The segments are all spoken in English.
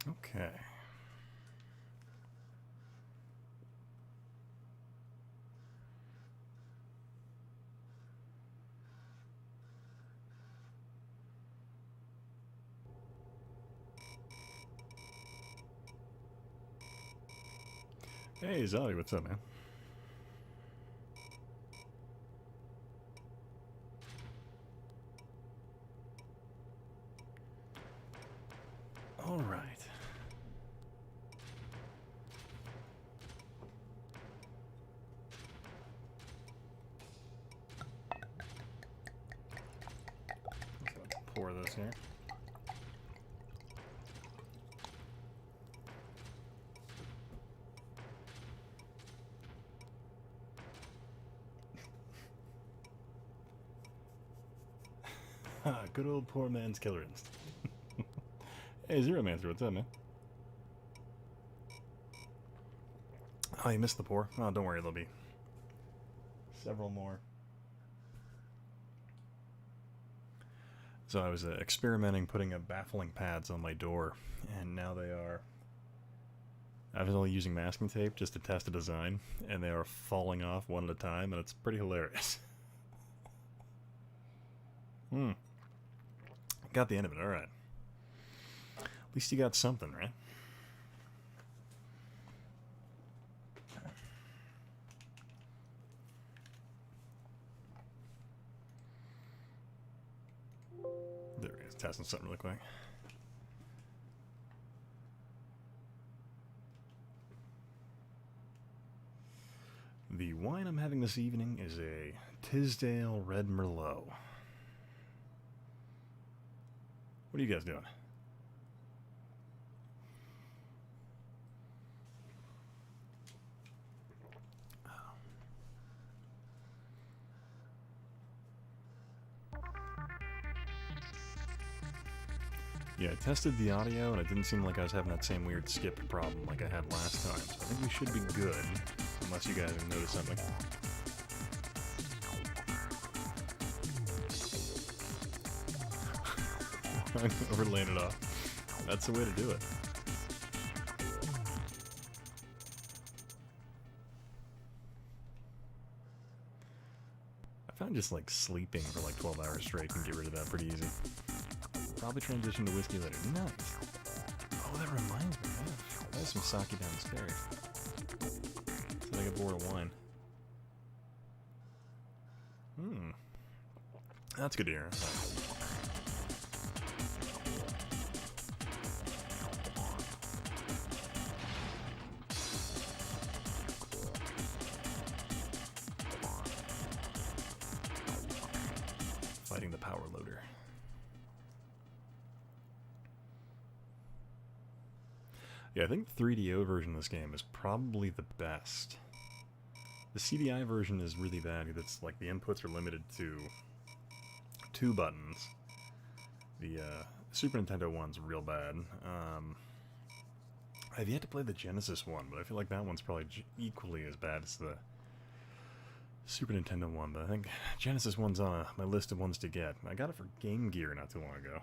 Okay. Hey, Zolly, what's up, man? All right. So pour this here. Good old poor man's killer instinct. Hey, Zero Mancer, what's up, man? Oh, you missed the pour? Oh, don't worry, there'll be several more. So I was experimenting putting baffling pads on my door, and now they are... I was only using masking tape just to test a design, and they are falling off one at a time, and it's pretty hilarious. Got the end of it, alright. At least you got something, right? There he is, testing something really quick. The wine I'm having this evening is a Tisdale Red Merlot. What are you guys doing? Yeah, I tested the audio and it didn't seem like I was having that same weird skip problem like I had last time. So I think we should be good, unless you guys have noticed something. We're laying it off. That's the way to do it. I found just like sleeping for like 12 hours straight can get rid of that pretty easy. Probably transition to whiskey later. Nice. Oh, that reminds me. I have some sake downstairs. So I get bored of wine. That's good to hear. Fighting the power loader. Yeah, I think the 3DO version of this game is probably the best. The CDI version is really bad because it's like the inputs are limited to 2 buttons. The Super Nintendo one's real bad. I've yet to play the Genesis one, but I feel like that one's probably equally as bad as the Super Nintendo one, but I think Genesis one's on my list of ones to get. I got it for Game Gear not too long ago.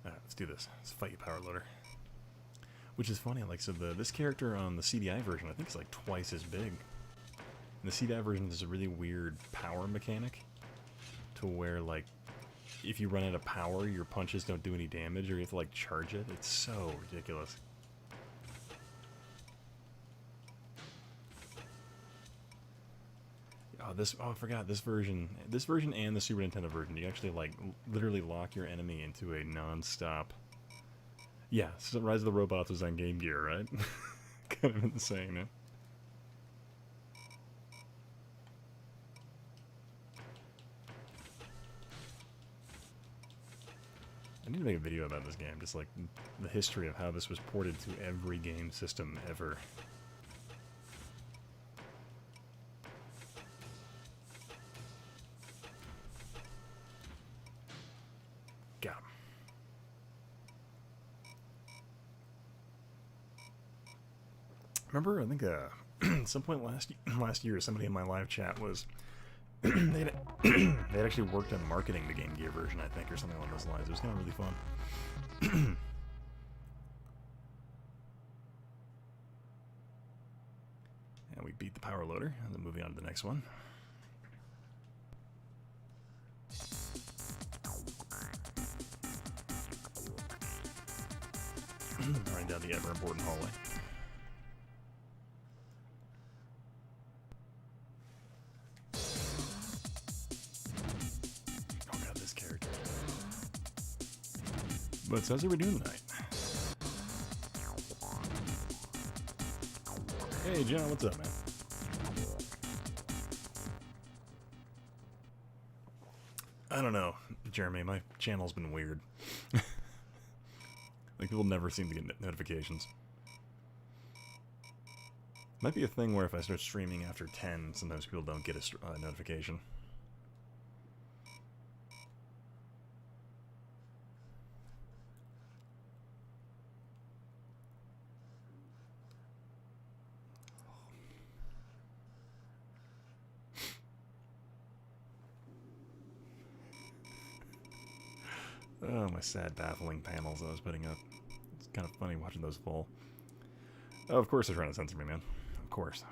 Alright, let's do this. Let's fight you, power loader. Which is funny, like, so this character on the CDI version I think is like twice as big. In the CDI version there's a really weird power mechanic to where, like, if you run out of power, your punches don't do any damage, or you have to, like, charge it. It's so ridiculous. Oh, I forgot, this version and the Super Nintendo version, you actually, like, literally lock your enemy into a non-stop... Yeah, so Rise of the Robots was on Game Gear, right? Kind of insane, man. I need to make a video about this game, just like the history of how this was ported to every game system ever. Got him. Remember, I think At some point last year, somebody in my live chat was they'd actually worked on marketing the Game Gear version, I think, or something along those lines. It was kind of really fun. And we beat the power loader, and then moving on to the next one. Running down the ever important hallway. Oh god, this character. But so how's everybody doing tonight? Hey John, what's up, man? I don't know, Jeremy, my channel's been weird. Like, people never seem to get notifications. Might be a thing where if I start streaming after 10, sometimes people don't get a notification. Oh, my sad, baffling panels I was putting up. It's kind of funny watching those fall. Oh, of course they're trying to censor me, man. Of course.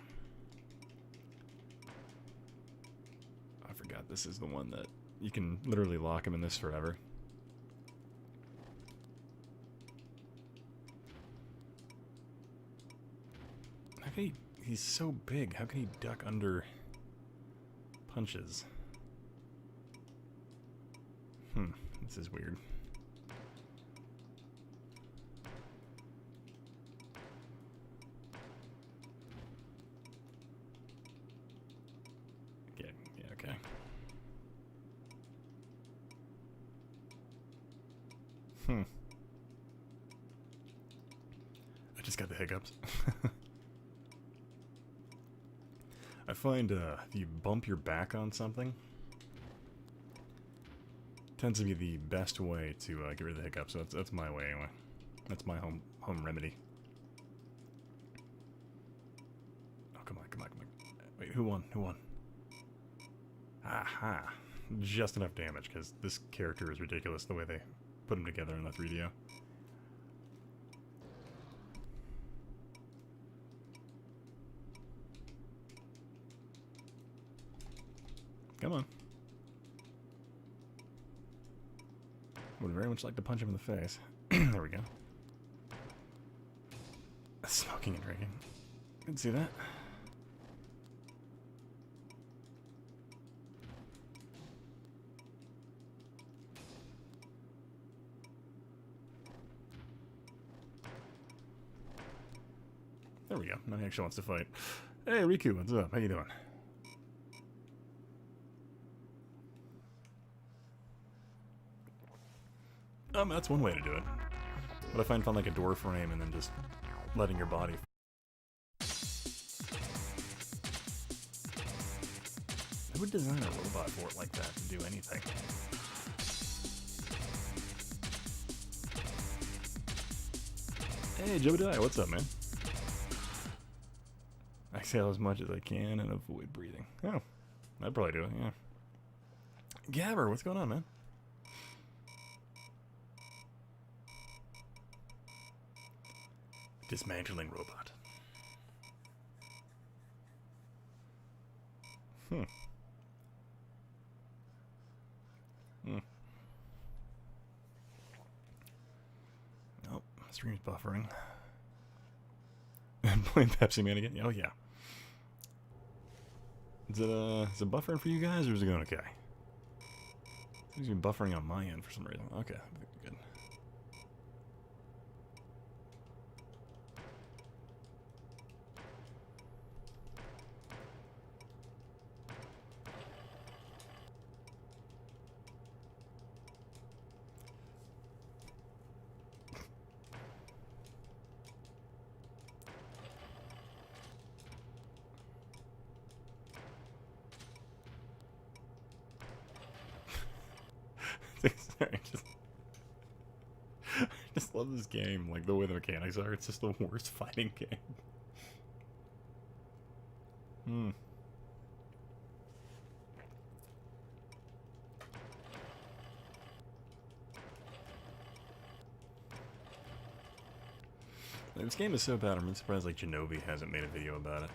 I forgot this is the one that you can literally lock him in this forever. How can he's so big. How can he duck under punches? This is weird. Yeah, okay. I just got the hiccups. I find if you bump your back on something, tends to be the best way to get rid of the hiccups. So that's my way anyway. That's my home remedy. Oh, come on. Wait, who won? Aha! Just enough damage, because this character is ridiculous the way they put him together in the 3DO. Come on. Would very much like to punch him in the face. There we go. Smoking and drinking. Can see that. There we go. Now he actually wants to fight. Hey, Riku, what's up? How you doing? That's one way to do it. But I find like a door frame and then just letting your body. Who would design a robot for it like that to do anything? Hey, Jebediah, what's up, man? Exhale as much as I can and avoid breathing. Oh, I'd probably do it, yeah. Gabber, what's going on, man? Dismantling robot. Nope, stream's buffering. Playing Pepsi Man again? Oh yeah. Is it buffering for you guys, or is it going okay? It's been buffering on my end for some reason. Okay, good. Sorry, I just love this game, like the way the mechanics are. It's just the worst fighting game. Hmm. This game is so bad, I'm really surprised like Genovi hasn't made a video about it.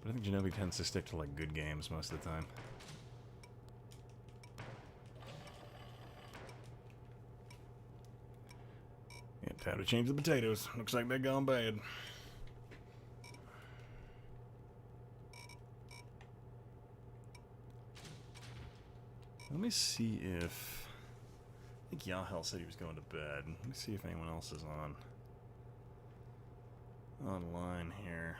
But I think Genovi tends to stick to like good games most of the time. Yeah, time to change the potatoes. Looks like they're gone bad. Let me see if... I think Yahel said he was going to bed. Let me see if anyone else is online here.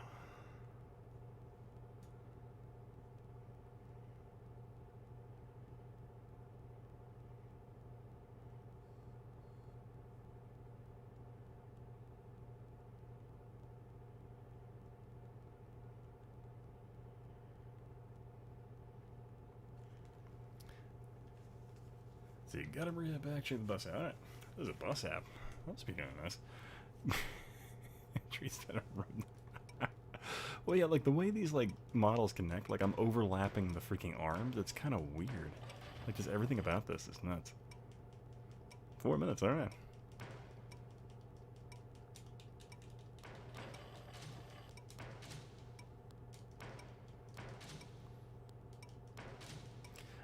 So you gotta bring it back to the bus app. Alright, there's a bus app. That must be doing this. Trees that are run. Well, yeah, like the way these like models connect, like I'm overlapping the freaking arms. It's kind of weird. Like just everything about this is nuts. 4 minutes, alright.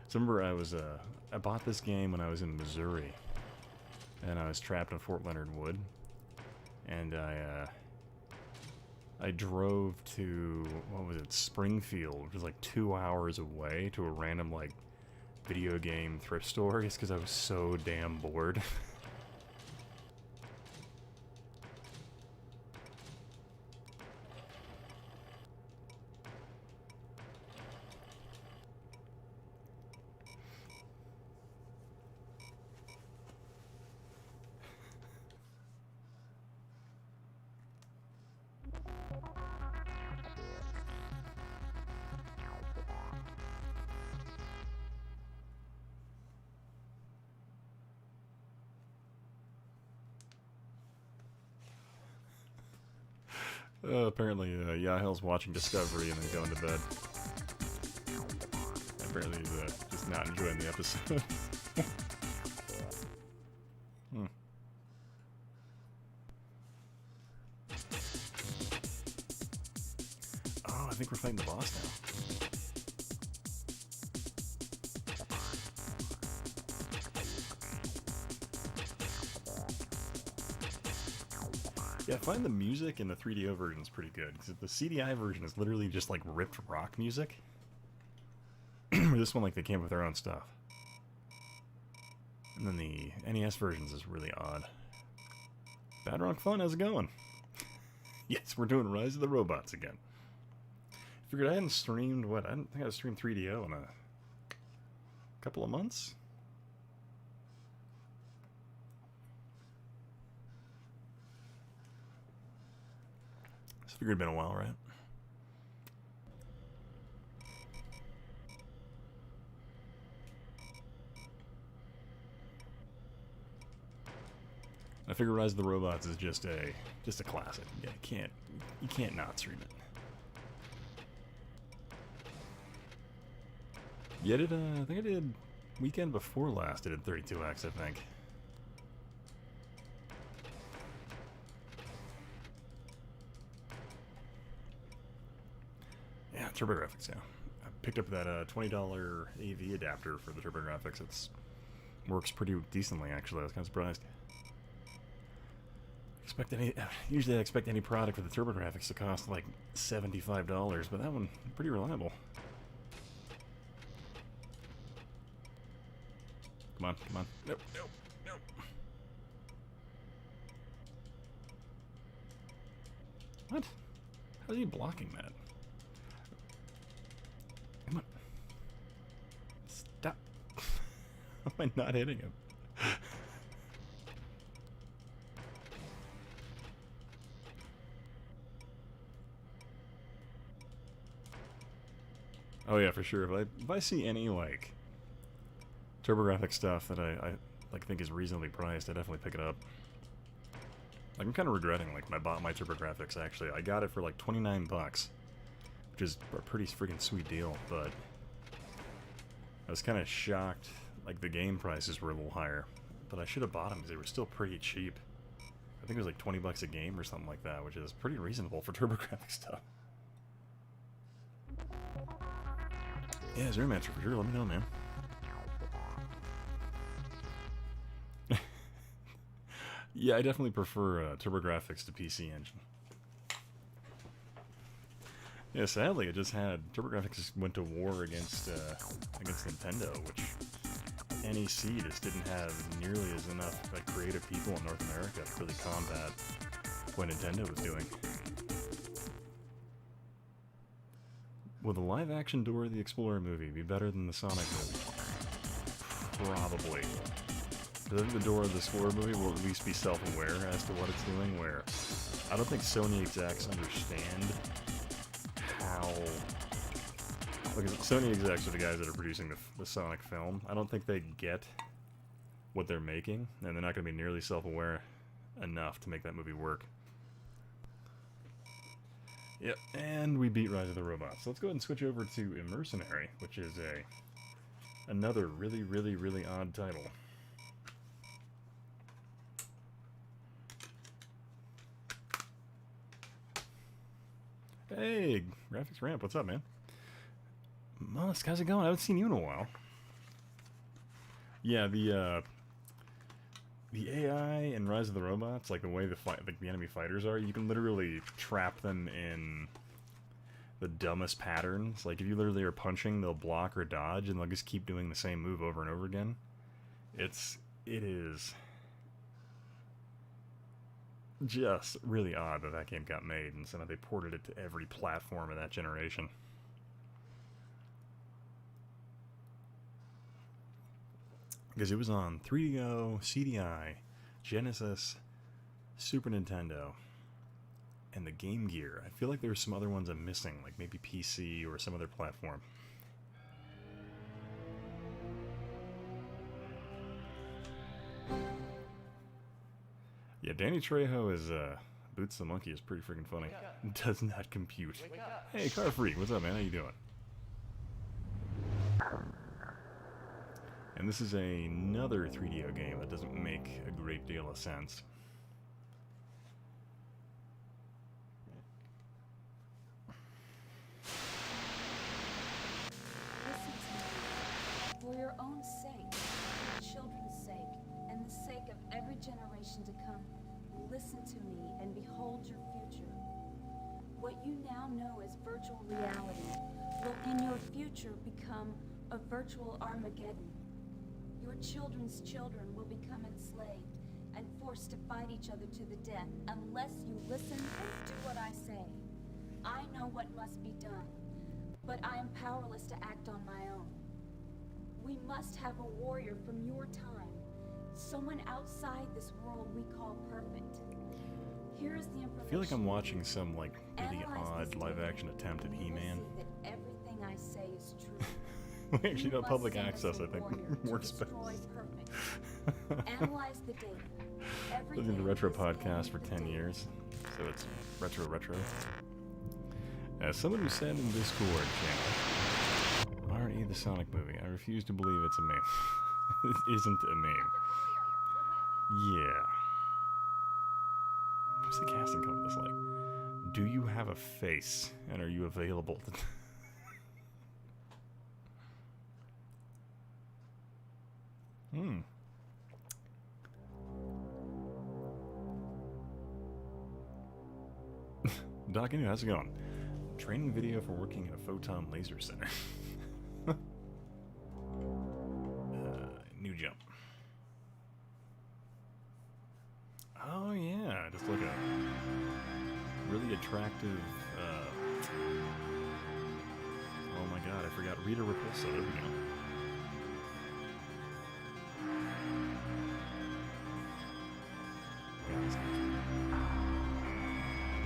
So remember I bought this game when I was in Missouri, and I was trapped in Fort Leonard Wood, and I drove to, what was it, Springfield, which was like 2 hours away, to a random like video game thrift store, just because I was so damn bored. Apparently, Yahel's watching Discovery and then going to bed. Apparently, he's just not enjoying the episode. Hmm. Oh, I think we're fighting the boss now. Yeah, I find the music in the 3DO version is pretty good, because the CDI version is literally just like ripped rock music. This one, like, they came up with their own stuff. And then the NES versions is really odd. Bad Rock Fun, how's it going? Yes, we're doing Rise of the Robots again. Figured I hadn't streamed, what, I don't think I streamed 3DO in a couple of months? Figured it'd been a while, right? I figure Rise of the Robots is just a classic. Yeah, you can't not stream it. Yeah, I think I did weekend before last. I did 32X, I think. Yeah, TurboGrafx, yeah. I picked up that $20 AV adapter for the TurboGrafx. It works pretty decently, actually. I was kind of surprised. Usually I expect any product with the TurboGrafx to cost like $75, but that one, pretty reliable. Come on, come on. Nope, nope, nope. What? How is he blocking that? Come on. Stop. How am I not hitting him? Oh yeah, for sure. If I see any like TurboGrafx stuff that I like think is reasonably priced, I definitely pick it up. Like, I'm kind of regretting like when I bought my TurboGrafx. Actually, I got it for like 29 bucks which is a pretty freaking sweet deal, but I was kind of shocked, like the game prices were a little higher, but I should have bought them because they were still pretty cheap. I think it was like 20 bucks a game or something like that, which is pretty reasonable for TurboGrafx stuff. Yeah, is there a match for sure? Let me know, man. Yeah, I definitely prefer TurboGrafx to PC Engine. Yeah, sadly, it just had TurboGrafx went to war against Nintendo, which NEC just didn't have nearly as enough creative people in North America to really combat what Nintendo was doing. Will the live-action Dora the Explorer movie be better than the Sonic movie? Probably. I think the Dora the Explorer movie will at least be self-aware as to what it's doing, where I don't think Sony execs understand how... Like, Sony execs are the guys that are producing the Sonic film. I don't think they get what they're making, and they're not going to be nearly self-aware enough to make that movie work. Yep, and we beat Rise of the Robots. So let's go ahead and switch over to Mercenary, which is another really, really, really odd title. Hey, Graphics Ramp, what's up, man? Musk, how's it going? I haven't seen you in a while. Yeah, the AI in Rise of the Robots, like the way the enemy fighters are, you can literally trap them in the dumbest patterns. Like, if you literally are punching, they'll block or dodge, and they'll just keep doing the same move over and over again. It is just really odd that that game got made, and so now they ported it to every platform of that generation. Because it was on 3DO, CDI, Genesis, Super Nintendo, and the Game Gear. I feel like there's some other ones I'm missing, like maybe PC or some other platform. Yeah, Danny Trejo as Boots the Monkey is pretty freaking funny. Does not compute. Hey, Car Freak, what's up, man? How you doing? And this is another 3DO game that doesn't make a great deal of sense. Listen to me. For your own sake, for children's sake, and the sake of every generation to come, listen to me and behold your future. What you now know as virtual reality will in your future become a virtual Armageddon. Your children's children will become enslaved and forced to fight each other to the death unless you listen and do what I say. I know what must be done, but I am powerless to act on my own. We must have a warrior from your time, someone outside this world we call perfect. Here is the information. I feel like I'm watching some like really odd live-action attempt at He-Man. That everything I say is true. We actually got public access, I think, works best. Analyze the data. Living the Retro Podcast for 10 years, so it's retro. As someone who said in Discord channel, aren't you the Sonic movie? I refuse to believe it's a meme. It isn't a meme. Yeah. What's the casting call this like? Do you have a face, and are you available to... Doc, how's it going? Training video for working at a photon laser center. New jump. Oh yeah, just like a really attractive. Oh my god, I forgot Rita Repulsa. There we go.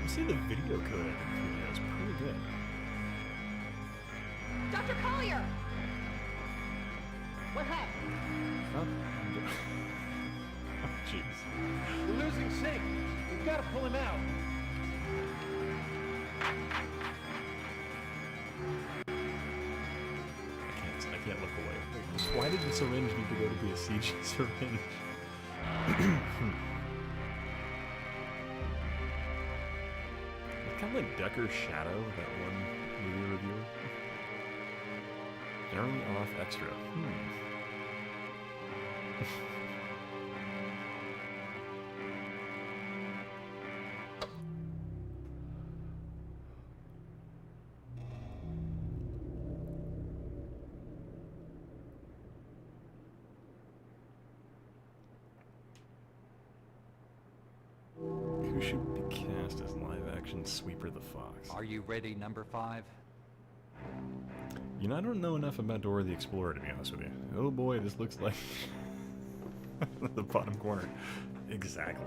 I see the video code I think video is pretty good. Dr. Collier! What happened? Oh, jeez. We're losing sync. We've got to pull him out. I can't look away. Wait, why did the syringe need to go to be a CG syringe? Kind of like Decker's Shadow, that one movie reviewer. Early off extra. Who should be cast as live-action Sweeper the Fox? Are you ready, number 5? You know, I don't know enough about Dora the Explorer, to be honest with you. Oh boy, this looks like the bottom corner. Exactly.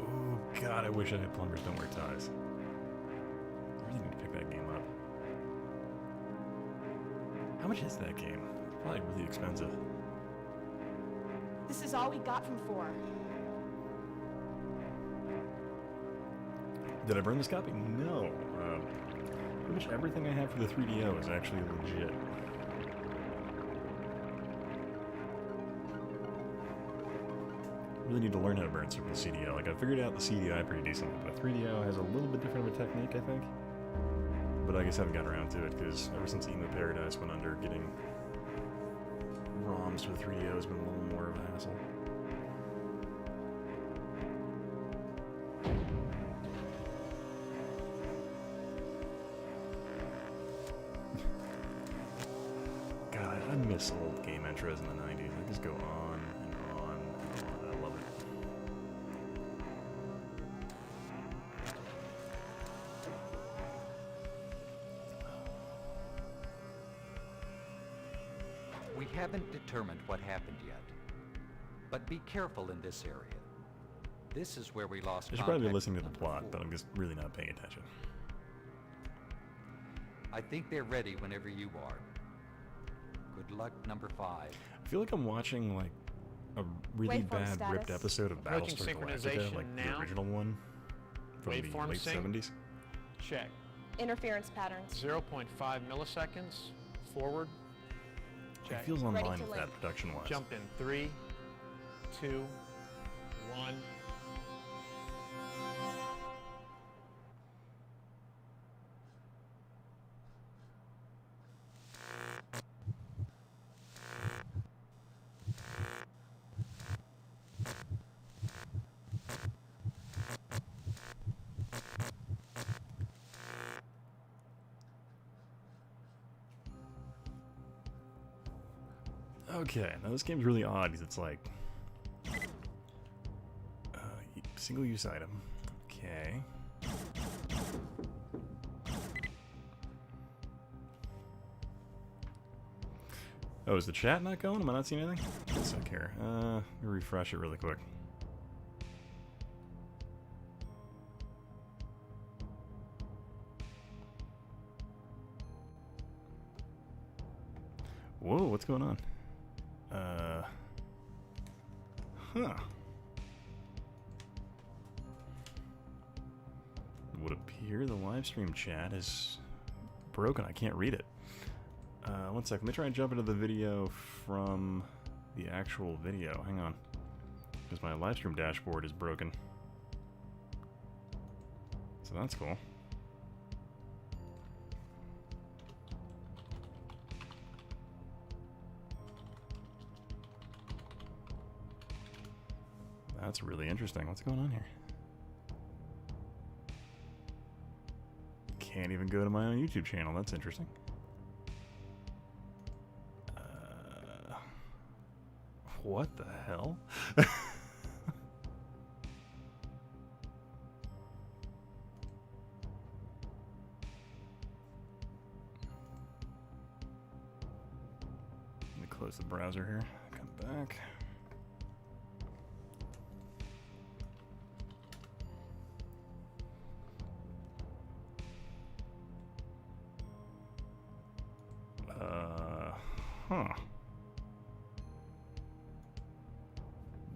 Oh god, I wish I had Plumbers Don't Wear Ties. I really need to pick that game up. How much is that game? Probably really expensive. This is all we got from 4. Did I burn this copy? No. Pretty much everything I have for the 3DO is actually legit. Really need to learn how to burn stuff with the CDO. Like, I figured out the CDI pretty decently, but the 3DO has a little bit different of a technique, I think. But I guess I haven't gotten around to it, because ever since Emu Paradise went under, getting ROMs for the 3DO has been a little more of a hassle. God, I miss old game intros in the 90s. They just go on and on and on. I love it. We haven't determined what happened yet, but be careful in this area. This is where we lost I should probably be contact listening to the with plot, number but I'm just really not paying attention. 4. I think they're ready whenever you are. Good luck, number 5. I feel like I'm watching, like, a really Waveform bad status. ripped episode of Approaching Battlestar Galactica, synchronization like the now. original one from the Waveform late sync. 70s. Check. Interference patterns. 0.5 milliseconds. Forward. Check. It feels Ready online to with link. that production-wise. Jump in 3, 2, 1. Okay, now this game's really odd because it's like single-use item. Okay. Oh, is the chat not going? Am I not seeing anything? One sec here. Let me refresh it really quick. Whoa, what's going on? Huh. It would appear the live stream chat is broken. I can't read it. One sec. Let me try and jump into the video from the actual video. Hang on. Because my live stream dashboard is broken. So that's cool. That's really interesting. What's going on here? Can't even go to my own YouTube channel. That's interesting. What the hell? Let me close the browser here. Come back. Huh.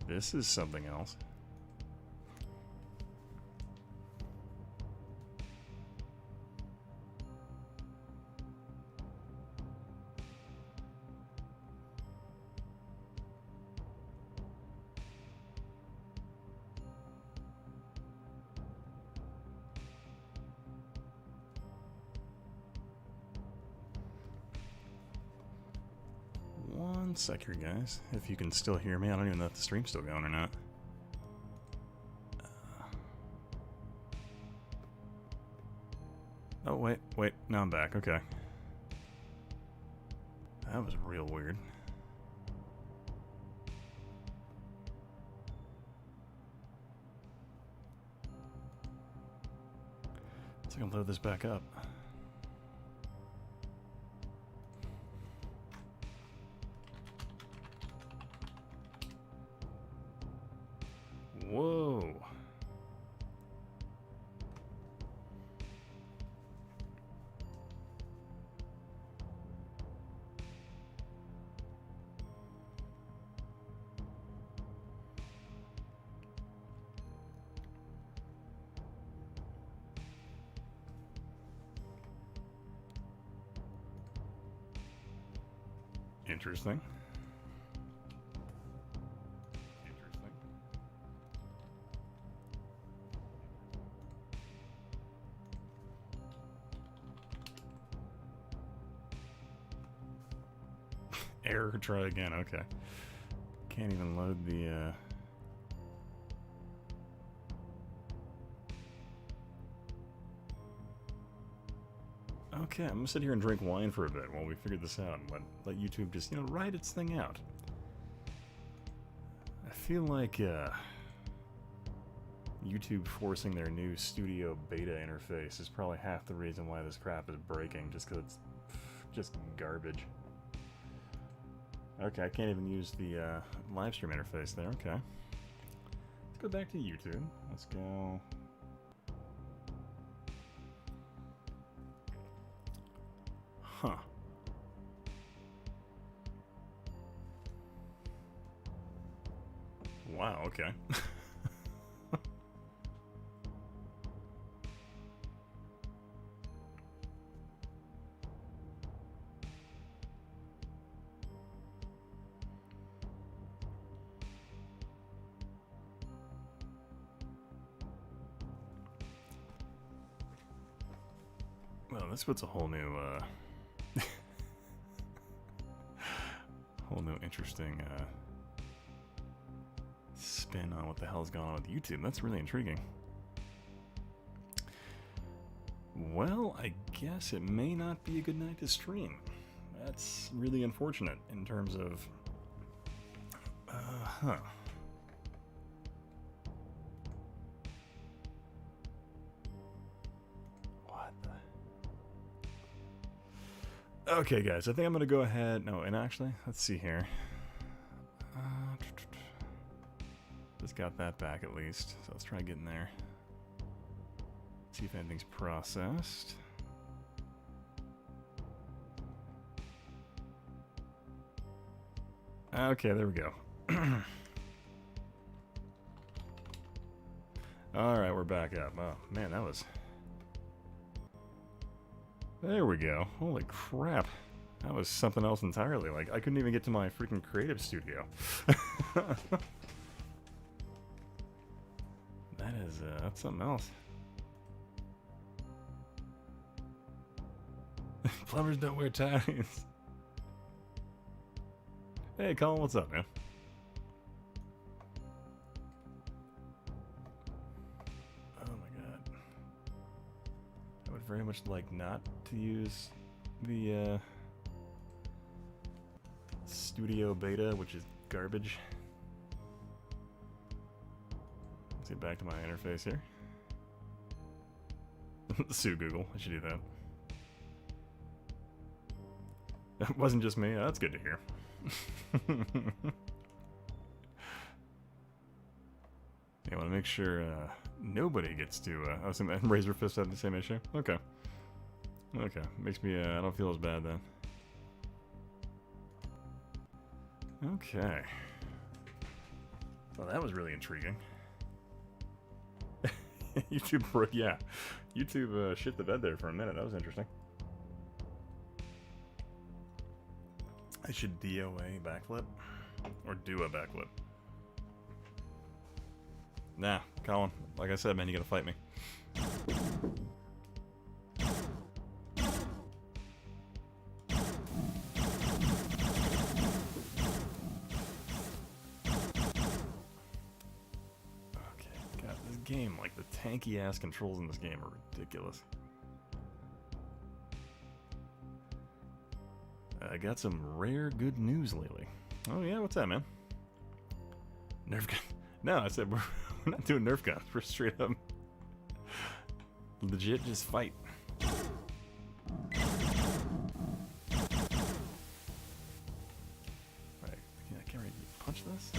This is something else. One sec here, guys. If you can still hear me, I don't even know if the stream's still going or not. Oh, wait. Now I'm back. Okay. That was real weird. So I can load this back up. Whoa. Interesting. Error, try again, okay. Can't even load the, Okay, I'm gonna sit here and drink wine for a bit while we figure this out and let YouTube just, you know, write its thing out. I feel like, YouTube forcing their new studio beta interface is probably half the reason why this crap is breaking, just because it's just garbage. Okay, I can't even use the live stream interface there. Okay. Let's go back to YouTube. Let's go. Huh. Wow, okay. Well, this puts a whole new, interesting, spin on what the hell's going on with YouTube. That's really intriguing. Well, I guess it may not be a good night to stream. That's really unfortunate in terms of, Okay, guys, I think I'm going to go ahead... No, and actually, let's see here. Just got that back at least, so let's try getting there. See if anything's processed. Okay, there we go. Alright, we're back up. Oh, man, that was... There we go. Holy crap. That was something else entirely. Like, I couldn't even get to my freaking creative studio. That's something else. Plumbers don't wear ties. Hey, Colin, what's up, man? Very much like not to use the studio beta, which is garbage. Let's get back to my interface here. Sue Google, I should do that. That wasn't just me. That's good to hear. I want to make sure nobody gets to raise their fist at the same issue. Okay. Okay. Makes me, I don't feel as bad then. Okay. Well, that was really intriguing. YouTube, yeah. YouTube shit the bed there for a minute. That was interesting. I should DOA backflip. Or do a backflip. Nah, Colin, like I said, man, you gotta fight me. game. Like, the tanky-ass controls in this game are ridiculous. I got some rare good news lately. Oh yeah, what's that, man? Nerf gun. No, I said we're not doing Nerf guns. We're straight up legit just fight. Right, I can't really punch this.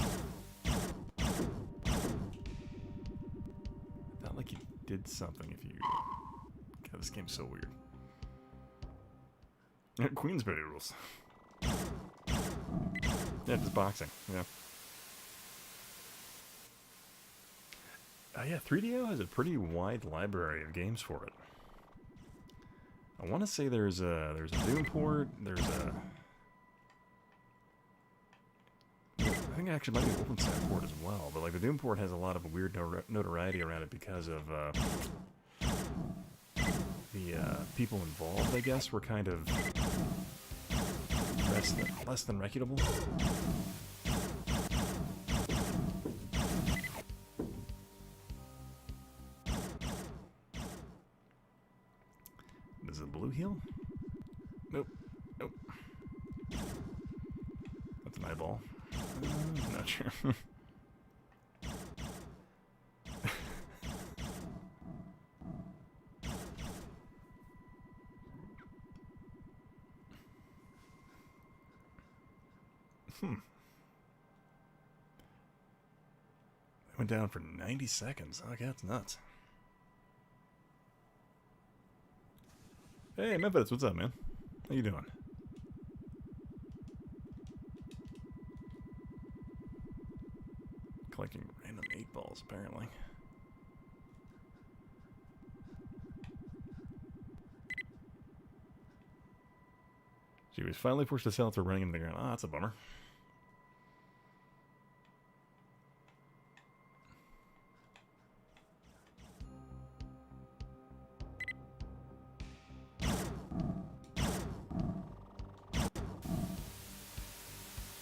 Not like you did something if you... God, this game's so weird. Queensberry rules. Yeah, just boxing. Yeah. Yeah, 3DO has a pretty wide library of games for it. I want to say there's a Doom port. There's a... I think it actually might be an OpenSat port as well. But like the Doom port has a lot of weird notoriety around it because of the people involved, I guess, were kind of less than reputable. Is it a blue heel? Nope. Nope. That's an eyeball. Not sure. It went down for 90 seconds. Okay, that's nuts. Hey, Memphis, what's up, man? How you doing? Collecting random 8-balls, apparently. She was finally forced to sell after running into the ground. Ah, that's a bummer.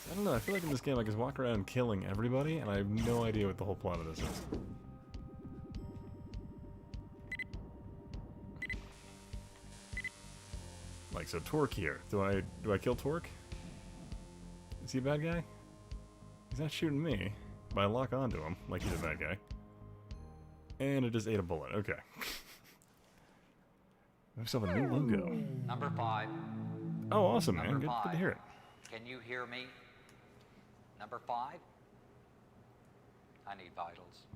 I don't know, I feel like in this game I just walk around killing everybody, and I have no idea what the whole plot of this is. Like, so Torque here. Do I kill Torque? Is he a bad guy? He's not shooting me, but I lock onto him like he's a bad guy. And it just ate a bullet. Okay. Myself a new logo. Number 5. Oh, awesome, man. Number Good to hear it. Can you hear me? Number 5? I need vitals.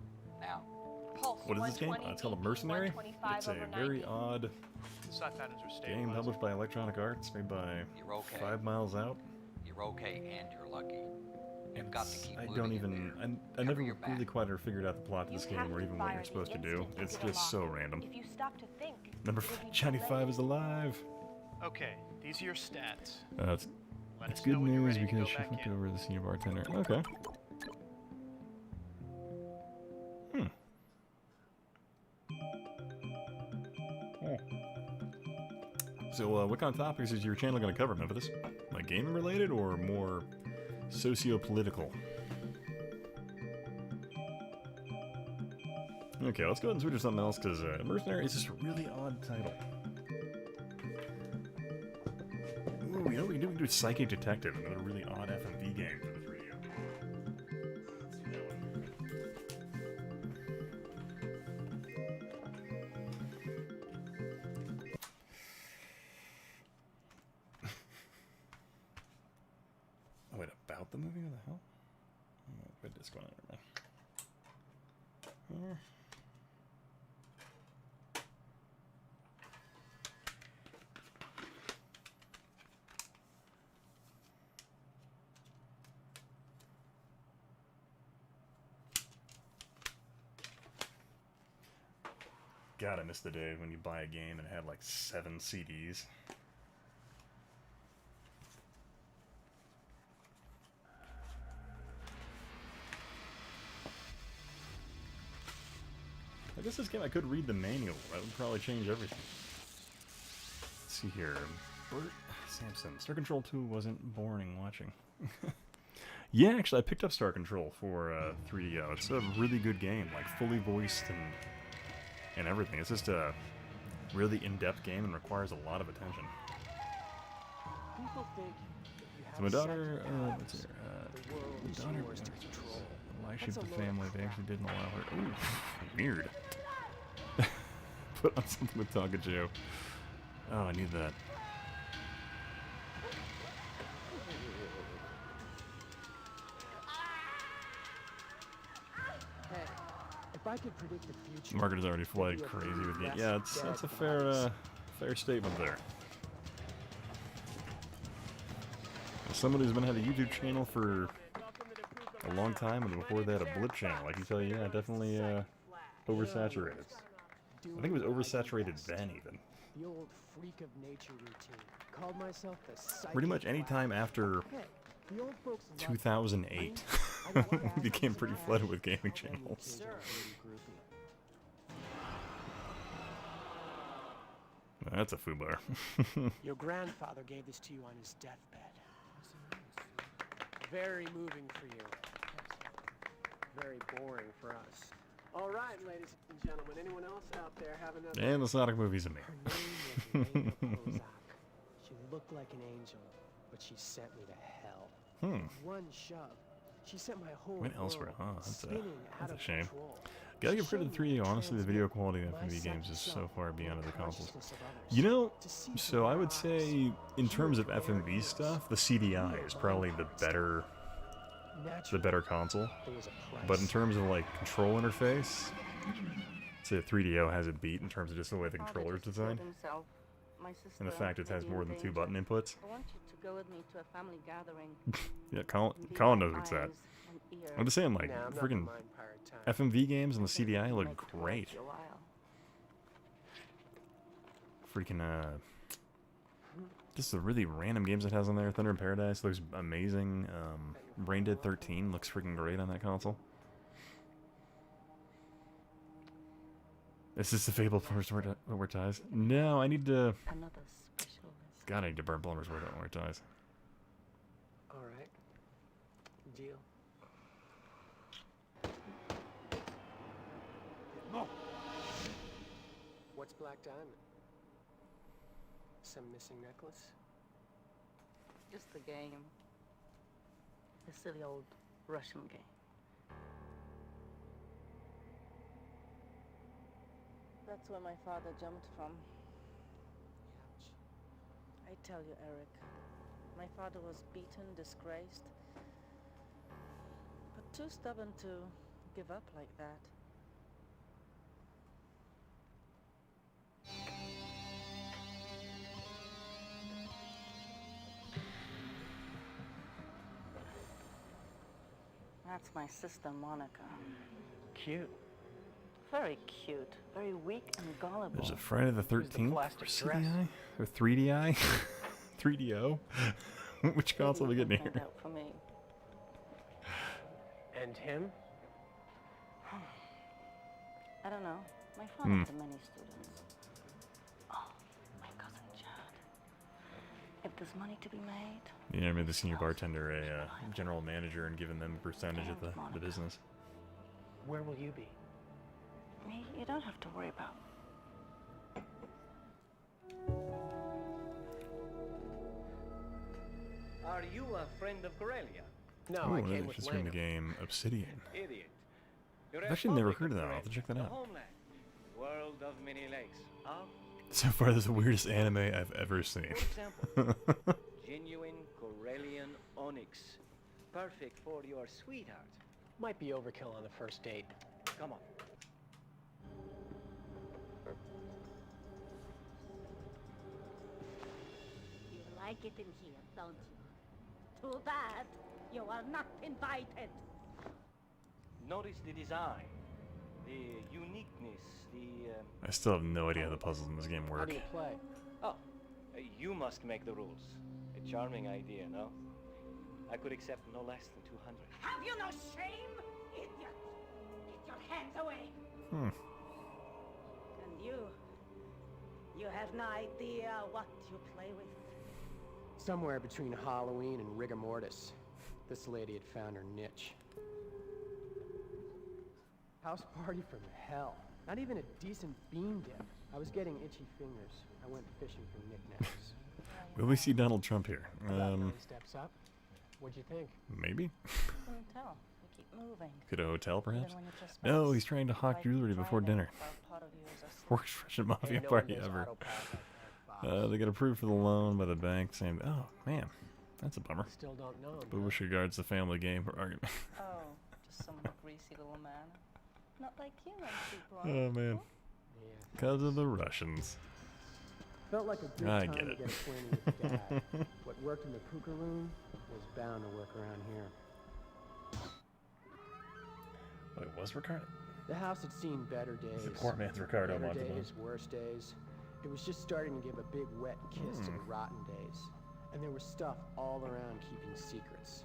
Now. Pulse What is this game? 120, It's called a Mercenary. 125 It's a over very 90. odd Side patterns are stabilized. game published by Electronic Arts, made by You're okay. 5 Miles Out. You're okay and you're lucky. You've got to keep I moving don't in even... there. I never Cover your really back. quite figured out the plot of this You game, have or to even what fire you're the supposed to do. instant It's to get just so unlocked. random. If you stop to think, Number it'll be too Johnny late. 5 is alive. Okay, these are your stats. It's Let it's us good know when you're news ready to because go she back flipped in. over the senior bartender. Okay. So, what kind of topics is your channel going to cover, Memphis? Like gaming related or more socio-political? Okay, let's go ahead and switch to something else because Mercenary is just a really odd title. Ooh, you know what we can do? We can do Psychic Detective, another really odd FMV game for the 3DO. Let's do that one. Oh, wait, about the movie? What the hell? Oh, put this going on there, man. God, I miss the day when you buy a game and it had like 7 CDs. I guess this game I could read the manual. That would probably change everything. Let's see here. Bert Sampson. Star Control 2 wasn't boring watching. Yeah, actually, I picked up Star Control for 3DO. It's a really good game, like fully voiced and everything. It's just a really in-depth game and requires a lot of attention. People think So my daughter, what's her, my daughter, why should the family? They actually didn't allow her. Ooh, weird. Put on something with Takajo. Oh, I need that. if I could predict the future. Market has already flooded crazy with me. Yeah, that's a fair statement there. As someone who's been had a YouTube channel for a long time, and before that a blip channel, I can tell you, yeah, definitely oversaturated. I think it was oversaturated then, even. The old freak of nature routine. Called myself the psychic Pretty much any time after Hey, the old folks love 2008, we became pretty flooded with gaming channels. That's a foobar. Your grandfather gave this to you on his deathbed. Very moving for you. Very boring for us. All right, ladies and gentlemen. Anyone else out there have another? And the Sonic movies in me. Her name was Lena Kozak. She looked like an angel, but she sent me to hell. One shove. She sent my whole Went elsewhere, world huh? spinning out That's a of shame. control. Gotta give credit to 3DO. Honestly, the video quality of FMV games is so far beyond other consoles. You know, so I would say, in terms of FMV stuff, the CDI is probably the better console. But in terms of like control interface, I'd say 3DO has it beat in terms of just the way the controller's designed, and the fact it has more than 2 button inputs. I want you to go with me to a family gathering. Yeah, Colin knows what's that. I'm just saying, like, Nah, I'm not freaking the mind pirate type. FMV games on the CDI look great. Freaking, just the really random games it has on there. Thunder in Paradise looks amazing. Brain Dead 13 looks freaking great on that console. Is this the Fable Plumbers Wear Ties? No, I need to... Another specialist. God, I need to burn Plumbers Wear Ties. All right. Deal. What's Black Diamond? Some missing necklace? Just a game. A silly old Russian game. That's where my father jumped from. Ouch. I tell you, Eric, my father was beaten, disgraced, but too stubborn to give up like that. That's my sister, Monica. Cute. Very cute, very weak and gullible. There's a Friday the 13th plastic for dress? CDI? Or 3DI? 3DO? Which console are we getting Find here? out for me. And him? I don't know. My father had many students. Oh, my cousin Chad. If there's money to be made, Yeah, I made the senior bartender a general manager and given them a percentage of the business. Where will you be? me, you don't have to worry about. Are you a friend of Corellia? No, Oh, I really? came with Just from the Lena. game Obsidian. Idiot. You're I've a actually never public heard of that. I'll have to Corellia, check that the out. homeland. World of many lakes. So far, this is the weirdest anime I've ever seen. For example, genuine Corellian onyx. Perfect for your sweetheart. Might be overkill on the first date. Come on. You like it in here, don't you? Too bad. You are not invited. Notice the design, the uniqueness, the... I still have no idea how the puzzles in this game How work. do you play? you must make the rules. A charming idea, no? I could accept no less than 200. Have you no shame, idiot? Get your hands away. Hmm. And you have no idea what you play with. Somewhere between Halloween and rigor mortis. This lady had found her niche. House party from hell. Not even a decent bean dip. I was getting itchy fingers. I went fishing for knickknacks. Will we see Donald Trump here? About 9 steps up. What'd you think? Maybe. Couldn't tell. We keep moving. Could a hotel, perhaps? Even when you just No, pass, he's trying to hawk like jewelry before driving dinner. while part of you is asleep. Worst Russian mafia Hey, no party one does ever. autopilot like that, They got approved for the loan by the bank, saying, "Oh man, that's a bummer." Bob. Still don't know him. But wish regards the family game for argument. Oh, just some greasy little man. Not like you, I'm super. Oh man, Yeah. because of the Russians. Felt like a good I time get to it. get acquainted with Dad. What worked in the poker room was bound to work around here. Wait, was Ricardo? The house had seen better days. The poor man's Ricardo Better Montalban. days, worse days. It was just starting to give a big wet kiss to the rotten days. And there was stuff all around keeping secrets.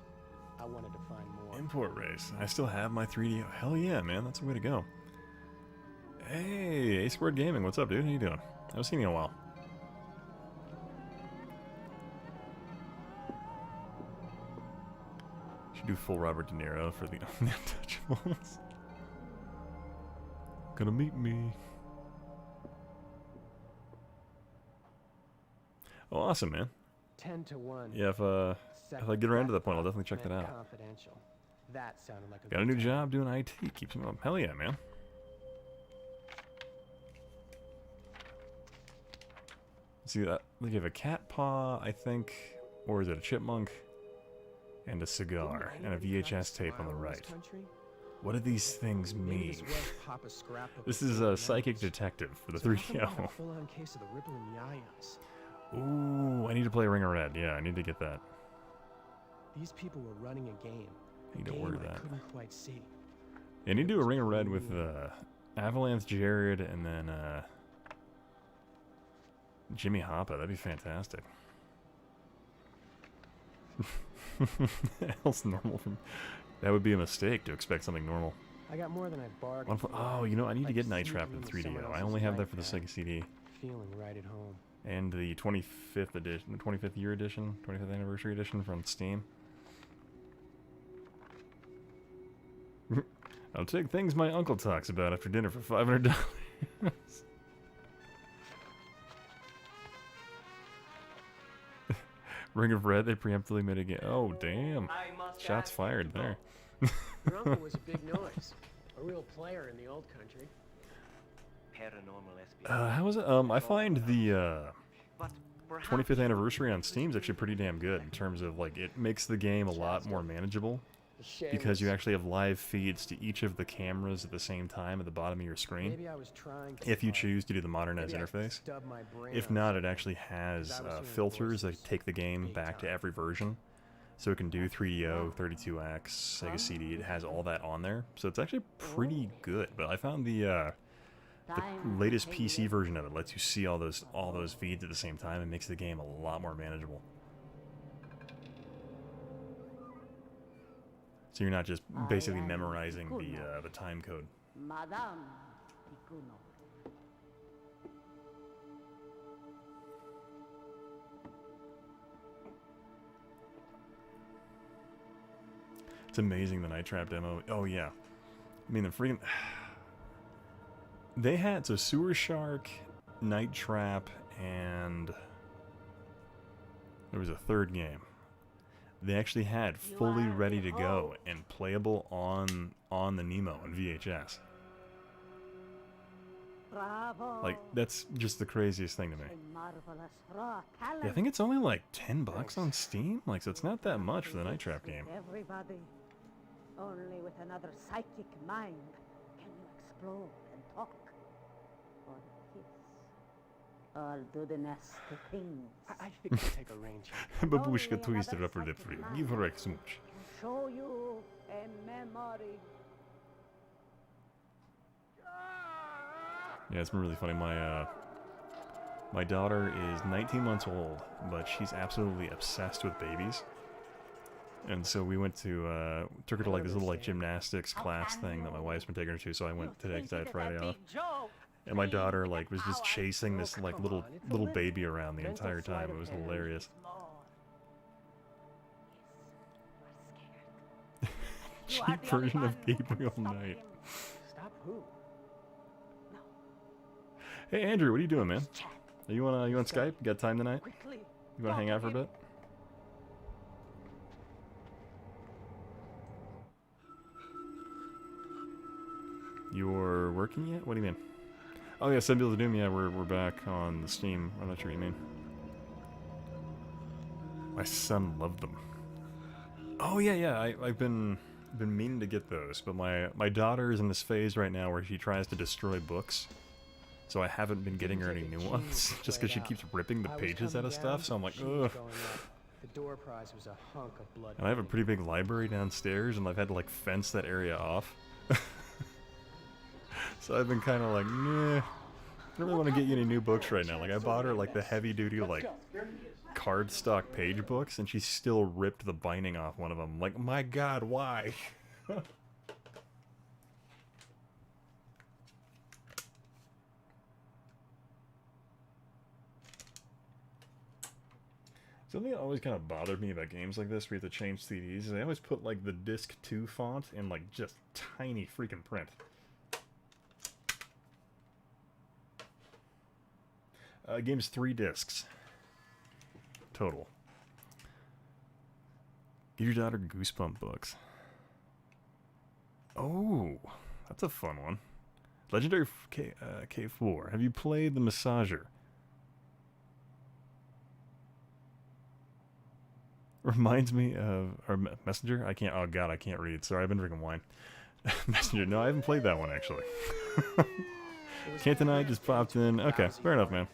I wanted to find more. Import race. I still have my 3D. Hell yeah, man, that's the way to go. Hey, A Squared Gaming, what's up, dude? How you doing? I haven't seen you in a while. Should do full Robert De Niro for the Untouchables. Gonna meet me. Oh, awesome, man. 10 to 1. Yeah, if I get around to that point, I'll definitely check that out. Confidential. That sounded like a Got a good new time. job doing IT. Keeps me up. Hell yeah, man. See that? They have a cat paw, I think, or is it a chipmunk? And a cigar, and a VHS tape on the right. What do these things mean? This is a psychic detective for the 3DO. Full-on case of the rippling yayas. Ooh, I need to play Ring of Red. Yeah, I need to get that. These people were running a game. I need to Game order I that. couldn't quite see. Yeah, I need to do a Ring of Red with Avalanche Jared and then Jimmy Hoppa. That'd be fantastic. Else normal from that would be a mistake to expect something normal. I got more than I bargained for. Oh, you know, I need to Like get Night seeing Trap in in 3DO. someone I else's only have that life for the back. Sega CD. Feeling right at home. And the 25th edition, 25th year edition, 25th anniversary edition from Steam. I'll take things my uncle talks about after dinner for $500. Ring of Red, they preemptively made a game. Oh, damn. Shots fired there. Your uncle was a big noise. A real player in the old country. Paranormal espionage. How was it? I find the 25th anniversary on Steam is actually pretty damn good in terms of, like, it makes the game a lot more manageable. Because you actually have live feeds to each of the cameras at the same time at the bottom of your screen. Maybe I was trying If you choose to do the modernized interface. If not, it actually has filters that take the game back to every version. So it can do 3DO, 32X, Sega CD. It has all that on there. So it's actually pretty good. But I found the latest PC version of it lets you see all those feeds at the same time and makes the game a lot more manageable. So you're not just basically memorizing the time code. Madame Ticuno. It's amazing the Night Trap demo. Oh yeah, I mean the freaking. They had so Sewer Shark, Night Trap, and there was a third game. They actually had fully ready to go and playable on the Nemo and VHS. Bravo. Like that's just the craziest thing to me. A marvelous raw talent. Yeah, I think it's only like $10 on Steam. Like so, it's not that much for the Night Trap game. Everybody. Only with another psychic mind can you explore and talk. Or kiss. Or do the nasty things. I think I'll take a rain check. Babushka twisted up her lip for you. Give her a smooch. Can show you a memory. Yeah, it's been really funny. My daughter is 19 months old, but she's absolutely obsessed with babies. And so we went to took her to like this little like gymnastics class thing that my wife's been taking her to. So I went today because I had Friday off. And my daughter like was just chasing this like little baby around the entire time. It was hilarious. You are cheap the only version one of who can Gabriel stop Knight. him. Stop who? Hey Andrew, what are you doing, man? Chad, Are you on Skype? You got time tonight? quickly. You want to hang out for a bit? You're working yet? What do you mean? Oh yeah, Seven Bills of Doom. Yeah, we're back on the Steam. I'm not sure what you mean. My son loved them. Oh yeah. I've been meaning to get those, but my daughter is in this phase right now where she tries to destroy books. So I haven't been getting her any new ones, just because she keeps ripping the pages out of stuff. So I'm like, ugh. The door prize was a hunk of blood. And I have a pretty big library downstairs, and I've had to like fence that area off. So I've been kind of like, nah, I don't really want to get you any new books right now. Like I bought her like the heavy-duty like cardstock page books, and she still ripped the binding off one of them. Like, my God, why? Something that always kind of bothered me about games like this where you have to change CDs is they always put like the disc 2 font in like just tiny freaking print. Game's 3 discs. Total. Give your daughter Goosebump books. Oh, that's a fun one. Legendary K4. Have you played The Massager? Reminds me of our Messenger. I can't. Oh God, I can't read. Sorry, I've been drinking wine. Messenger. No, I haven't played that one actually. Can't I just popped in. Okay, fair enough, man.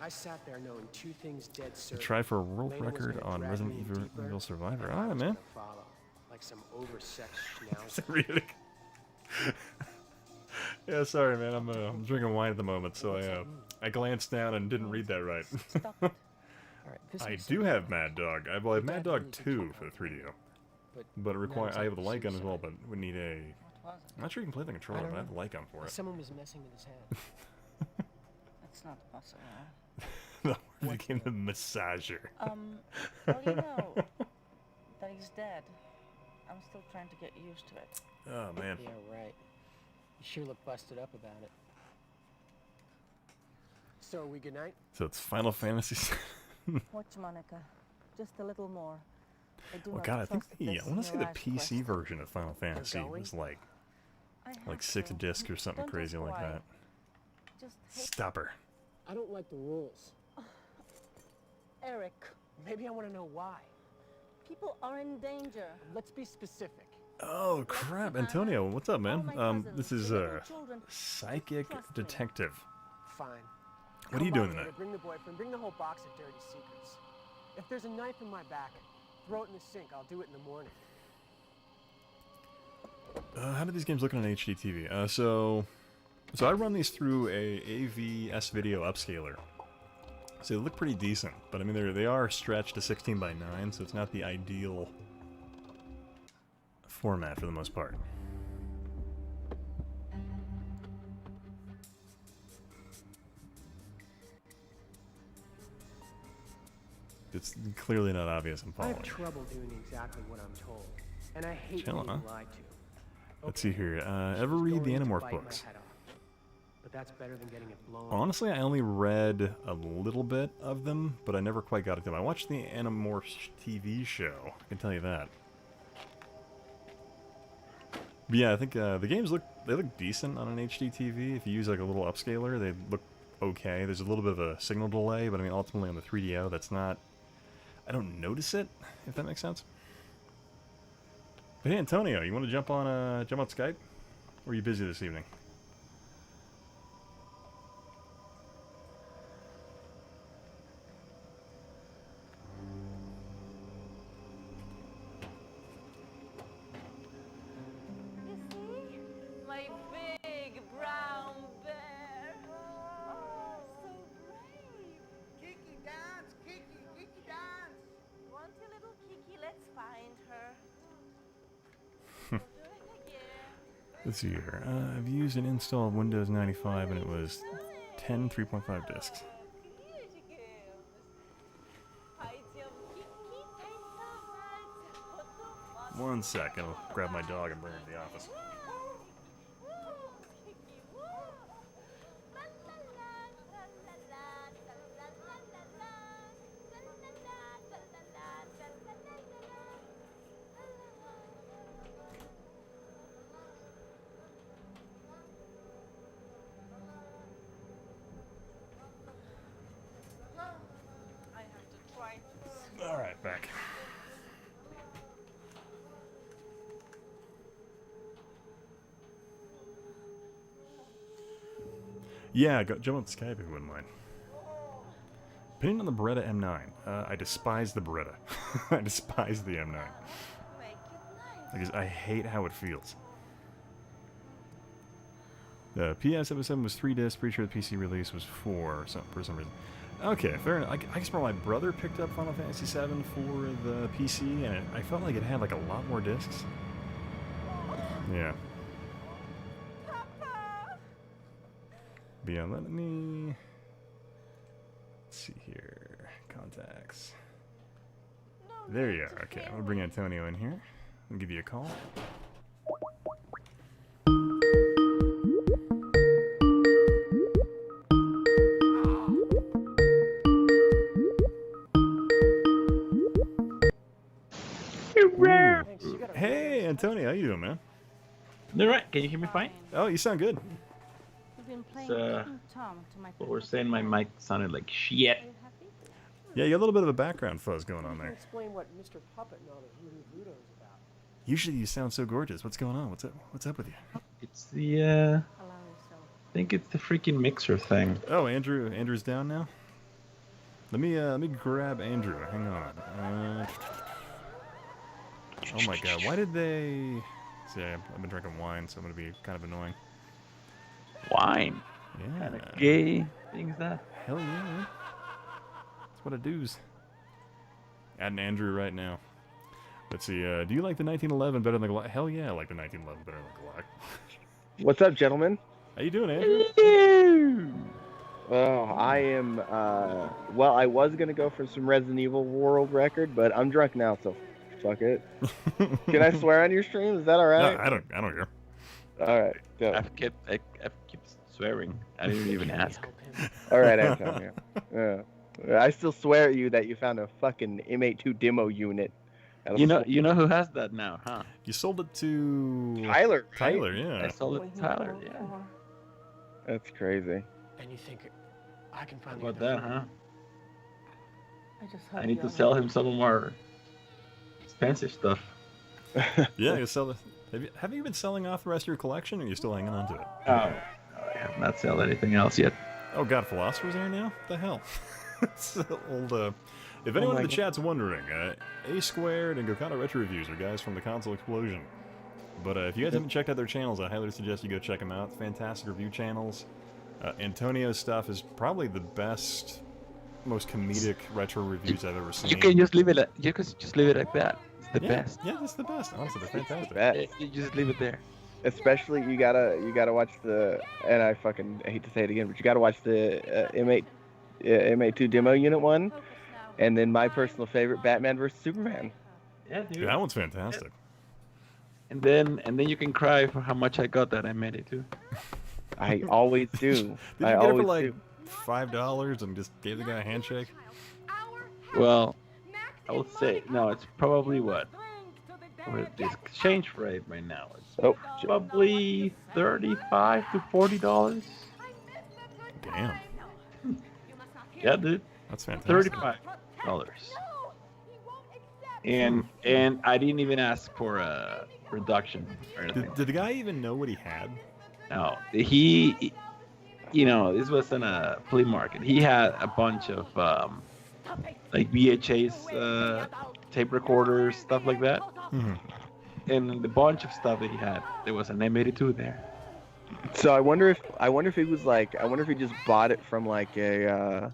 I sat there knowing 2 things dead certain. Try for a world Lena was record gonna on drag Resident me deeper, Evil Survivor. and I Ah, was man. gonna follow, like some oversexed schnauzer. Really? Yeah, sorry, man. I'm drinking wine at the moment, so I glanced down and didn't read that right. I do have Mad Dog. I have Mad Dog 2 for the 3DO. But it requires. I have the light gun as well, but we need a. I'm not sure you can play the controller, but I have the light gun for it. Someone was messing with his head. That's not possible. The word became the massager. Well, you know that he's dead. I'm still trying to get used to it. Oh man. Yeah, right. You sure look busted up about it. So, are we good night? So it's Final Fantasy. Watch, Monica. Just a little more. I do Oh not God, I think trust the this I want to say the mirage PC quest. version of Final Fantasy going? was like I have 6 to. discs or something Don't crazy ask like why. that. Just hate Stop her. I don't like the rules. Eric. Maybe I want to know why. People are in danger. Let's be specific. Oh crap, Antonio, what's up, man? This is children. Psychic Trust me. Detective. Fine. What are you Come doing by later, tonight? Bring the boyfriend. Bring the whole box of dirty secrets. If there's a knife in my back, throw it in the sink. I'll do it in the morning. How do these games look on an HD TV? So I run these through a AV S-Video upscaler. So they look pretty decent, but I mean they are stretched to 16:9, so it's not the ideal format for the most part. It's clearly not obvious I'm I following. have trouble doing exactly what I'm told, and I hate Chillin', being huh? lied to. Let's see here. She Ever was read the going to Animorph bite my books? head off. But that's better than getting it blown. Honestly, I only read a little bit of them, but I never quite got into them. I watched the Animorphs TV show, I can tell you that. But yeah, I think the games look decent on an HD TV. If you use like a little upscaler, they look okay. There's a little bit of a signal delay, but I mean ultimately on the 3DO, that's not. I don't notice it, if that makes sense. But hey, Antonio, you want to jump on Skype? Or are you busy this evening? You see? My big brown bear. Oh, so brave. Kiki, dance! Kiki, Kiki, dance! Want a little Kiki? Let's find her. We'll do it again. Let's see here. I've used an install of Windows 95 and it was 10 3.5 discs. Here she comes. Hi, Jim. Kiki, 1 second. I'll grab my dog and bring her to the office. All right, back. Yeah, jump on Skype if you wouldn't mind. Opinion on the Beretta M9. I despise the Beretta. I despise the M9. I hate how it feels. The PS Episode 7 was 3 discs. Pretty sure the PC release was 4 for some reason. Okay, fair enough. I guess my brother picked up Final Fantasy 7 for the PC, and I felt like it had like a lot more discs. Yeah. But yeah, let me... Let's see here. Contacts. There you are. Okay, I'm going to bring Antonio in here. I'll give you a call. Hey, Antonio, how you doing, man? All right. Can you hear me fine? Oh, you sound good. What we're saying, my mic sounded like shit. Yeah, you got a little bit of a background fuzz going on there. Explain what Mr. Puppet and all the voodoo is about. Usually you sound so gorgeous. What's going on? What's up with you? It's the I think it's the freaking mixer thing. Oh, Andrew's down now. Let me grab Andrew. Hang on. Oh my God, why did they? See, I've been drinking wine, so I'm gonna be kind of annoying. Wine. Yeah. Kind of gay thing is that? Hell yeah, man. That's what it does. Adding Andrew right now. Let's see. Do you like the 1911 better than the Glock? Hell yeah, I like the 1911 better than the Glock. What's up, gentlemen? How you doing, Andrew? Oh, I am. Well, I was gonna go for some Resident Evil world record, but I'm drunk now, so fuck it. Can I swear on your stream? Is that all right? No, I don't care. All right. Go. I've kept swearing. I didn't even ask. All right, Antonio. Yeah. I still swear at you that you found a fucking M82 demo unit. You know who has that now, huh? You sold it to Tyler. Right? Tyler, yeah. I sold it to Tyler, yeah. That's crazy. And you think I can find How about that, huh? I need to sell him some of our expensive stuff. Yeah, you sell the. Have you been selling off the rest of your collection, or are you still hanging on to it? Oh, I have not sold anything else yet. Oh God, Philosopher's Air now? What the hell? It's old. If anyone in the chat's wondering, A Squared and Gokata Retro Reviews are guys from the Console Explosion. But if you guys haven't checked out their channels, I highly suggest you go check them out. Fantastic review channels. Antonio's stuff is probably the best, most comedic retro reviews I've ever seen. You can just leave it. You can just leave it like that. It's the best. Yeah, it's the best. Honestly, they're fantastic. You just leave it there. Especially you gotta watch the, and I fucking hate to say it again, but you gotta watch the M82 demo unit one, and then my personal favorite, Batman vs Superman. Yeah, dude. Yeah, that one's fantastic. And then you can cry for how much I got that I made it too. I always do. Did you get it for like $5 and just gave the guy a handshake? Well, I would say no. It's probably what the exchange rate right now is probably $35 to $40. Damn. Yeah, dude. That's fantastic. $35. And I didn't even ask for a reduction or anything. Did the guy even know what he had? No, he this was in a flea market. He had a bunch of like VHS tape recorders, stuff like that. Mm-hmm. And the bunch of stuff that he had, there was an M82 there. So I wonder if he was like, I wonder if he just bought it from like a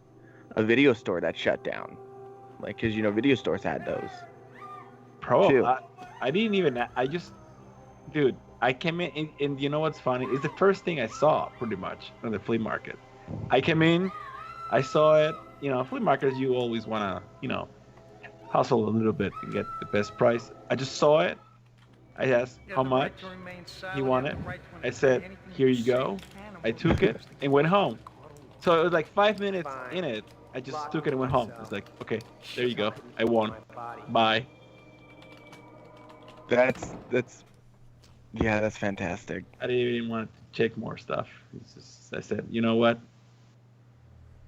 video store that shut down, like, cause video stores had those. Probably. I didn't even. Dude, I came in, and you know what's funny? It's the first thing I saw, pretty much, on the flea market. I came in, I saw it. Flea markets, you always wanna, hustle a little bit to get the best price. I just saw it, I asked how much he wanted. I said, here you go. I took it and went home. So it was like 5 minutes in it. I just took it and went home. It's like, okay, there you go. I won. Bye. That's fantastic. I didn't even want to check more stuff. It's just, I said, you know what?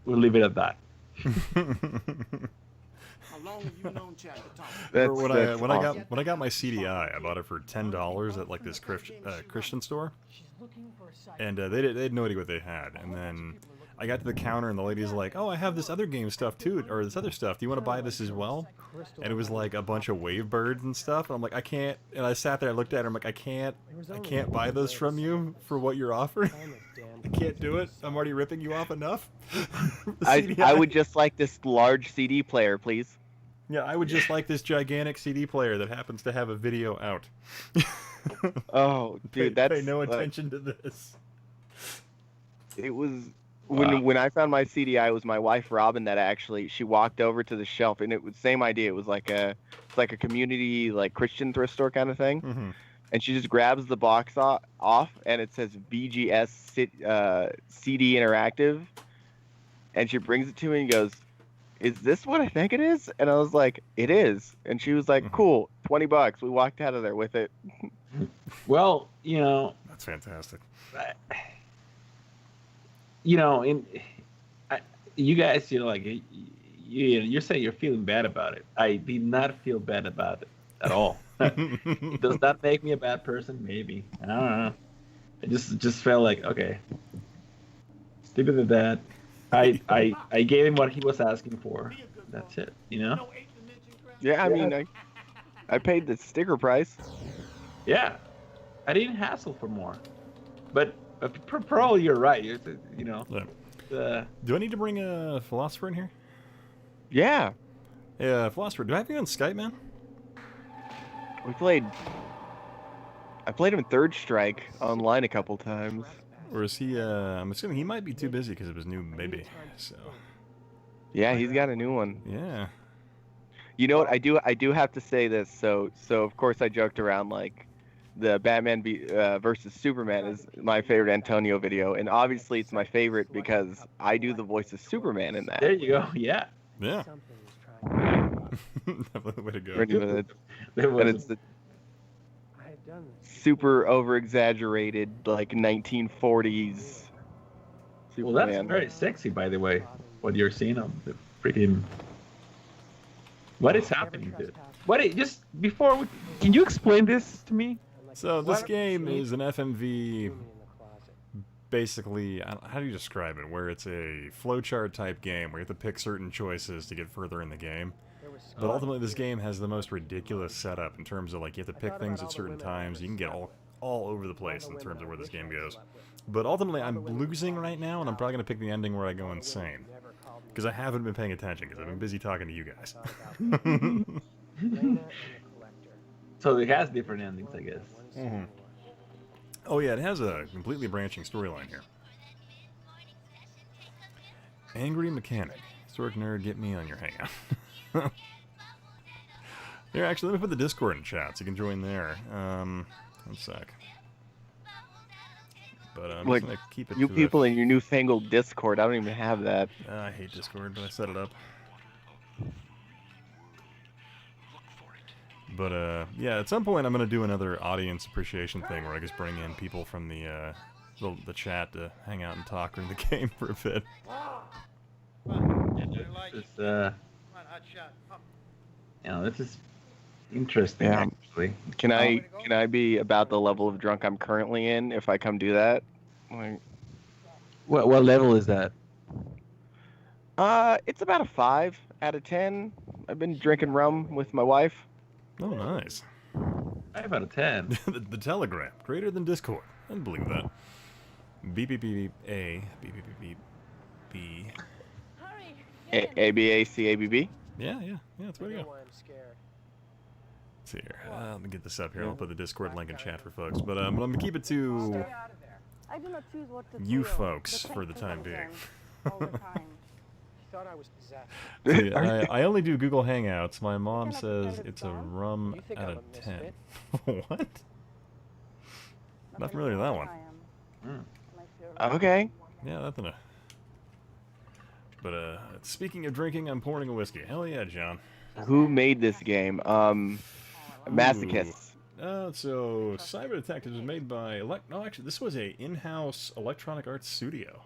We'll leave it at that. When I got my CDI, I bought it for $10 at like this Christian store, and they had no idea what they had. And then I got to the counter, and the lady's like, "Oh, I have this other game stuff too, or this other stuff. Do you want to buy this as well?" And it was like a bunch of wave birds and stuff. And I'm like, I can't. And I sat there, I looked at her, I'm like, I can't buy those from you for what you're offering. I can't do it. I'm already ripping you off enough. I would just like this large CD player, please. Yeah, I would just like this gigantic CD player that happens to have a video out. Oh, dude, pay no attention to this. It was when I found my CDI. It was my wife Robin that actually she walked over to the shelf, and it was same idea. It was like a community like Christian thrift store kind of thing. Mm-hmm. And she just grabs the box off, and it says VGS CD Interactive, and she brings it to me and goes, "Is this what I think it is?" And I was like, "It is." And she was like, "Cool, $20." We walked out of there with it. Well, you know, that's fantastic. You know, you guys, you know, like you're saying you're feeling bad about it. I did not feel bad about it at all. Does that make me a bad person? Maybe. I don't know. I just felt like, okay, stick with that. I gave him what he was asking for. That's it, you know? Yeah, I mean, I paid the sticker price. Yeah. I didn't hassle for more. But probably you're right. You know. Yeah. Do I need to bring a philosopher in here? Yeah. Yeah, philosopher. Do I have you on Skype, man? I played him in Third Strike online a couple times. Or is he, I'm assuming he might be too busy because of his new baby, so. Yeah, he's got a new one. Yeah. You know what, I do have to say this, so of course I joked around, like, the Batman versus Superman is my favorite Antonio video, and obviously it's my favorite because I do the voice of Superman in that. There you go, yeah. Yeah. Way to go. And it's the super over-exaggerated, like, 1940s Superman. Well, that's very sexy, by the way, what you're seeing on the freaking... What is happening, dude? Just before can you explain this to me? So this game is an FMV, basically, how do you describe it? Where it's a flowchart type game where you have to pick certain choices to get further in the game. But ultimately, this game has the most ridiculous setup in terms of, like, you have to pick things at certain times. You can get all over the place in terms of where this game goes. But ultimately, I'm losing right now, and I'm probably going to pick the ending where I go insane. Because I haven't been paying attention, because I've been busy talking to you guys. So it has different endings, I guess. Mm-hmm. Oh yeah, it has a completely branching storyline here. Angry Mechanic. Historic Nerd, get me on your hangout. Here, actually, let me put the Discord in chat so you can join there. One sec. But I'm just gonna keep it you to people in your newfangled Discord, I don't even have that. I hate Discord, but I set it up. But, yeah, at some point I'm going to do another audience appreciation thing where I just bring in people from the chat to hang out and talk during the game for a bit. This is interesting, Yeah. actually. Can I be about the level of drunk I'm currently in if I come do that? Like, what level is that? It's about a 5 out of 10. I've been drinking rum with my wife. Oh, nice. 5 out of 10. the Telegram, greater than Discord. I didn't believe that. Beep beep beep beep A beep beep beep beep B. ABACABB. Yeah, that's where to go. Let's see here. Let me get this up here. I'll put the Discord link in chat for folks. But I'm gonna keep it to you folks for the time being. thought I was possessed. See, I only do Google Hangouts. My mom says it's a rum You think out I'm of a 10. misfit? What? Not familiar with that one. Okay. Yeah, nothing to... But, speaking of drinking, I'm pouring a whiskey. Hell yeah, John. Who made this game? Masochists. So Cyber Detectives was made by... No, actually, this was a in-house Electronic Arts studio.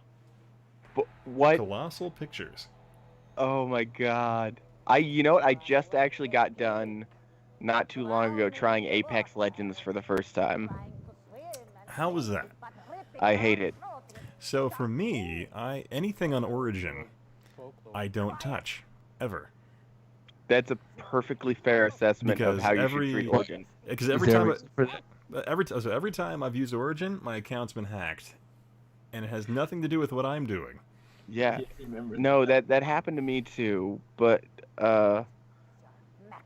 What? Colossal Pictures. Oh my god. You know what? I just actually got done not too long ago trying Apex Legends for the first time. How was that? I hate it. So for me, anything on Origin, I don't touch. Ever. That's a perfectly fair assessment Because of how you should treat Origin. Because every time I've used Origin, my account's been hacked. And it has nothing to do with what I'm doing. Yeah. No, that happened to me too. But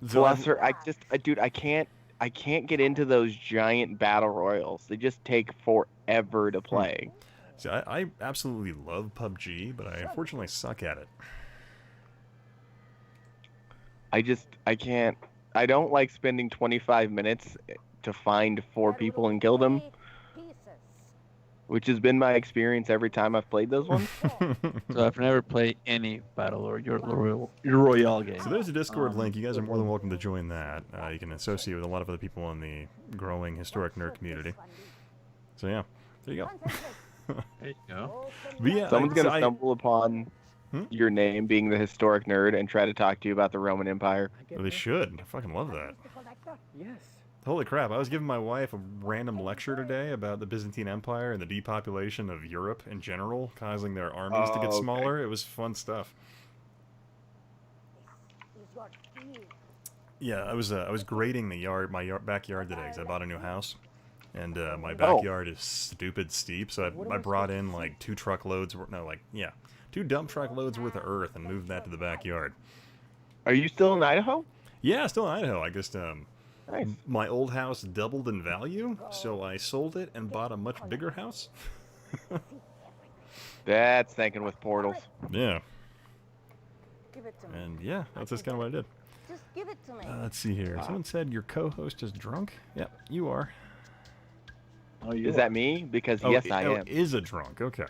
bless her, dude, I can't get into those giant battle royals. They just take forever to play. See, I absolutely love PUBG, but I unfortunately suck at it. I can't. I don't like spending 25 minutes to find 4 people and kill them. Which has been my experience every time I've played those ones. So I've never played any battle or your royale game. So there's a Discord link. You guys are more than welcome to join that. You can associate with a lot of other people in the growing historic nerd community. So yeah, there you go. There you go. But yeah, Someone's gonna stumble upon your name being the historic nerd and try to talk to you about the Roman Empire. Well, they should. I fucking love that. Yes. Holy crap, I was giving my wife a random lecture today about the Byzantine Empire and the depopulation of Europe in general, causing their armies to get smaller. It was fun stuff. Yeah, I was grading my backyard today because I bought a new house. And my backyard is stupid steep, so I brought in like 2 truckloads, yeah, 2 dump truck loads worth of earth and moved that to the backyard. Are you still in Idaho? Yeah, still in Idaho. I just, nice. My old house doubled in value, so I sold it and bought a much bigger house. That's thinking with portals. Yeah. Give it to me. And yeah, that's just kind of what I did. Just give it to me. Let's see here. Someone said your co-host is drunk. Yep, you are. Oh, is that me? Because yes, I am. Is a drunk. Okay.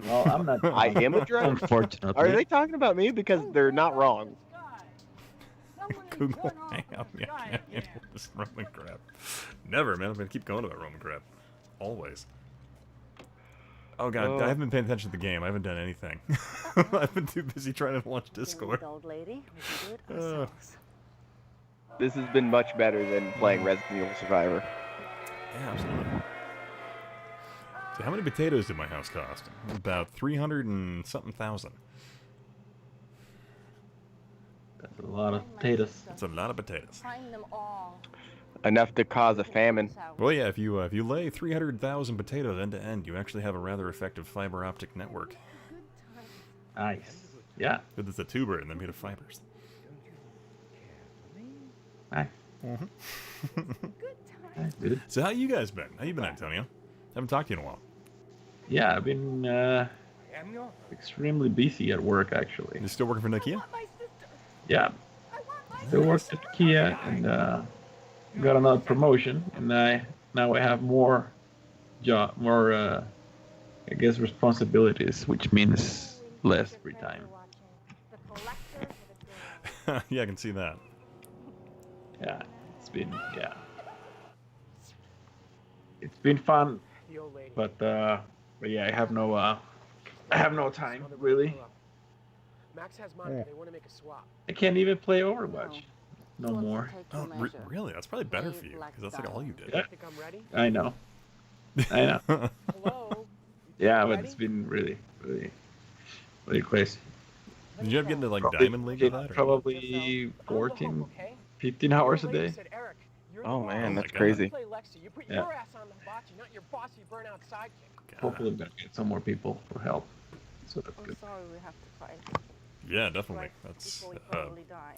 Well, I'm not. I am a drunk. Unfortunately. Are they talking about me? Because they're not wrong. Google Hangout. Yeah, I can't handle this Roman crap. Never, man. I'm gonna keep going about Roman crap. Always. Oh god, I haven't been paying attention to the game. I haven't done anything. I've been too busy trying to launch Discord. Old lady, we can do it ourselves. This has been much better than playing Resident Evil Survivor. Yeah, absolutely. So how many potatoes did my house cost? About 300 and something thousand. That's a lot of potatoes. That's a lot of potatoes. Find them all. Enough to cause a famine. Well, yeah, if you lay 300,000 potatoes end to end, you actually have a rather effective fiber optic network. Nice. Yeah. But it's a tuber and they're made of fibers. Nice. Nice, dude. So how you guys been? How you been, Antonio? Haven't talked to you in a while. Yeah, I've been extremely busy at work, actually. You still working for Nokia? Yeah. Still work at Nokia and got another promotion, and now I have more I guess responsibilities, which means less free time. Yeah, I can see that. Yeah, it's been fun, but yeah, I have no time really. Max has money. They want to make a swap. I can't even play Overwatch no more. Oh, really? That's probably better for you, because that's like all you did. Yeah. Think I'm ready? I know. Hello? Yeah, but it's been really crazy. Did you ever get into like Diamond League with that? Or Probably 14, 15 hours a day. Oh man, that's God. crazy. You put Yeah. your ass on the hibachi, not your bossy burnout sidekick. Hopefully I'm gonna get some more people for help. So that's I'm good. sorry we have to fight. Yeah, definitely. That's Before we probably die.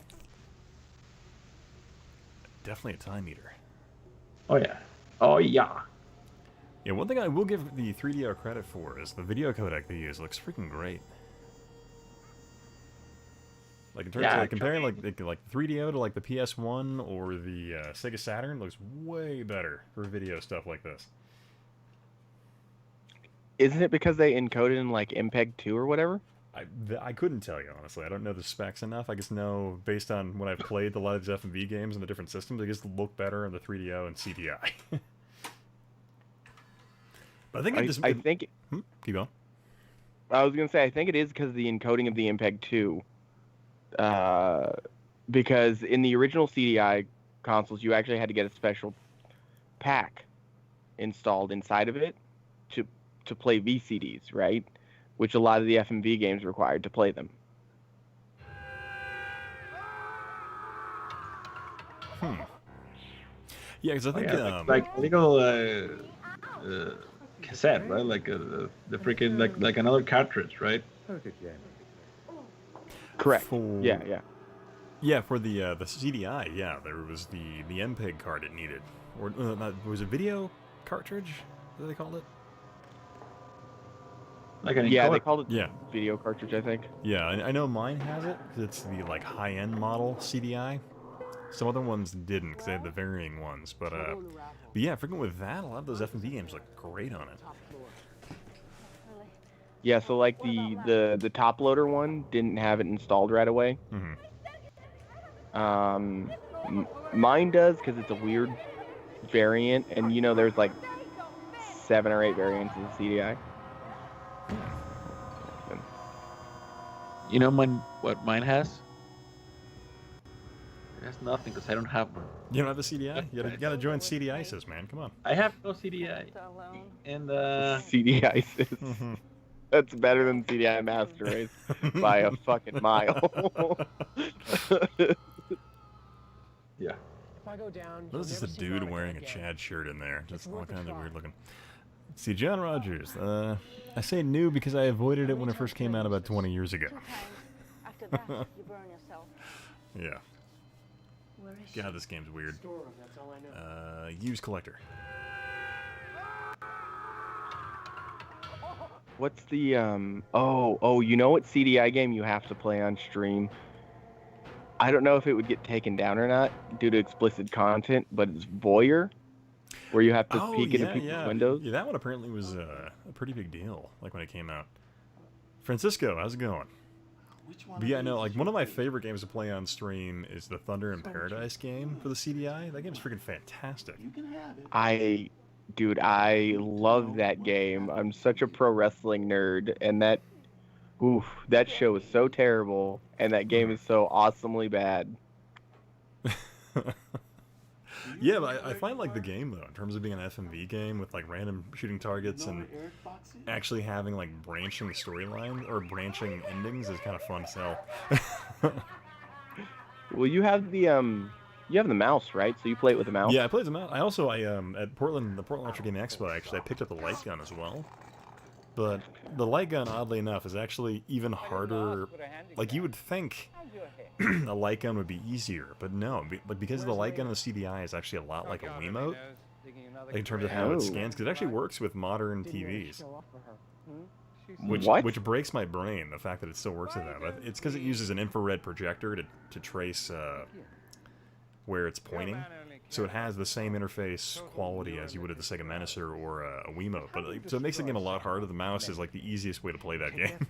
definitely a time eater. Oh yeah. Oh yeah. Yeah, one thing I will give the 3DO credit for is the video codec they use looks freaking great. Like in terms of like, comparing like 3DO to like the PS1 or the Sega Saturn, looks way better for video stuff like this. Isn't it because they encoded in like MPEG 2 or whatever? I couldn't tell you, honestly. I don't know the specs enough. I just know, based on when I've played a lot of these FMV games and the different systems, they just look better on the 3DO and CDI. But I think I think... Keep going. I was going to say, I think it is because of the encoding of the MPEG 2. Because in the original CDI consoles, you actually had to get a special pack installed inside of it to play VCDs, right? Which a lot of the FMV games required to play them. Yeah, because I think like legal cassette, right? Like the freaking like another cartridge, right? Correct. Yeah. Yeah, for the CDI, yeah, there was the MPEG card it needed, or was it video cartridge? What they called it? Like an they called it video cartridge, I think. Yeah, I know mine has it because it's the like high-end model CDI. Some other ones didn't because they had the varying ones, but yeah, freaking with that, a lot of those FMV games look great on it. Yeah, so like the top loader one didn't have it installed right away. Mine does because it's a weird variant, and there's like 7 or 8 variants of the CDI. You know what mine has? It has nothing because I don't have one. You don't have the CDI? You gotta join CD ISIS, man. Come on. I have no CDI. And CD ISIS. That's better than CDI Master Race by a fucking mile. Yeah. If I go down, There's just a dude wearing a Chad shirt in there. Just all kinds of weird looking. Let's see, John Rogers. I say new because I avoided it when it first came out about 20 years ago. After that, you burn yourself. Yeah. Where is God, this game's weird. That's all I know. Used collector. What's the you know what CDI game you have to play on stream? I don't know if it would get taken down or not due to explicit content, but it's Voyeur, where you have to peek into people's windows. Yeah, that one apparently was a pretty big deal, like when it came out. Francisco, how's it going? But yeah, no, like one of my favorite games to play on stream is the Thunder in Paradise game for the CDI. That game's freaking fantastic. I love that game. I'm such a pro wrestling nerd, and that show is so terrible, and that game is so awesomely bad. Yeah, but I find like the game though, in terms of being an FMV game with like random shooting targets and actually having like branching storyline or branching endings is kind of fun as hell. Well, you have the mouse, right? So you play it with the mouse. Yeah, I play with the mouse. I at Portland, the Portland Retro Gaming Expo, actually, I picked up the light gun as well. But the light gun, oddly enough, is actually even harder. Like, you would think a light gun would be easier, but no. But because the light gun on the CDI is actually a lot like a Wiimote, like in terms of how it scans, because it actually works with modern TVs. Which breaks my brain, the fact that it still works with that. But it's because it uses an infrared projector to trace where it's pointing. So it has the same interface quality as you would at the Sega Menacer or a Wiimote. But so it makes the game a lot harder. The mouse is like the easiest way to play that game.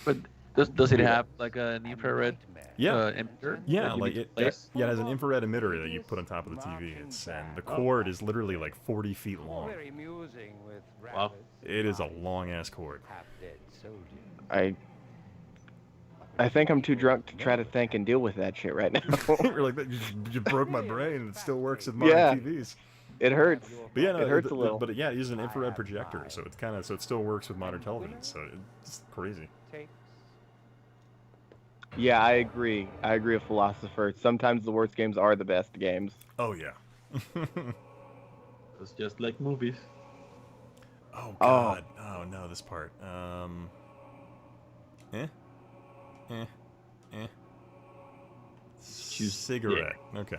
But does it have like an infrared emitter? Yeah, like it has an infrared emitter that you put on top of the TV. And the cord is literally like 40 feet long. Wow. It is a long ass cord. I think I'm too drunk to try to think and deal with that shit right now. You're like, you broke my brain, and it still works with modern TVs. It hurts. But yeah, no, it hurts a little. But yeah, it uses an infrared projector, so it still works with modern television. So it's crazy. Yeah, I agree. I agree with Philosopher. Sometimes the worst games are the best games. Oh yeah. It's just like movies. Oh god. Oh no, this part. Cigarette. Yeah. Okay.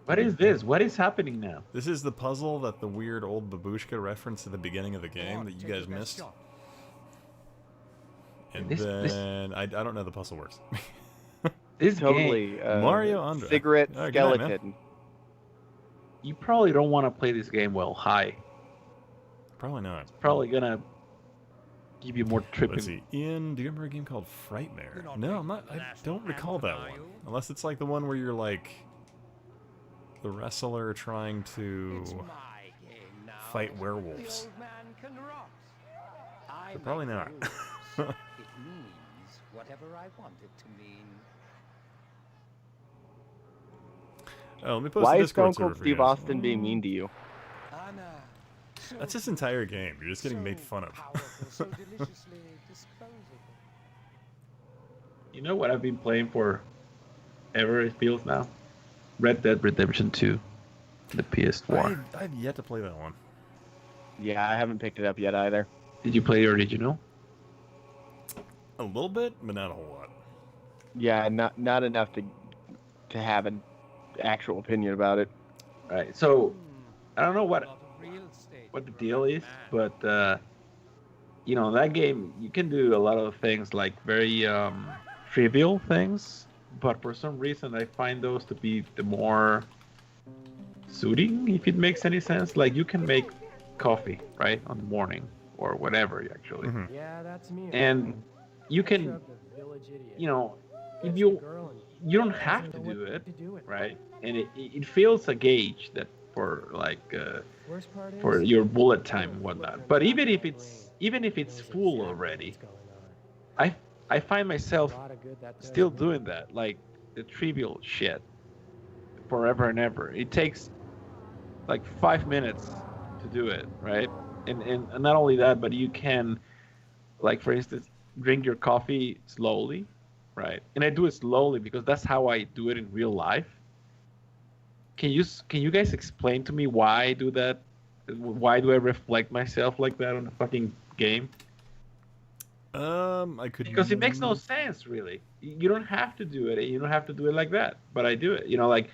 What is this? What is happening now? This is the puzzle that the weird old babushka referenced at the beginning of the game that you guys missed. And then I don't know how the puzzle works. This Totally. game, Mario Andre. Cigarette All right, good night, man. skeleton. you probably don't want to play this game while high. Probably not. Probably gonna give you more tripping. Let's see. Ian, do you remember a game called Frightmare? No, I'm not. I don't recall that one. Unless it's like the one where you're like the wrestler trying to fight werewolves. But probably not. It means whatever I want it to mean. Oh, let me post Why the is Stone Discord server Cold for you Steve guys. Austin being mean to you? That's this entire game. You're just getting made fun of. You know what I've been playing for ever, it feels now? Red Dead Redemption 2. The PS4. I've yet to play that one. Yeah, I haven't picked it up yet either. Did you play the original? A little bit, but not a whole lot. Yeah, not enough to have an actual opinion about it. Right. So I don't know what the deal is, but you know, that game you can do a lot of things like very trivial things, but for some reason I find those to be the more suiting, if it makes any sense. Like you can make coffee right on the morning or whatever actually. Mm-hmm. Yeah, that's me. And you can, you know, if you don't have to do it, right? And it feels a gauge that for like for your bullet time and whatnot. But even if it's full already, I find myself still doing that, like the trivial shit, forever and ever. It takes like 5 minutes to do it, right? And not only that, but you can, like for instance, drink your coffee slowly, right? And I do it slowly because that's how I do it in real life. Can you guys explain to me why I do that? Why do I reflect myself like that on a fucking game? I could, because it makes no sense, really. You don't have to do it. You don't have to do it like that, but I do it. You know, like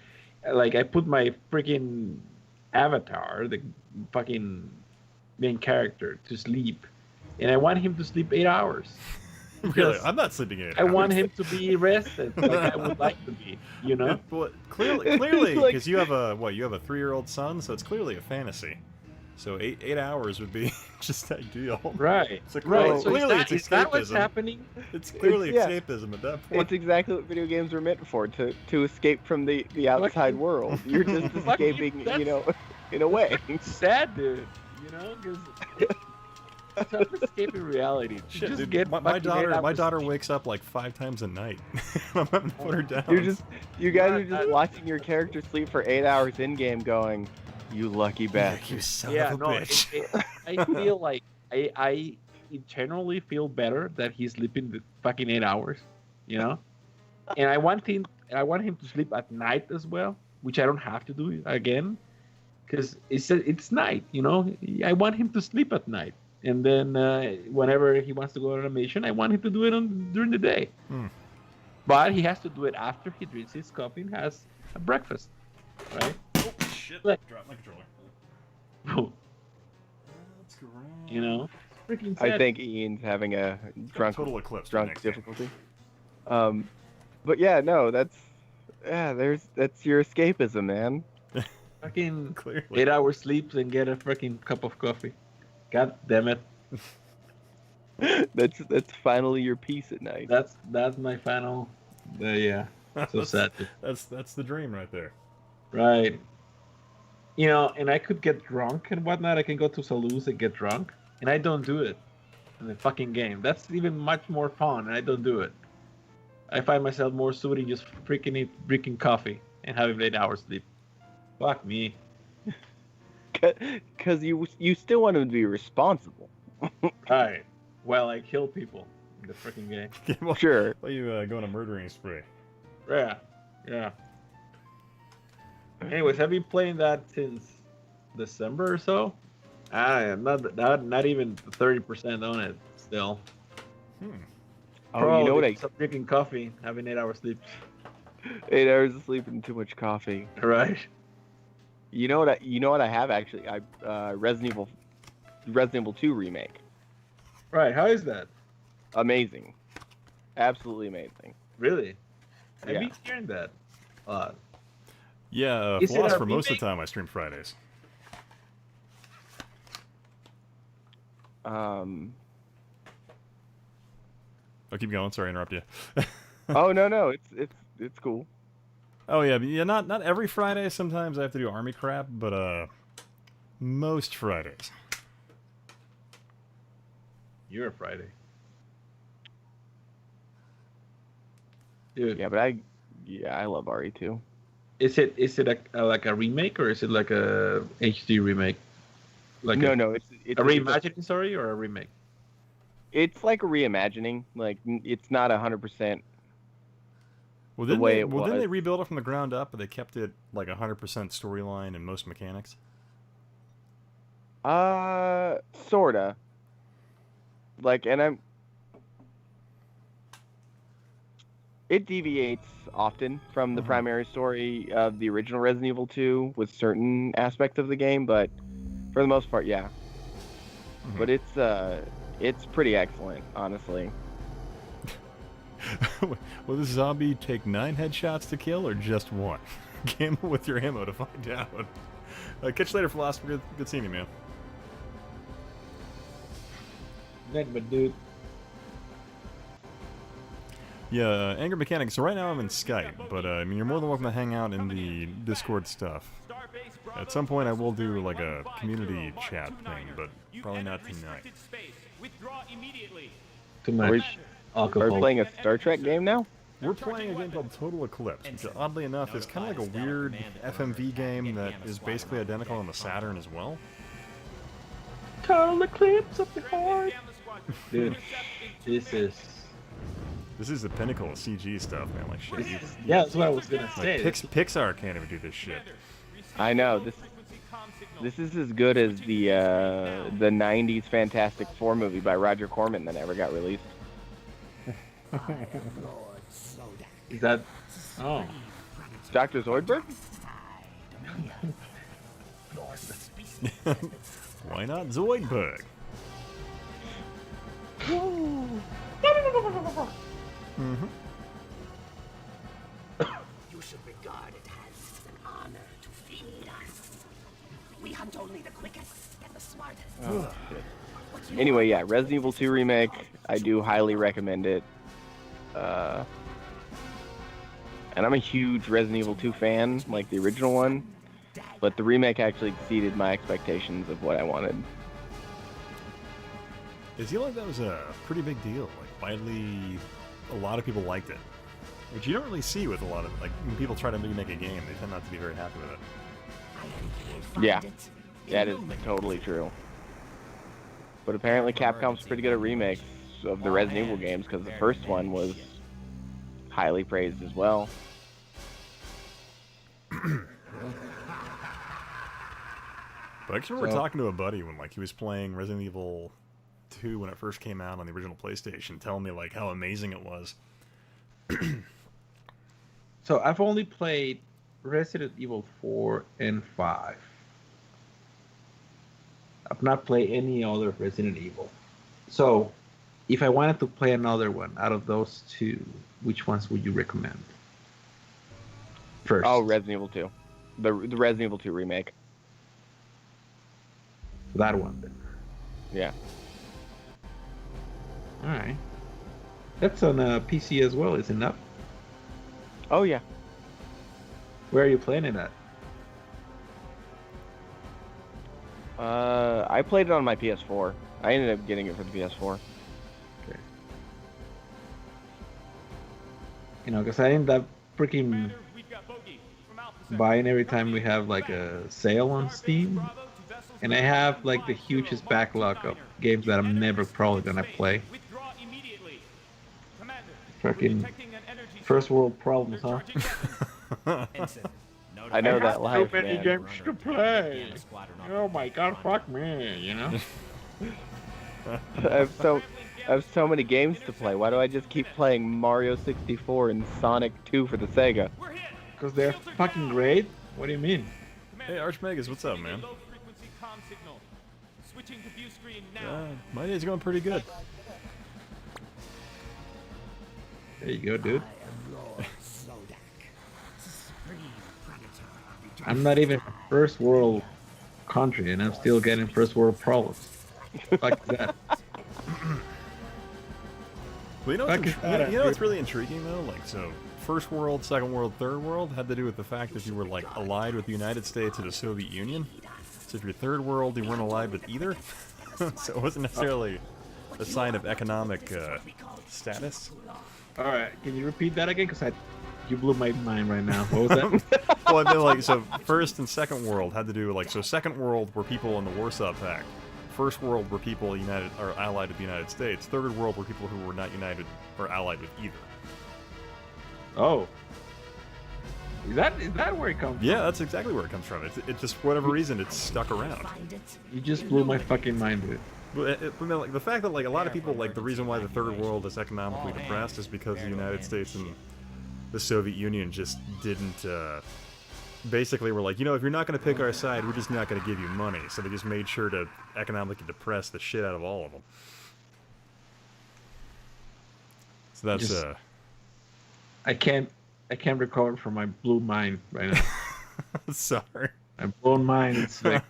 I put my freaking avatar, the fucking main character, to sleep, and I want him to sleep 8 hours. Really? I'm not sleeping 8 hours. I want him to be rested, like I would like to be. You know? Well, clearly, because you have a 3-year-old son, so it's clearly a fantasy. So 8 hours would be just ideal. Right. So right. Clearly, So is that what's happening? It's clearly escapism at that point. It's exactly what video games are meant for, to escape from the outside world. You're just escaping, you know, in a way. Sad, dude. You know, because escaping reality. Shit, just dude, get my daughter wakes up like 5 times a night. I'm having to put her down. You guys are just watching your character sleep for 8 hours in game, going, "You lucky bastard." You son of a bitch. I feel like I internally feel better that he's sleeping the fucking 8 hours, you know. And I want him to sleep at night as well, which I don't have to do again, because it's night, you know. I want him to sleep at night. And then whenever he wants to go on a mission, I want him to do it during the day. But he has to do it after he drinks his coffee and has a breakfast, right? Oh shit! Drop my controller. You know, freaking I sad. think Ian's having a drunk difficulty. Game. But yeah, no, that's your escapism, man. Fucking Clearly. 8 hours sleep and get a freaking cup of coffee. God damn it. That's finally your peace at night. That's my final. Yeah. So sad. That's the dream right there. Right. You know, and I could get drunk and whatnot. I can go to saloons and get drunk, and I don't do it in the fucking game. That's even much more fun, and I don't do it. I find myself more suited just drinking coffee and having 8 hours sleep. Fuck me. Because you still want him to be responsible. Right. Well, I kill people in the freaking game. Well, sure. Well, you go on a murdering spree. Yeah. Anyways, I've been playing that since December or so. I am not even 30% on it still. Oh, you know what? Stop drinking coffee, having 8 hours sleep. 8 hours of sleep and too much coffee. Right. You know what I have actually? Resident Evil 2 remake. Right. How is that? Amazing. Absolutely amazing. Really? I've been hearing that a lot. Yeah, Is it Floss, a for most of remake? the time I stream Fridays. Oh, keep going. Sorry, I interrupt you. Oh no, it's cool. Oh yeah, but yeah, not every Friday. Sometimes I have to do army crap, but most Fridays. You're a Friday. Dude. Yeah, but I love RE2. Is it like a remake or is it like a HD remake? Like No, it's a reimagining, sorry, or a remake? It's like a reimagining. Like it's not 100%. Well, didn't they rebuild it from the ground up, but they kept it like 100% storyline and most mechanics? Sorta. Like, and it deviates often from the primary story of the original Resident Evil 2 with certain aspects of the game, but for the most part, yeah. But it's pretty excellent, honestly. Will this zombie take 9 headshots to kill or just 1? Gamble with your ammo to find out. Catch you later, Philosopher. Good seeing you, man. Good, but dude. Yeah, Anger Mechanics. So right now I'm in Skype, but I mean, you're more than welcome to hang out in the Discord stuff. At some point I will do like a community chat thing, but probably not tonight. Too much alcohol. We're playing a Star Trek game now? We're playing a game called Total Eclipse, which oddly enough is kind of like a weird FMV game that is basically identical on the Saturn as well. Total Eclipse of the Heart. Dude, this is the pinnacle of CG stuff, man. Like shit. Yeah, that's what I was gonna say. Pixar can't even do this shit. I know this is as good as the '90s Fantastic Four movie by Roger Corman that never got released. Is that? Oh, Dr. Zoidberg? Why not Zoidberg? You should regard it as an honor to feed us. We hunt only the quickest and the smartest. Oh, shit. Anyway, yeah, Resident Evil 2 Remake, I do highly recommend it. And I'm a huge Resident Evil 2 fan, like the original one, but the remake actually exceeded my expectations of what I wanted. I feel like that was a pretty big deal. Like, widely, a lot of people liked it. Which you don't really see with a lot of, like, when people try to remake a game, they tend not to be very happy with it. Yeah, that is totally true. But apparently Capcom's pretty good at remakes of the Resident Evil games, because the first one was highly praised as well. But I just remember talking to a buddy when, like, he was playing Resident Evil 2 when it first came out on the original PlayStation, telling me, like, how amazing it was. So I've only played Resident Evil 4 and 5. I've not played any other Resident Evil. So if I wanted to play another one out of those two, which ones would you recommend? First. Oh, Resident Evil 2. The Resident Evil 2 remake. That one then. Yeah. Alright. That's on PC as well, isn't it? Oh, yeah. Where are you playing it at? I played it on my PS4. I ended up getting it for the PS4. Okay. You know, because I end up freaking buying every time we have like a sale on Steam. And I have like the hugest backlog of games that I'm never probably gonna play. Fucking first world problems, huh? I know that life, so many man. games to play. Oh my god, fuck me, you know? I have so many games to play. Why do I just keep playing Mario 64 and Sonic 2 for the Sega? Because they're fucking great? What do you mean? Hey, Archmagus, what's up, man? My day's going pretty good. There you go, dude. I'm not even a first world country, and I'm still getting first world problems. Fuck that. Well, you know what's really intriguing though? Like, so first world, second world, third world had to do with the fact that you were like allied with the United States or the Soviet Union. So if you're third world, you weren't allied with either. So it wasn't necessarily a sign of economic status. All right, can you repeat that again? Because you blew my mind right now. What was that? Well, I mean, like, so first and second world had to do with, like, so second world were people in the Warsaw Pact. First world were people united or allied with the United States. Third world were people who were not united or allied with either. Oh. Is that where it comes from? Yeah, that's exactly where it comes from. It just, for whatever reason, it's stuck around. You just blew my fucking mind with it. Well, like, the fact that, like, a lot of people, like, the reason why the third world is economically depressed is because the United States and the Soviet Union just didn't, basically were like, you know, if you're not going to pick our side, we're just not going to give you money. So they just made sure to economically depress the shit out of all of them. So that's, I can't recover from my blue mind right now. Sorry. My blown mind. It's like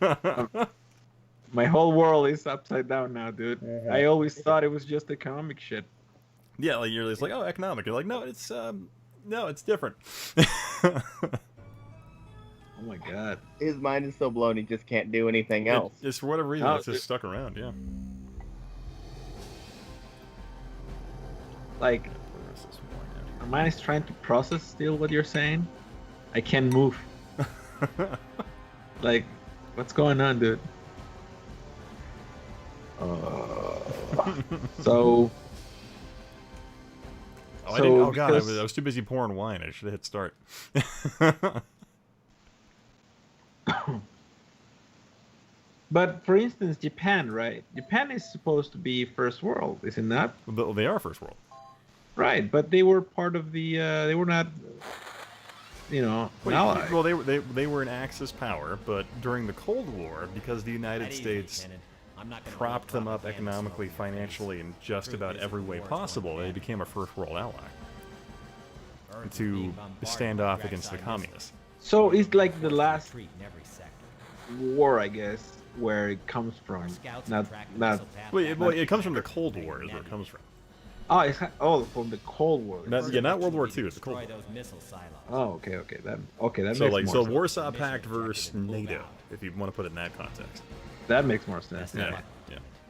my whole world is upside down now, dude. I always thought it was just economic shit. Yeah, like you're just like, oh, economic. You're like, no, it's different. Oh my god. His mind is so blown he just can't do anything else. Just for whatever reason, it's just stuck around, yeah. Like, my mind is trying to process still what you're saying. I can't move. Like, what's going on, dude? So... Oh, God, I was too busy pouring wine. I should have hit start. But, for instance, Japan, right? Japan is supposed to be first world, is it not? Well, they are first world. Right, but they were part of the, they were not, you know, an ally. Well, they were an Axis power, but during the Cold War, because the United States propped them up economically, financially, in just about every way possible, they became a first world ally to stand off against the communists. So it's like the last war, I guess, where it comes from. Not. Well, it comes from the Cold War, is where it comes from. Oh, from the Cold War. Not World War II. It's the Cold War. Oh, okay. That makes so, more sense. So Warsaw Pact versus NATO, if you want to put it in that context. That makes more sense. Yeah.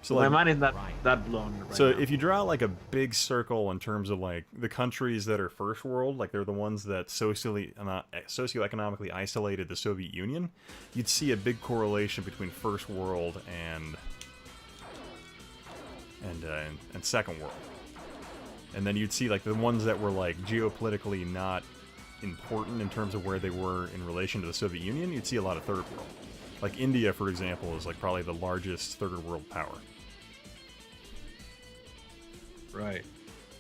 So my mind is not that blown. So now. if you draw like a big circle in terms of like the countries that are first world, like they're the ones that socioeconomically isolated the Soviet Union, you'd see a big correlation between first world and second world. And then you'd see like the ones that were like geopolitically not important in terms of where they were in relation to the Soviet Union, you'd see a lot of third world. Like India, for example, is like probably the largest third world power. Right.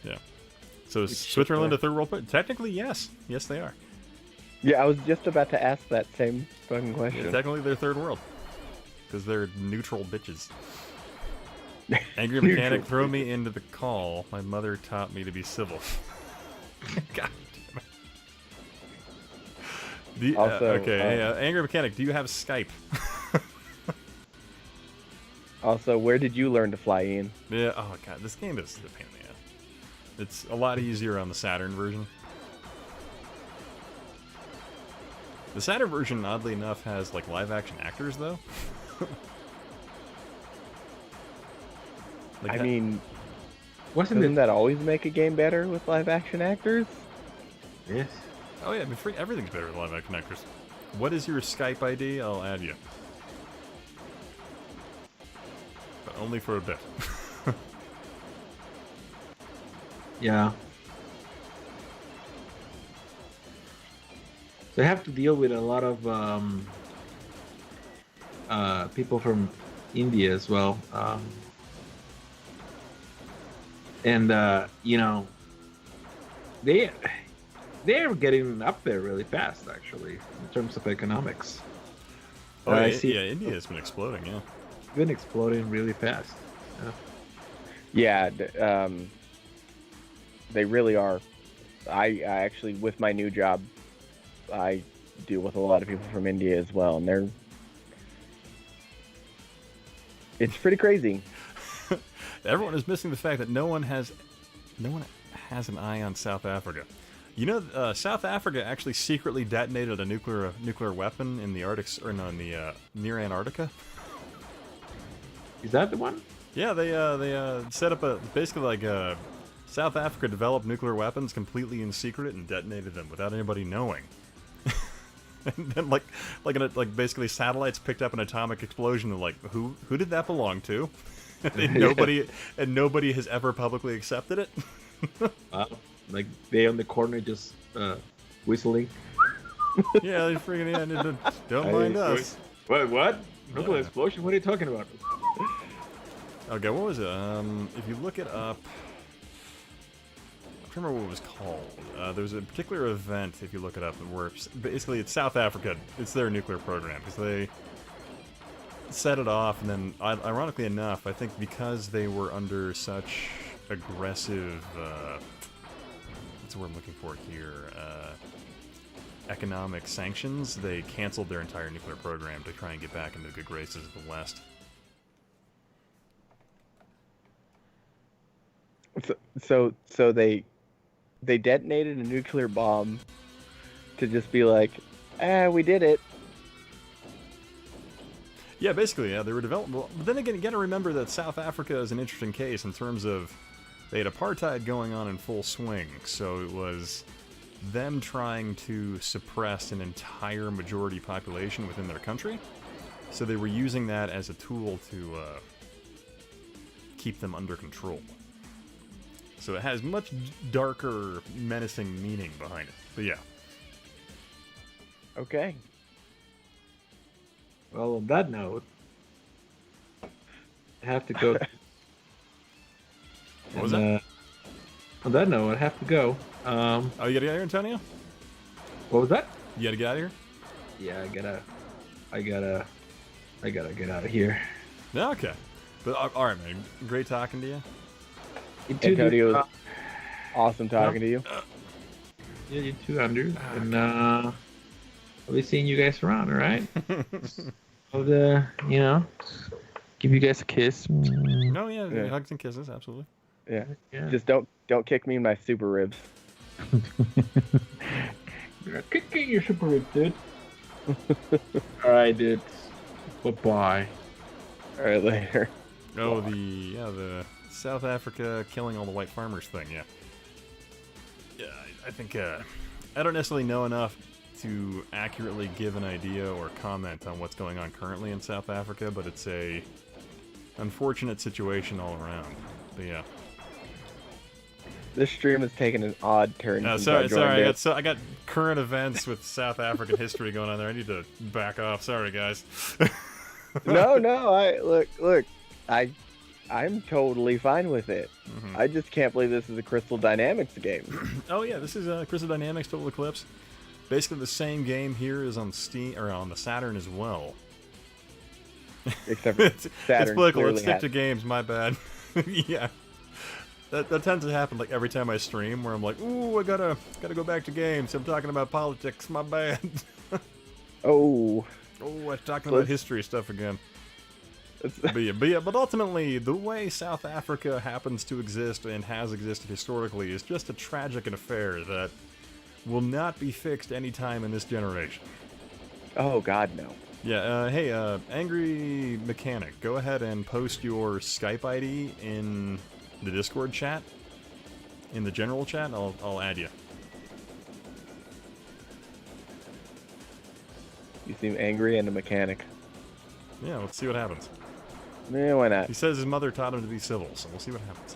Yeah. So is Switzerland a third world power? Technically, yes. Yes, they are. Yeah, I was just about to ask that same fucking question. Yeah, technically, they're third world. Because they're neutral bitches. Angry Mechanic, throw me into the call. My mother taught me to be civil. God damn it. Also, okay, Angry Mechanic, do you have Skype? Also, where did you learn to fly, Ian? Yeah, oh god, this game is a pain in the ass. It's a lot easier on the Saturn version. The Saturn version, oddly enough, has like live-action actors, though. I mean, doesn't that always make a game better with live-action actors? Yes. Oh yeah, I mean, everything's better with live-action actors. What is your Skype ID? I'll add you. But only for a bit. Yeah. They have to deal with a lot of people from India as well. And you know, they're getting up there really fast, actually, in terms of economics. Oh, yeah, India has been exploding, yeah. It's been exploding really fast. Yeah, they really are. I actually, with my new job, I deal with a lot of people from India as well, and it's pretty crazy. Everyone is missing the fact that no one has an eye on South Africa. You know, South Africa actually secretly detonated a nuclear weapon in the Arctic, or no, in the near Antarctica. Is that the one? Yeah, they set up basically like South Africa developed nuclear weapons completely in secret and detonated them without anybody knowing. And then like basically satellites picked up an atomic explosion and like who did that belong to? And nobody has ever publicly accepted it. Like they on the corner just whistling. Yeah, they freaking don't mind us. What? Nuclear explosion? What are you talking about? Okay, what was it? If you look it up, I can't remember what it was called. There was a particular event, if you look it up, where basically it's South Africa. It's their nuclear program because they set it off, and then ironically enough, I think because they were under such aggressive, what's the word I'm looking for here? Economic sanctions, they canceled their entire nuclear program to try and get back into the good graces of the West. So they detonated a nuclear bomb to just be like, we did it. Yeah, basically, yeah, they were developing. But then again, you got to remember that South Africa is an interesting case in terms of they had apartheid going on in full swing, so it was them trying to suppress an entire majority population within their country. So they were using that as a tool to keep them under control. So it has much darker, menacing meaning behind it. But yeah. Okay. Well, on that note, I have to go. What was that? On that note, I have to go. Oh, you gotta get out of here, Antonio? What was that? You gotta get out of here? Yeah, I gotta get out of here. Yeah, okay. But alright, man. Great talking to you. Antonio, awesome talking to you. Yeah, you too, Andrew. And I'll be seeing you guys around, alright? I'll, give you guys a kiss. No, yeah, hugs and kisses, absolutely. Yeah. Just don't kick me in my super ribs. You're kicking your super ribs, dude. Alright, dude. Bye-bye. Alright, later. Oh, the South Africa killing all the white farmers thing, yeah. Yeah, I think, I don't necessarily know enough to accurately give an idea or comment on what's going on currently in South Africa, but it's a unfortunate situation all around. But yeah. This stream has taken an odd turn. Sorry, I got current events with South African history going on there. I need to back off. Sorry, guys. No, I'm totally fine with it. Mm-hmm. I just can't believe this is a Crystal Dynamics game. Oh yeah, this is Crystal Dynamics Total Eclipse. Basically the same game here is on Steam or on the Saturn as well. Except for Saturn. It's political. Let's stick to games. My bad. Yeah, that tends to happen like every time I stream, where I'm like, "Ooh, I gotta go back to games. I'm talking about politics. My bad." Oh, I'm talking about history stuff again. But ultimately, the way South Africa happens to exist and has existed historically is just a tragic affair that will not be fixed anytime in this generation. Oh, God, no. Yeah, hey, Angry Mechanic, go ahead and post your Skype ID in the Discord chat, in the general chat, I'll add you. You seem angry and a mechanic. Yeah, let's see what happens. Yeah, why not? He says his mother taught him to be civil, so we'll see what happens.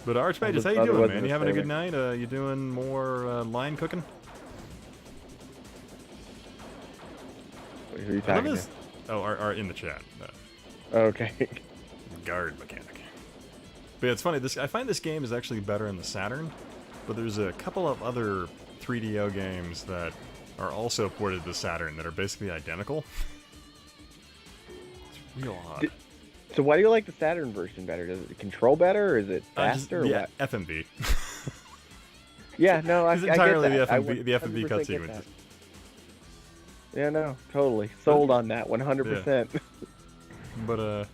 But Archmagus, how you doing, man? You having a good night? You doing more line cooking? Who are you talking to? Oh, are in the chat. Okay. Guard mechanic. But yeah, it's funny. I find this game is actually better in the Saturn, but there's a couple of other 3DO games that are also ported to the Saturn that are basically identical. It's real odd. So why do you like the Saturn version better? Does it control better, or is it faster? Yeah, or what? FMV. Yeah, no, I entirely get that. the FMV cutscene. Yeah, no, totally sold on that 100%. Yeah.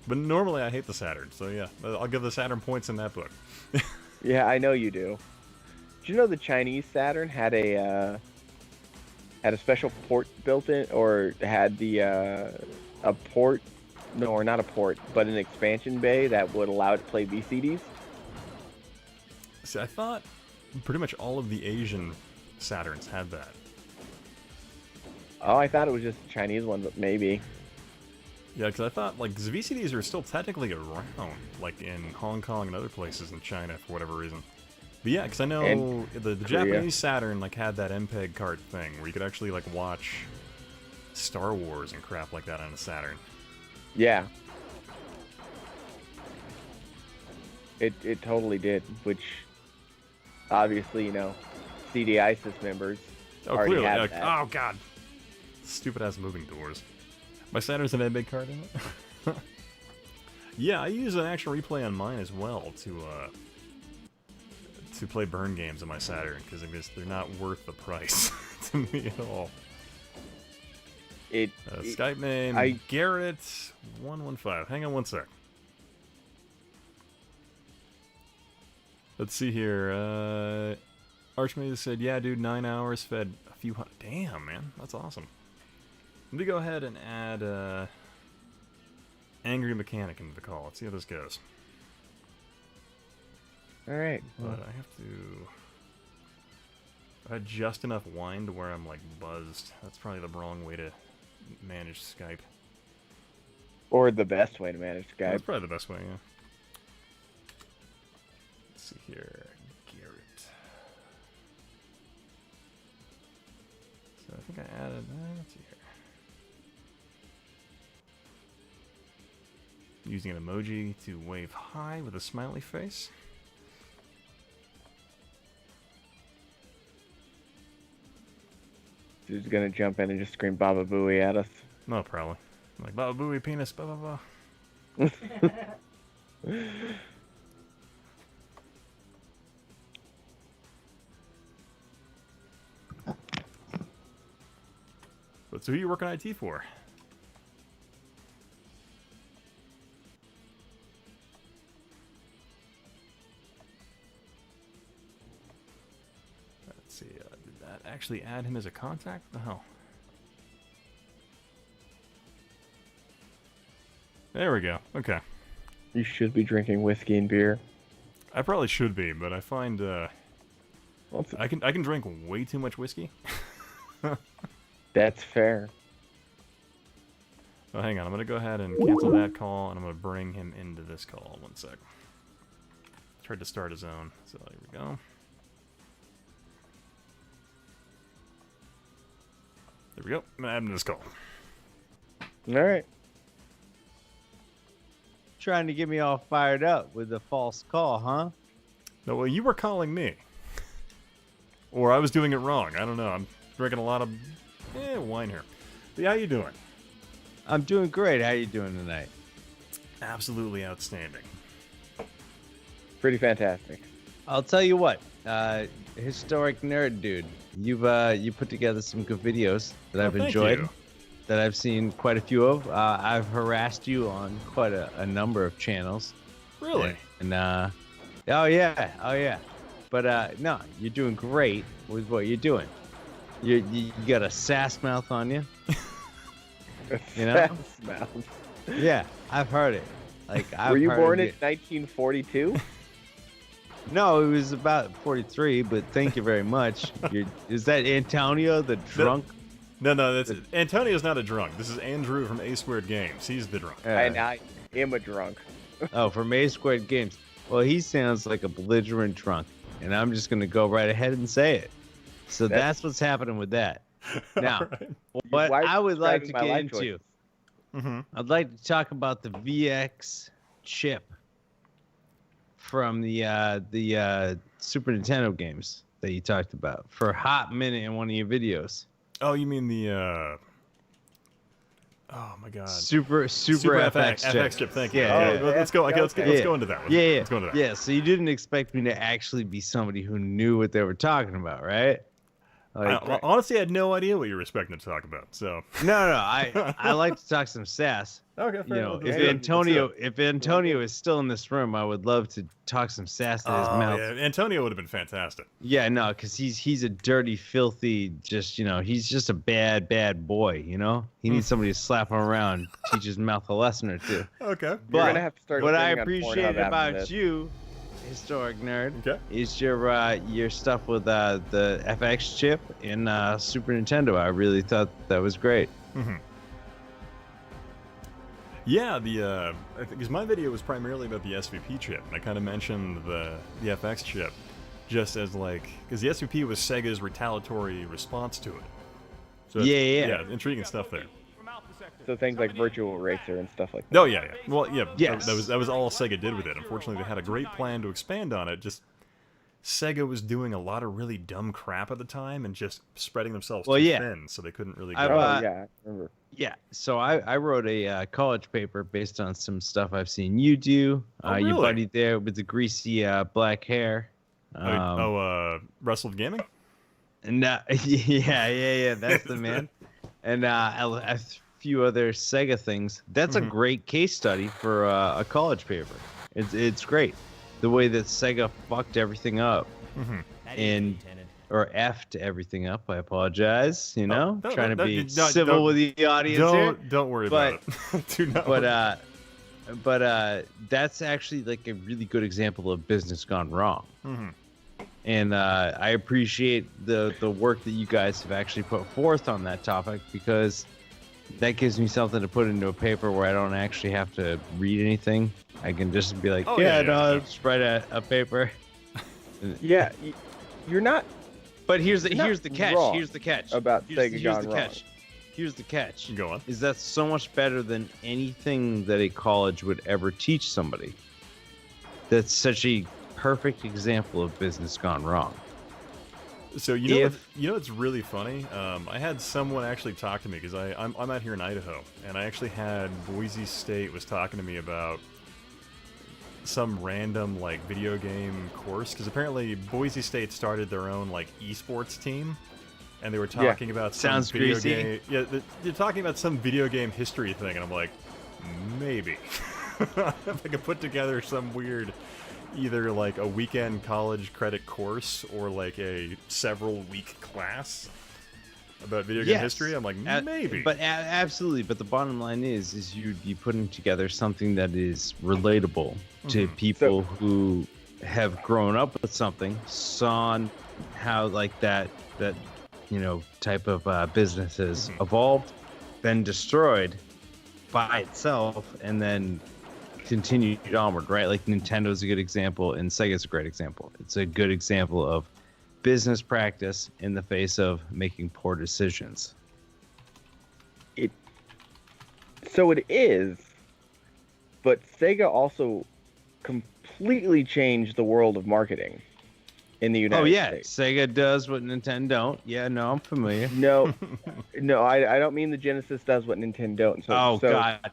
But normally I hate the Saturn, so yeah, I'll give the Saturn points in that book. Yeah, I know you do. Did you know the Chinese Saturn had a special port built in, or had a port? No, or not a port, but an expansion bay that would allow it to play VCDs. See, I thought pretty much all of the Asian Saturns had that. Oh, I thought it was just a Chinese one, but maybe. Yeah, because I thought, like, the VCDs are still technically around, like, in Hong Kong and other places in China for whatever reason. But yeah, because I know the Japanese Saturn, like, had that MPEG cart thing where you could actually, like, watch Star Wars and crap like that on a Saturn. Yeah. It totally did, which, obviously, you know, CD ISIS members already clearly. have that. Oh, God. Stupid-ass moving doors. My Saturn's an MPEG card in it? Yeah, I use an action replay on mine as well to play burn games on my Saturn, because they're not worth the price to me at all. Skype name, Garrett115. Hang on one sec. Let's see here. Archmaze said, yeah, dude, 9 hours, fed a few hundred. Damn, man. That's awesome. Let me go ahead and add Angry Mechanic into the call. Let's see how this goes. Alright. But I have to... I had just enough wine to where I'm, like, buzzed. That's probably the wrong way to manage Skype. Or the best way to manage Skype. That's probably the best way, yeah. Let's see here. Garrett. So I think I added... let's see here. Using an emoji to wave hi with a smiley face. Dude's gonna jump in and just scream Baba Booey at us. No, probably. Like, Baba Booey, penis, blah, blah, blah. But so who are you working IT for? Let's see, did that actually add him as a contact? What the hell? There we go. Okay. You should be drinking whiskey and beer. I probably should be, but I find I can drink way too much whiskey. That's fair. Oh, hang on. I'm gonna go ahead and cancel that call, and I'm gonna bring him into this call. One sec. Tried to start his own, so there we go. There we go. I'm gonna add him to this call. All right. Trying to get me all fired up with a false call, huh? No, well, you were calling me. Or I was doing it wrong. I don't know. I'm drinking a lot of wine here. But how you doing? I'm doing great. How you doing tonight? Absolutely outstanding. Pretty fantastic. I'll tell you what, historic nerd dude, you put together some good videos that I've enjoyed. You. That I've seen quite a few of. I've harassed you on quite a number of channels. Really? And oh yeah. But no, you're doing great with what you're doing. You got a sass mouth on you. You know? Sass mouth. Yeah, I've heard it. Like, were you born in 1942? No, it was about 43. But thank you very much. Is that Antonio, the drunk? No, that's Antonio's not a drunk. This is Andrew from A Squared Games. He's the drunk. And I am a drunk. Oh, from A Squared Games. Well, he sounds like a belligerent drunk, and I'm just gonna go right ahead and say it. So that's what's happening with that. Now, what I would like to get into, I'd like to talk about the VX chip from the Super Nintendo games that you talked about for a hot minute in one of your videos. Oh, you mean the oh my god. Super FX chip. Thank you. Yeah, let's go. Okay, let's go into that one. Let's go into that. Yeah, so you didn't expect me to actually be somebody who knew what they were talking about, right? Honestly, I had no idea what you were expecting to talk about. So no, I like to talk some sass. Okay, fair enough. If Antonio is still in this room, I would love to talk some sass in his mouth. Yeah, Antonio would have been fantastic. Yeah, no, because he's a dirty, filthy, he's just a bad boy. He needs somebody to slap him around, teach his mouth a lesson or two. Okay, but You're gonna have to start what I streaming on appreciate Pornhub about after you, Historic Nerd, is your stuff with the FX chip in Super Nintendo. I really thought that was great. Mm-hmm. Yeah, because my video was primarily about the SVP chip, and I kind of mentioned the FX chip, just as because the SVP was Sega's retaliatory response to it. So yeah, intriguing stuff there. So things like Virtual Racer and stuff like that. Oh yeah. Well, yeah. Yes. That was all Sega did with it. Unfortunately, they had a great plan to expand on it. Just Sega was doing a lot of really dumb crap at the time and just spreading themselves too thin, so they couldn't really. I remember. Yeah, so I wrote a college paper based on some stuff I've seen you do. Really? Your buddy there with the greasy black hair. Wrestle Gaming? And yeah, that's the man. And a few other Sega things. That's a great case study for a college paper. It's great. The way that Sega fucked everything up. And or effed everything up. I apologize. Trying to be civil with the audience here. Don't worry about it. Do not. But that's actually like a really good example of business gone wrong. And I appreciate the work that you guys have actually put forth on that topic, because that gives me something to put into a paper where I don't actually have to read anything. I can just be like, just write a paper. Yeah, you're not. But here's the catch. Here's the catch about Sega gone wrong. Here's the catch. Go on. Is that so much better than anything that a college would ever teach somebody? That's such a perfect example of business gone wrong. So you know it's really funny. I had someone actually talk to me because I'm out here in Idaho, and I actually had Boise State was talking to me about some random video game course, because apparently Boise State started their own esports team, and they were talking about some video game. Yeah, they're talking about some video game history thing, and I'm like, maybe if I could put together some weird, either a weekend college credit course or a several week class about video game history, I'm like, maybe. But absolutely. But the bottom line is you'd be putting together something that is relatable to people who have grown up with something, saw how that type of business has evolved, been destroyed by itself, and then continued onward, right? Nintendo's a good example, and Sega's a great example. It's a good example of business practice in the face of making poor decisions. So it is, but Sega also completely changed the world of marketing in the United States. Sega does what Nintendo don't. Yeah, no, I'm familiar. No, I don't mean the Genesis does what Nintendo don't. God.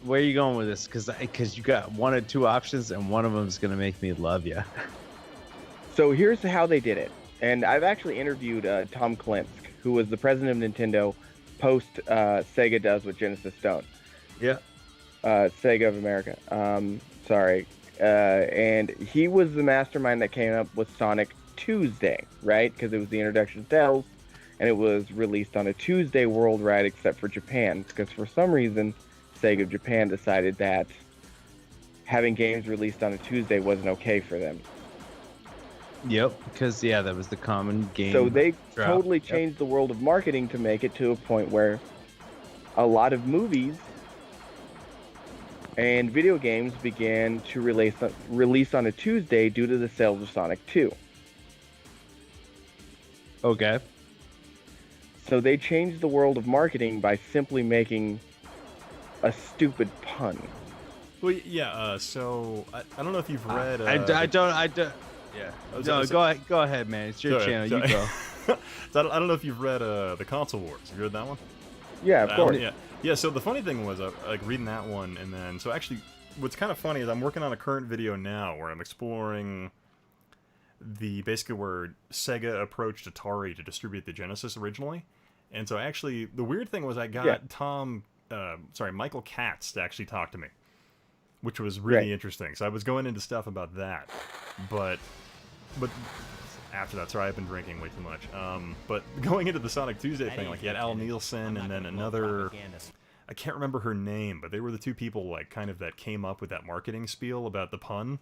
Where are you going with this? Because you got one or two options, and one of them is going to make me love you. So here's how they did it. And I've actually interviewed Tom Kalinske, who was the president of Nintendo post Sega does what Genesis don't. Yeah. Sega of America. And he was the mastermind that came up with Sonic Tuesday, right? Because it was the introduction to Tails, and it was released on a Tuesday worldwide except for Japan. Because for some reason, Sega of Japan decided that having games released on a Tuesday wasn't okay for them. Yep, because that was the common game. So they totally changed the world of marketing to make it to a point where a lot of movies and video games began to release on a Tuesday due to the sales of Sonic 2. Okay. So they changed the world of marketing by simply making a stupid pun. Well, yeah. So I don't know if you've read. I don't. Yeah. No, go ahead, man. It's your channel. You go. So I don't know if you've read the Console Wars. Have you read that one? Yeah, of course. Yeah. So the funny thing was, reading that one, and then what's kind of funny is I'm working on a current video now where I'm exploring basically where Sega approached Atari to distribute the Genesis originally. And so actually, the weird thing was I got Michael Katz to actually talk to me, which was really interesting. So I was going into stuff about that, but after that, sorry, I've been drinking way too much. But going into the Sonic Tuesday thing, like you had Al Nielsen and then another, I can't remember her name, but they were the two people like kind of that came up with that marketing spiel about the pun.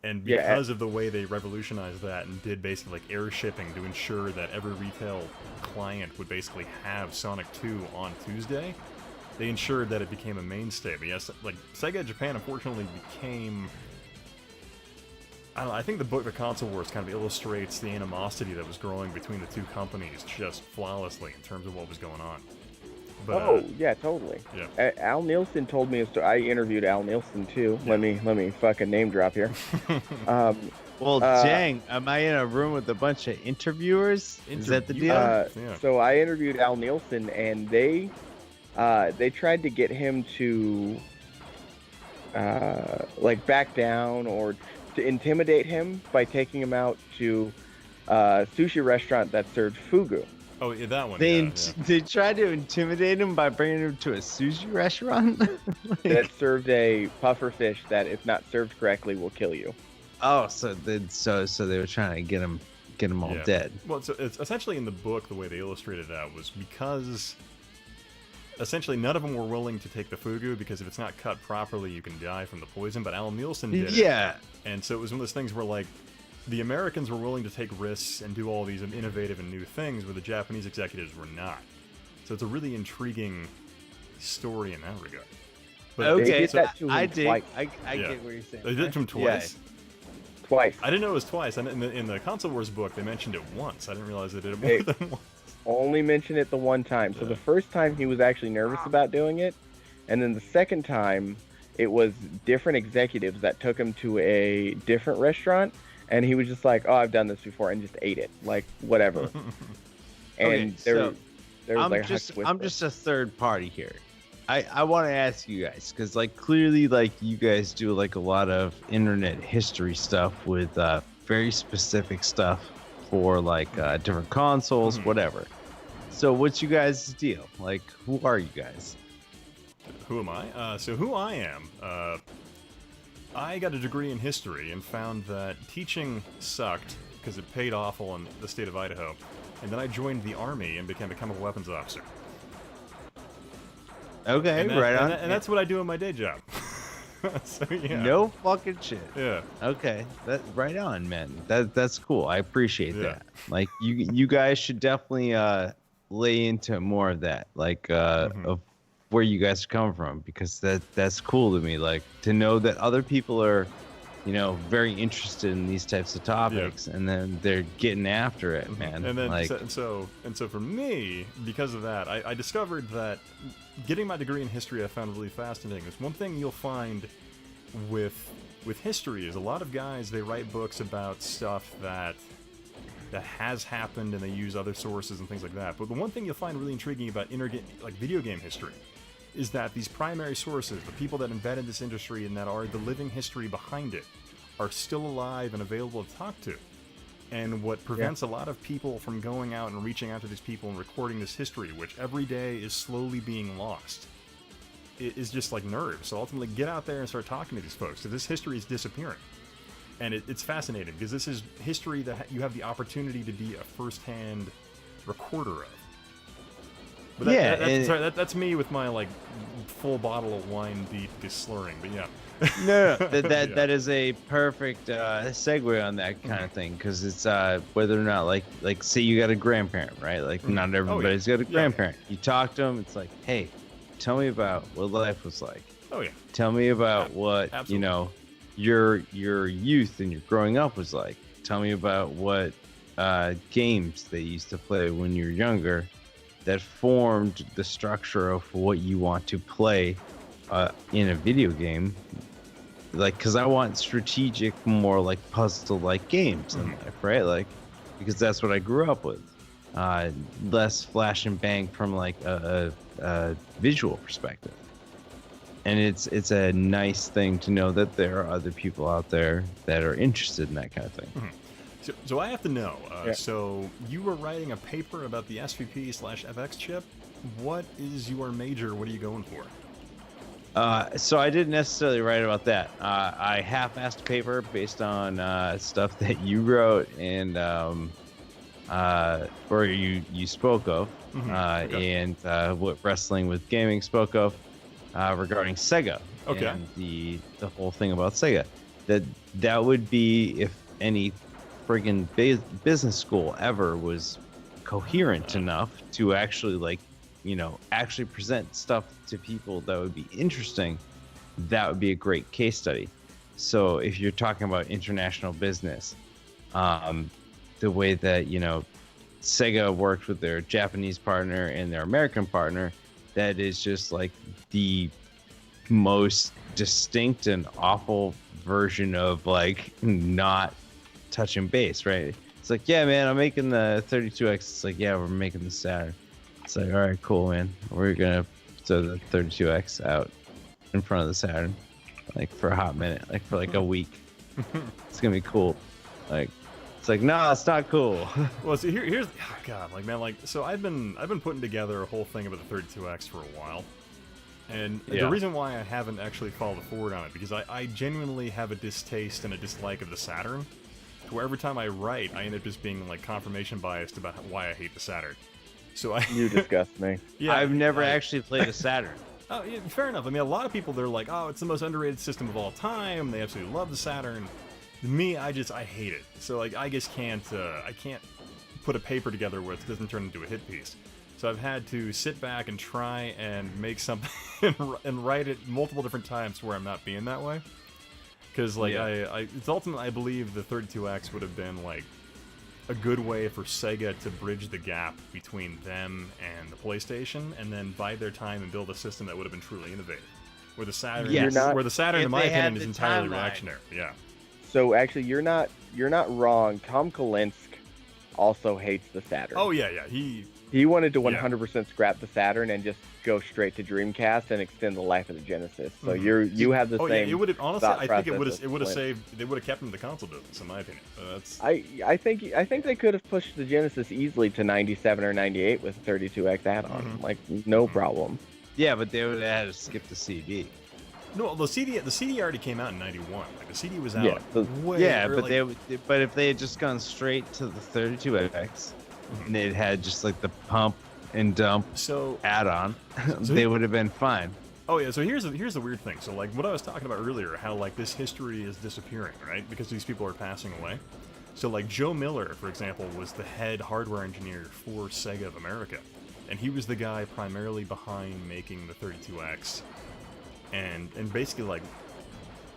And because of the way they revolutionized that and did basically like air shipping to ensure that every retail client would basically have Sonic 2 on Tuesday, they ensured that it became a mainstay. But yes, like Sega Japan unfortunately became, I don't know, I think the book The Console Wars kind of illustrates the animosity that was growing between the two companies just flawlessly in terms of what was going on. But, yeah, totally. Yeah. Al Nielsen told me a story. I interviewed Al Nielsen too. Yeah. Let me fucking name drop here. Well, Jang, am I in a room with a bunch of interviewers? Is that the deal? So I interviewed Al Nielsen, and they tried to get him to like back down or to intimidate him by taking him out to a sushi restaurant that served fugu. Oh, yeah, that one. They tried to intimidate him by bringing him to a sushi restaurant that served a puffer fish that, if not served correctly, will kill you. Oh, so they were trying to get him all dead. Well, so it's essentially in the book, the way they illustrated that was because essentially none of them were willing to take the fugu because if it's not cut properly, you can die from the poison. But Al Nielsen did. Yeah. And so it was one of those things where like, the Americans were willing to take risks and do all these innovative and new things where the Japanese executives were not. So it's a really intriguing story in that regard. But okay, so I dig. I get what you're saying. They did it to him twice? Yeah. Twice. I didn't know it was twice. In the Console Wars book, they mentioned it once. I didn't realize they did it more than once. Only mentioned it the one time. So the first time he was actually nervous about doing it, and then the second time it was different executives that took him to a different restaurant. And he was just like, "Oh, I've done this before," and just ate it, like whatever. And I'm just a third party here. I want to ask you guys because, like, clearly, like you guys do like a lot of internet history stuff with very specific stuff for like different consoles, whatever. So, what's you guys' deal? Like, who are you guys? Who am I? So, who I am. I got a degree in history and found that teaching sucked because it paid awful in the state of Idaho. And then I joined the Army and became a chemical weapons officer. Okay, right on. And that's what I do in my day job. So, yeah. No fucking shit. Yeah. Okay, right on, man. That's cool. I appreciate that. Like, you guys should definitely lay into more of that, like of where you guys are coming from, because that's cool to me, like to know that other people are, you know, very interested in these types of topics, and then they're getting after it, man. And then like, so for me, because of that, I discovered that getting my degree in history I found really fascinating. There's one thing you'll find with history is a lot of guys, they write books about stuff that has happened and they use other sources and things like that. But the one thing you'll find really intriguing about video game history is that these primary sources, the people that invented this industry and that are the living history behind it, are still alive and available to talk to. And what prevents a lot of people from going out and reaching out to these people and recording this history, which every day is slowly being lost, is just like nerves. So ultimately, get out there and start talking to these folks, because this history is disappearing. And it's fascinating, because this is history that you have the opportunity to be a first-hand recorder of. But that's me with my like full bottle of wine deep slurring. But yeah. No, that is a perfect segue on that kind of thing, because it's whether or not like say you got a grandparent, right? Like not everybody's got a grandparent. You talk to them, it's like, hey, tell me about what life was like. Oh yeah. Tell me about what you know your youth and your growing up was like. Tell me about what games they used to play when you were younger that formed the structure of what you want to play in a video game. Like, because I want strategic, more like puzzle-like games in life, right? Like, because that's what I grew up with. Less flash and bang from like a visual perspective. And it's a nice thing to know that there are other people out there that are interested in that kind of thing. So I have to know. So you were writing a paper about the SVP/FX chip. What is your major? What are you going for? So I didn't necessarily write about that. I half-assed a paper based on stuff that you wrote and or you spoke of, and what Wrestling with Gaming spoke of regarding Sega. Okay. And the whole thing about Sega. That would be if any friggin' business school ever was coherent enough to actually actually present stuff to people that would be interesting. That would be a great case study. So if you're talking about international business, the way that Sega worked with their Japanese partner and their American partner, that is just like the most distinct and awful version of like not touching base, right? It's like, yeah, man, I'm making the 32X. It's like, yeah, we're making the Saturn. It's like, all right, cool, man. We're gonna throw the 32X out in front of the Saturn, like for a hot minute, like for like a week. It's gonna be cool. Like, it's like, no, it's not cool. Well, so here's God, like, man, like, so I've been putting together a whole thing about the 32X for a while, and the reason why I haven't actually followed forward on it because I genuinely have a distaste and a dislike of the Saturn, to where every time I write, I end up just being like confirmation biased about why I hate the Saturn. So You disgust me. Yeah, I've never actually played a Saturn. Oh, yeah, fair enough. I mean, a lot of people, they're like, oh, it's the most underrated system of all time. They absolutely love the Saturn. Me, I hate it. So, like, I just can't put a paper together where it doesn't turn into a hit piece. So I've had to sit back and try and make something and write it multiple different times where I'm not being that way. Because, like, it's ultimately, I believe the 32X would have been, like, a good way for Sega to bridge the gap between them and the PlayStation, and then bide their time and build a system that would have been truly innovative. Where the Saturn, in my opinion, is entirely reactionary. Yeah. So actually, you're not wrong. Tom Kalinsk also hates the Saturn. Oh yeah. He wanted to 100% scrap the Saturn and just go straight to Dreamcast and extend the life of the Genesis. So you have the same. Yeah, it would have honestly. I think it would have saved. They would have kept him in the console business, in my opinion. I think they could have pushed the Genesis easily to 97 or 98 with 32X add-on, like no problem. Yeah, but they would have had to skip the CD. No, the CD already came out in '91. Like the CD was out way early. But if they had just gone straight to the 32X, and they'd had just like the pump and dump add-on, they would have been fine. Oh yeah, so here's the weird thing. So like what I was talking about earlier, how like this history is disappearing, right? Because these people are passing away. So like Joe Miller, for example, was the head hardware engineer for Sega of America, and he was the guy primarily behind making the 32X, and basically like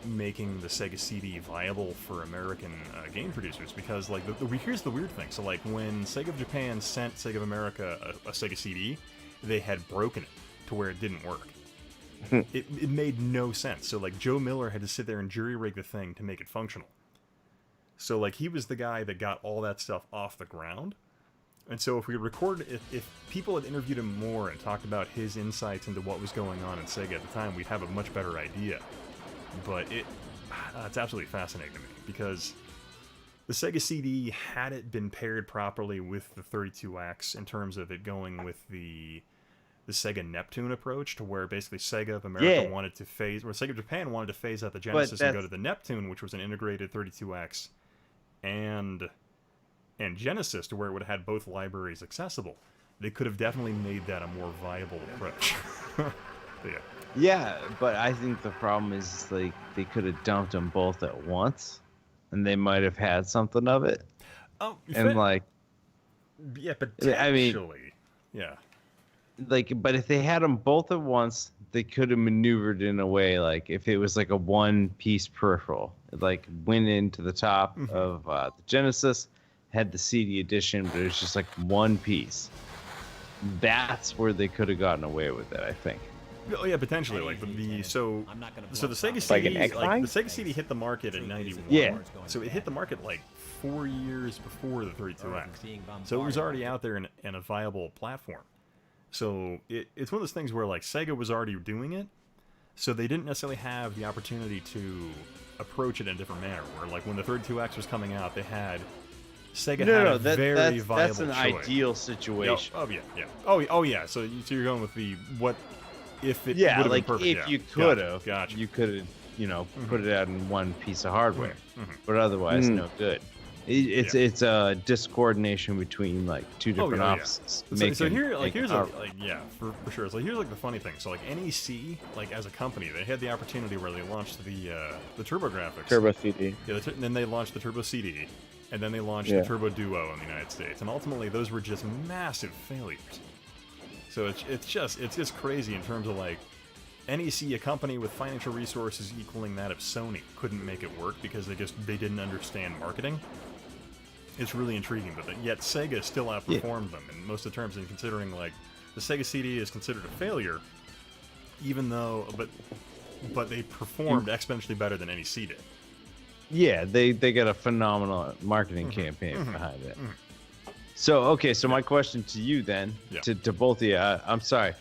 making the Sega CD viable for American game producers, because like here's the weird thing. So like when Sega of Japan sent Sega of America a Sega CD, they had broken it to where it didn't work. It made no sense. So like Joe Miller had to sit there and jury rig the thing to make it functional. So like he was the guy that got all that stuff off the ground. And so if we recorded, if people had interviewed him more and talked about his insights into what was going on in Sega at the time, we'd have a much better idea. But it's absolutely fascinating to me, because the Sega CD, had it been paired properly with the 32X in terms of it going with the Sega Neptune approach, to where basically Sega of America wanted to phase, or Sega of Japan wanted to phase out the Genesis and go to the Neptune, which was an integrated 32X and Genesis, to where it would have had both libraries accessible. They could have definitely made that a more viable approach. Yeah, but I think the problem is like they could have dumped them both at once, and they might have had something of it. Oh, and like, yeah, potentially, like, but if they had them both at once, they could have maneuvered in a way like if it was like a one-piece peripheral, it like went into the top of the Genesis, had the CD edition, but it was just like one piece. That's where they could have gotten away with it, I think. Oh yeah, potentially. Like the Sega CD, the Sega CD hit the market in '91. Yeah. So it hit the market like 4 years before the 32X. So it was already out there in a viable platform. So it's one of those things where like Sega was already doing it, so they didn't necessarily have the opportunity to approach it in a different manner. Where like when the 32X was coming out, they had Sega had a very viable that's an choice. ideal situation. Oh yeah. So you're going with the what if it Yeah, would have like been perfect. if you could have, gotcha. you could have, put it out in one piece of hardware, Mhm. but otherwise no good. It's a discoordination between like two different offices. So here, like here's for sure. So here's like the funny thing. So like NEC, like as a company, they had the opportunity where they launched the TurboGrafx. Turbo CD. Yeah, then they launched the Turbo CD, and then they launched the Turbo Duo in the United States, and ultimately those were just massive failures. So it's just crazy in terms of like NEC, a company with financial resources equaling that of Sony, couldn't make it work because they didn't understand marketing. It's really intriguing, but yet Sega still outperformed them in most of the terms. And considering like the Sega CD is considered a failure, even though but they performed exponentially better than NEC did. Yeah, they got a phenomenal marketing campaign behind it. So my question to you then, to both of you, I'm sorry,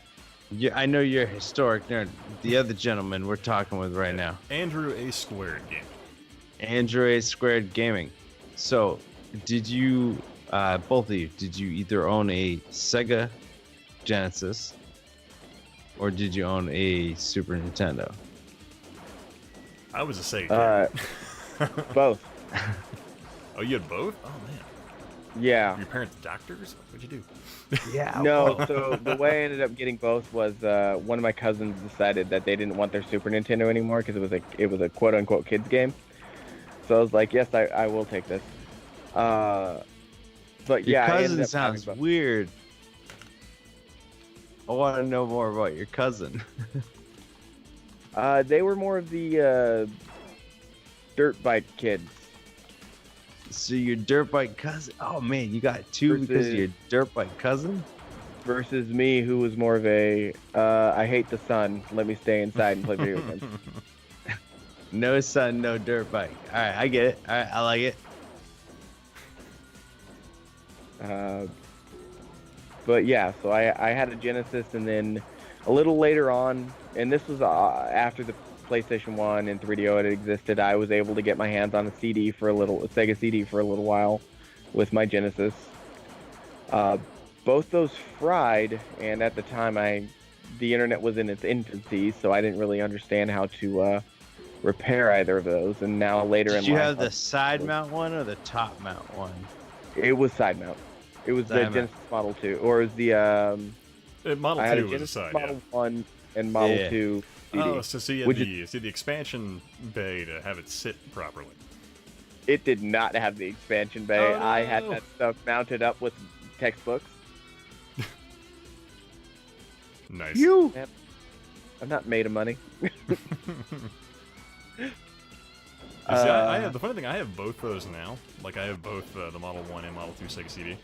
I know you're a historic nerd. The other gentleman we're talking with right now, Andrew A. Squared Gaming. Andrew A. Squared Gaming. So, did you, both of you, did you either own a Sega Genesis or did you own a Super Nintendo? I was a Sega. Both. Oh, you had both? Oh man. Yeah. Were your parents doctors? What'd you do? Yeah. No, so the way I ended up getting both was one of my cousins decided that they didn't want their Super Nintendo anymore because it was a quote unquote kids game. So I was like, yes, I will take this. But your yeah, cousin sounds weird. I want to know more about your cousin. They were more of the dirt bike kids. So your dirt bike cousin? Oh man, you got two because of your dirt bike cousin? Versus me, who was more of a I hate the sun. Let me stay inside and play video games. No sun, no dirt bike. All right, I get it. All right, I like it. But yeah, so I had a Genesis, and then a little later on, and this was after the PlayStation 1 and 3DO had existed, I was able to get my hands on a Sega CD for a little while with my Genesis. Both those fried, and at the time the internet was in its infancy, so I didn't really understand how to repair either of those. And now later in life, did you have the side mount one or the top mount one? It was side mount. It was the Genesis Model 2, or it was the Model 2 I had a was a Genesis side, Model 1 and Model 2 CD. Oh, so you had the expansion bay to have it sit properly. It did not have the expansion bay. Oh, no. I had that stuff mounted up with textbooks. Nice. I'm not made of money. I have the funny thing. I have both those now. Like I have both the Model 1 and Model 2 Sega CD.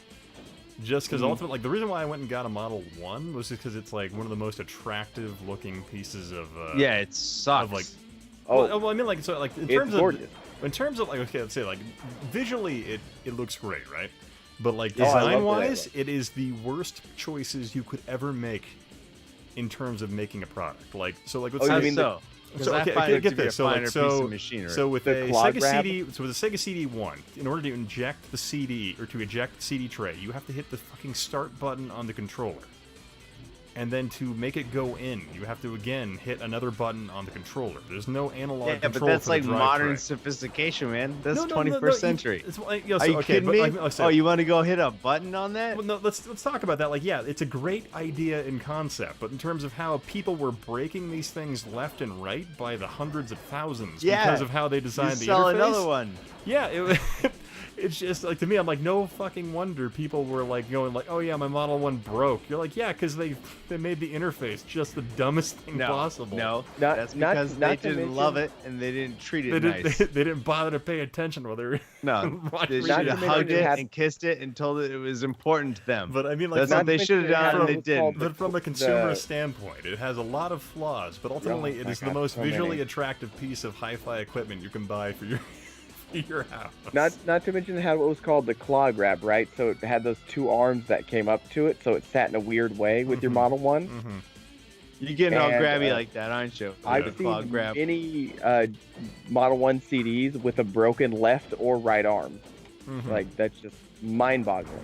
Just because ultimately, like the reason why I went and got a Model 1 was just because it's like one of the most attractive looking pieces of. Yeah, it sucks. Of like, oh, well, I mean, like so, like in terms of like, okay, let's say like visually, it looks great, right? But like design wise, it is the worst choices you could ever make in terms of making a product. Like so, like let's say so. So okay, get this. So with a Sega CD, so with a Sega CD1, in order to inject the CD or to eject the CD tray, you have to hit the fucking start button on the controller. And then to make it go in, you have to again hit another button on the controller. There's no analog control. But that's for like the drive modern tray. sophistication, man. That's No, 21st century. Are you kidding me? Like, you want to go hit a button on that? Well, no, let's talk about that. Like, yeah, it's a great idea in concept, but in terms of how people were breaking these things left and right by the hundreds of thousands because of how they designed the sell interface. Another one. Yeah, it's just like to me, I'm like, no fucking wonder people were like going like, oh yeah, my Model 1 broke. You're like, yeah, because they made the interface just the dumbest thing possible. No, that's because they didn't love it and they didn't treat it nice. They didn't bother to pay attention while they were. No, they should have hugged it and kissed it and told it was important to them. But I mean, like, that's what they should have done, and they didn't. But from a consumer standpoint, it has a lot of flaws. But ultimately, it is the most visually attractive piece of hi-fi equipment you can buy for your house. Not to mention it had what was called the claw grab, right? So it had those two arms that came up to it, so it sat in a weird way with your Model 1. Mm-hmm. You're getting all grabby like that, aren't you? I've seen any Model 1 CDs with a broken left or right arm. Like, that's just mind-boggling.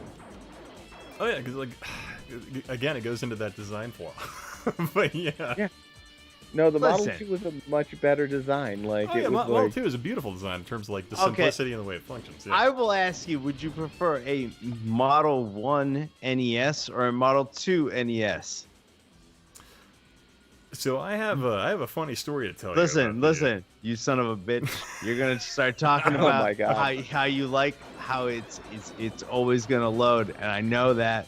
Oh yeah, because like, again, it goes into that design flaw. But yeah. No, the Model 2 was a much better design. Like, Oh, yeah, it was Model like... 2 is a beautiful design in terms of like the simplicity and the way it functions. Yeah. I will ask you, would you prefer a Model 1 NES or a Model 2 NES? So I have a funny story to tell you. Listen, you son of a bitch! You're gonna start talking Oh about my God. how you like how it's always gonna load, and I know that.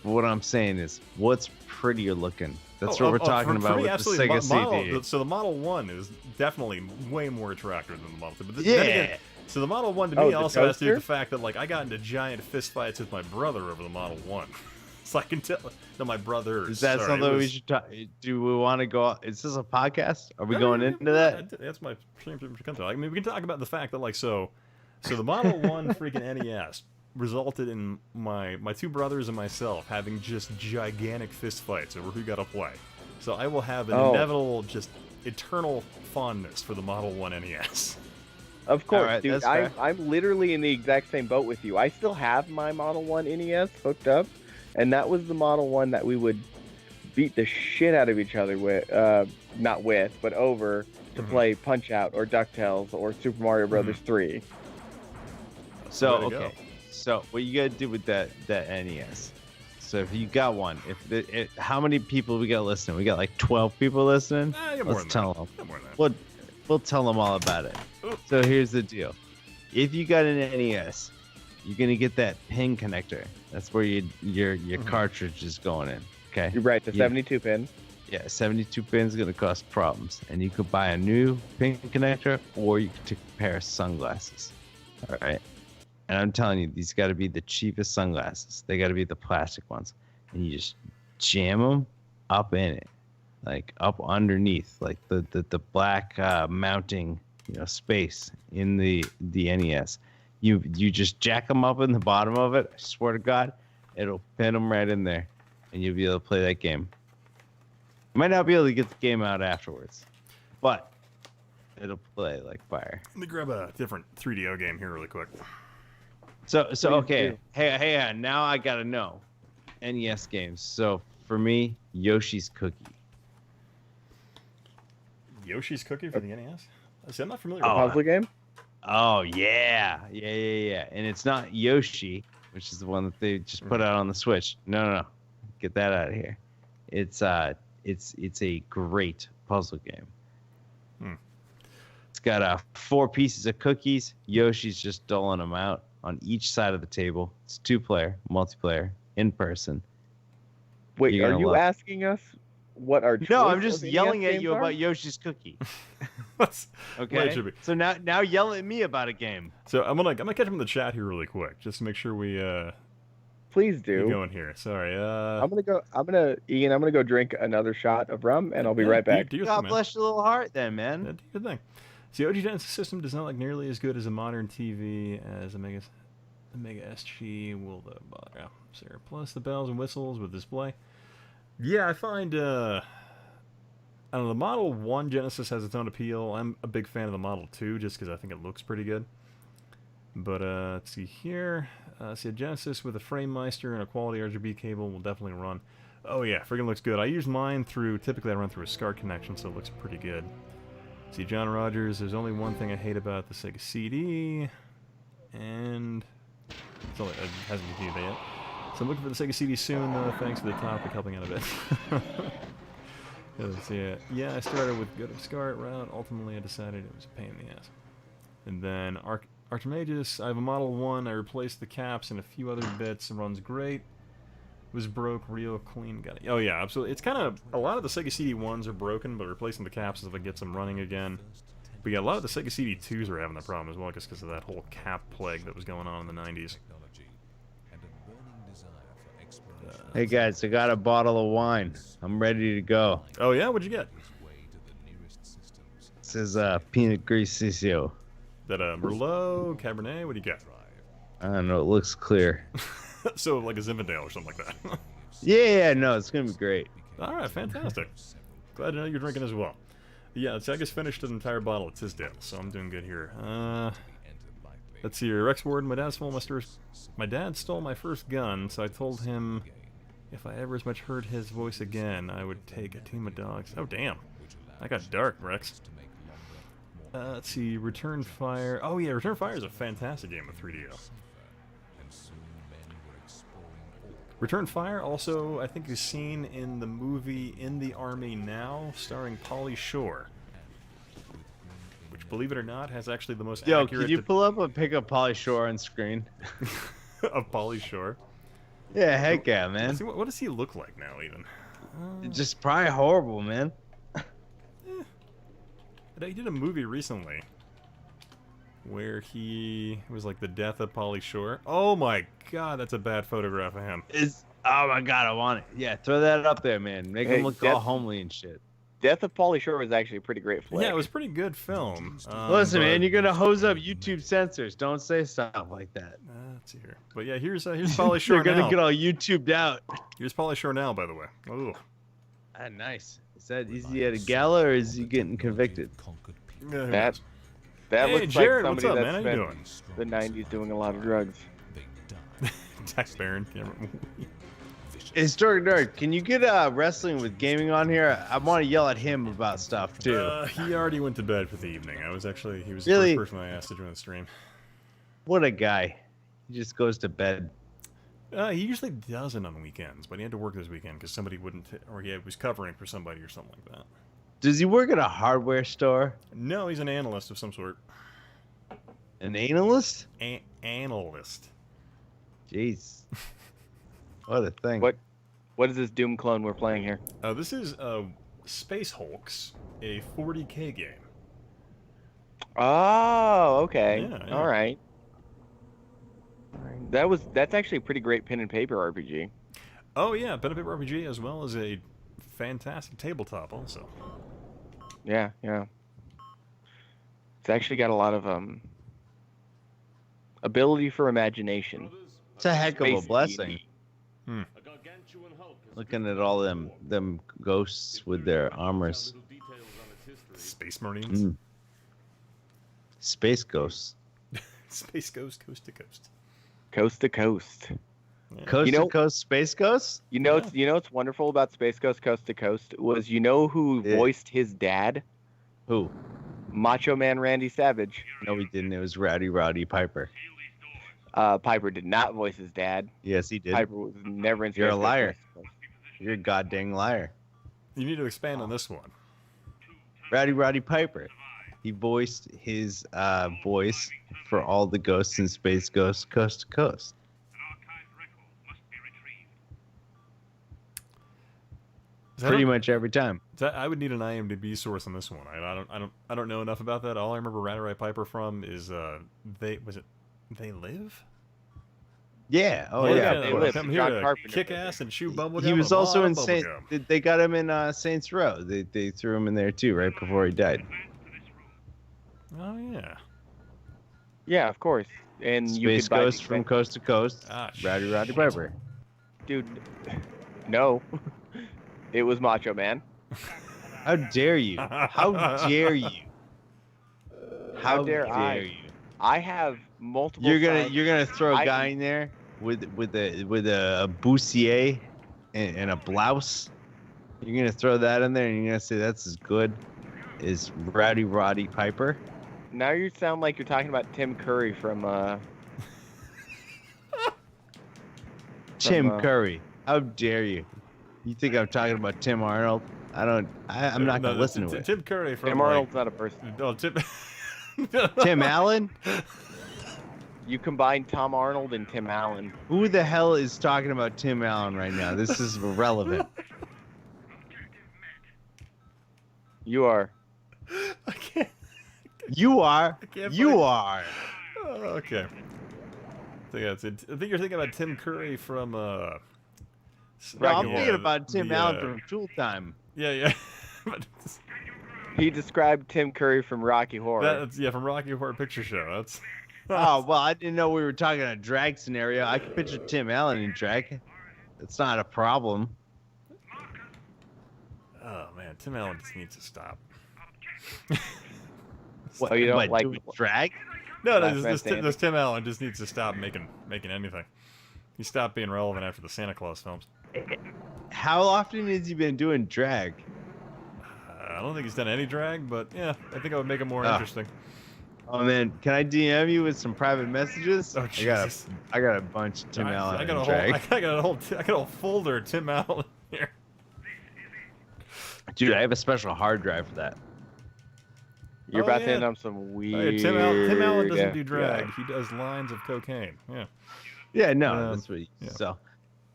But what I'm saying is, what's prettier looking? That's what we're talking about for me, with absolutely. the Sega CD. So the Model 1 is definitely way more attractive than the Model 2. But Yeah. then again, so the Model 1 to me also has to do with the fact that like I got into giant fist fights with my brother over the Model 1. So I can tell that my brother. Is that something we should talk? Do we want to go? Is this a podcast? Are we going into that? That's my dream to come to. I mean, we can talk about the fact that like so the Model 1 freaking NES resulted in my two brothers and myself having just gigantic fist fights over who got to play. So I will have an inevitable, just eternal fondness for the Model 1 NES. Of course, right, dude. I'm literally in the exact same boat with you. I still have my Model 1 NES hooked up, and that was the Model 1 that we would beat the shit out of each other with, not with, but over to play Punch-Out or DuckTales or Super Mario Brothers 3. So, okay. So what you gotta do with that NES? So if you got one, how many people we got listening? We got like 12 people listening. Let's tell them. We'll tell them all about it. So here's the deal: if you got an NES, you're gonna get that pin connector. That's where your cartridge is going in. Okay. You're right. The 72 pin. Yeah, 72 pins is gonna cost problems, and you could buy a new pin connector, or you could take a pair of sunglasses. All right. And I'm telling you, these got to be the cheapest sunglasses. They got to be the plastic ones. And you just jam them up in it, like up underneath, like the black mounting, space in the NES. You just jack them up in the bottom of it. I swear to God, it'll pin them right in there, and you'll be able to play that game. You might not be able to get the game out afterwards, but it'll play like fire. Let me grab a different 3DO game here really quick. So okay. Hey, now I gotta know. NES games. So for me, Yoshi's Cookie. Yoshi's Cookie for the NES? See, I'm not familiar with that. Puzzle game? Oh yeah. And it's not Yoshi, which is the one that they just put out on the Switch. No. Get that out of here. It's a great puzzle game. It's got 4 pieces of cookies. Yoshi's just doling them out on each side of the table. It's 2-player, multiplayer, in person. Wait, are you asking us what our No, I'm just yelling at you about Yoshi's Cookie. Okay. So now yell at me about a game. So I'm gonna catch him in the chat here really quick, just to make sure we please do keep going here. Sorry. I'm gonna go drink another shot of rum, and I'll be right back. God bless your little heart, then, man. Do your thing. So the OG Genesis system does not look nearly as good as a modern TV as a Mega SG will the bother. Sarah. Plus the bells and whistles with display. Yeah, I find I don't know, the Model 1 Genesis has its own appeal. I'm a big fan of the Model 2 just because I think it looks pretty good. But let's see here. See a Genesis with a frame meister and a quality RGB cable will definitely run. Oh yeah, freaking looks good. I use mine typically I run through a SCART connection, so it looks pretty good. See, John Rogers, there's only one thing I hate about the Sega CD, and it hasn't reviewed that yet. So I'm looking for the Sega CD soon, though. Thanks for the topic, helping out a bit. Let's see. Yeah, I started with go to SCART route. Ultimately, I decided it was a pain in the ass. And then Archimagus, I have a Model 1. I replaced the caps and a few other bits. It runs great. Was broke, real clean. Got it. Oh yeah, absolutely. It's kind of a lot of the Sega CD1s are broken, but replacing the caps is if it gets them running again. But yeah, a lot of the Sega CD2s are having that problem as well, just because of that whole cap plague that was going on in the 90s. Hey guys, I got a bottle of wine. I'm ready to go. Oh yeah, what'd you get? This is Pinot Grigio. That Merlot, Cabernet. What do you got? I don't know. It looks clear. So like a Zinfandel or something like that. Yeah, no, it's gonna be great. All right, fantastic. Glad to know you're drinking as well. Yeah, so I just finished an entire bottle of Tisdale, so I'm doing good here. Then Let's see here. Rex Warden, my dad stole my first gun, so I told him if I ever as much heard his voice again, I would take a team of dogs. Oh, damn. That got dark, Rex. Let's see. Return Fire. Oh, yeah. Return Fire is a fantastic game with 3DO. Return Fire also, I think, is seen in the movie In the Army Now, starring Pauly Shore. Which, believe it or not, has actually the most accurate... Yo, could you pull up a pic of Pauly Shore on screen? Of Pauly Shore? Yeah, heck yeah, man. What does he look like now, even? Just probably horrible, man. He did a movie recently where he was like the death of Pauly Shore. Oh my god, that's a bad photograph of him. Oh my god, I want it. Yeah, throw that up there, man. Make him look all homely and shit. Death of Pauly Shore was actually a pretty great flick. Yeah, it was a pretty good film. Listen, man, you're gonna hose up YouTube censors. Don't say stuff like that. Let's see here. But yeah, here's Pauly Shore now. You're gonna get all YouTubed out. Here's Pauly Shore now, by the way. Ooh. Nice. Is he at a gala or is he getting convicted? That hey, looks Jared, like somebody what's up, that man? How you spent doing? the 90s doing a lot of drugs. Tax Baron. Historic Nerd, can you get wrestling with gaming on here? I want to yell at him about stuff too. He already went to bed for the evening. He was Really? the first person I asked to join the stream. What a guy. He just goes to bed. He usually doesn't on weekends, but he had to work this weekend because somebody wouldn't, or he was covering for somebody or something like that. Does he work at a hardware store? No, he's an analyst of some sort. An analyst? Analyst. Jeez. What a thing. What is this Doom clone we're playing here? This is Space Hulks, a 40K game. Oh, okay. Yeah. All right. That's actually a pretty great pen and paper RPG. Oh yeah, pen and paper RPG as well as a fantastic tabletop also. Yeah. It's actually got a lot of ability for imagination. It's a heck of a blessing. Hmm. Looking at all them ghosts with their armors. Space Marines. Space ghosts. Space Ghost, coast to coast. Coast to coast. Yeah. Coast to coast space ghosts? You know what's wonderful about Space Ghost Coast to Coast was who voiced his dad? Who? Macho Man Randy Savage. No, he didn't. It was Rowdy Piper. Piper did not voice his dad. Yes, he did. Piper was never in. You're a liar. You're a goddamn liar. You need to expand on this one. Rowdy Piper. He voiced his voice for all the ghosts in Space Ghost Coast to Coast. Pretty much every time. I would need an IMDb source on this one. I don't know enough about that. All I remember Rowdy Piper from is They Live? Yeah. Oh yeah. They Live. Come here to kick ass and chew bubblegum. He was also in They got him in Saints Row. They threw him in there too right before he died. Oh yeah. Yeah, of course. And Space Ghost from Coast to Coast. Rowdy Piper. Dude, no. It was Macho Man. How dare you? How dare you? How dare you? I have multiple. You're gonna throw a guy in there with a bustier and a blouse. You're gonna throw that in there and you're gonna say that's as good as Roddy Piper. Now you sound like you're talking about Tim Curry from. Tim Curry. How dare you? You think I'm talking about Tim Arnold? I'm not gonna listen to it. Tim Curry from. Tim Arnold's not a person. No, Tim. Tim Allen? You combine Tom Arnold and Tim Allen. Who the hell is talking about Tim Allen right now? This is irrelevant. You are. I can't. You are. You are. Oh, okay. I think you're thinking about Tim Curry from. No, I'm thinking about Tim Allen from Tool Time. Yeah. He described Tim Curry from Rocky Horror. From Rocky Horror Picture Show. That's. Oh well, I didn't know we were talking a drag scenario. I could picture Tim Allen in drag. It's not a problem. Oh man, Tim Allen just needs to stop. What, you don't like drag? No, Last man this Tim Allen just needs to stop making anything. He stopped being relevant after the Santa Claus films. How often has he been doing drag? I don't think he's done any drag, but yeah, I think I would make it more interesting. Oh man, can I DM you with some private messages? Oh Jesus! I got a bunch of Tim Allen I got a drag. I got a whole folder of Tim Allen here. Dude, I have a special hard drive for that. You're about to end on some weird. Tim Allen doesn't do drag. He does lines of cocaine. Yeah. Yeah, no, that's what. So,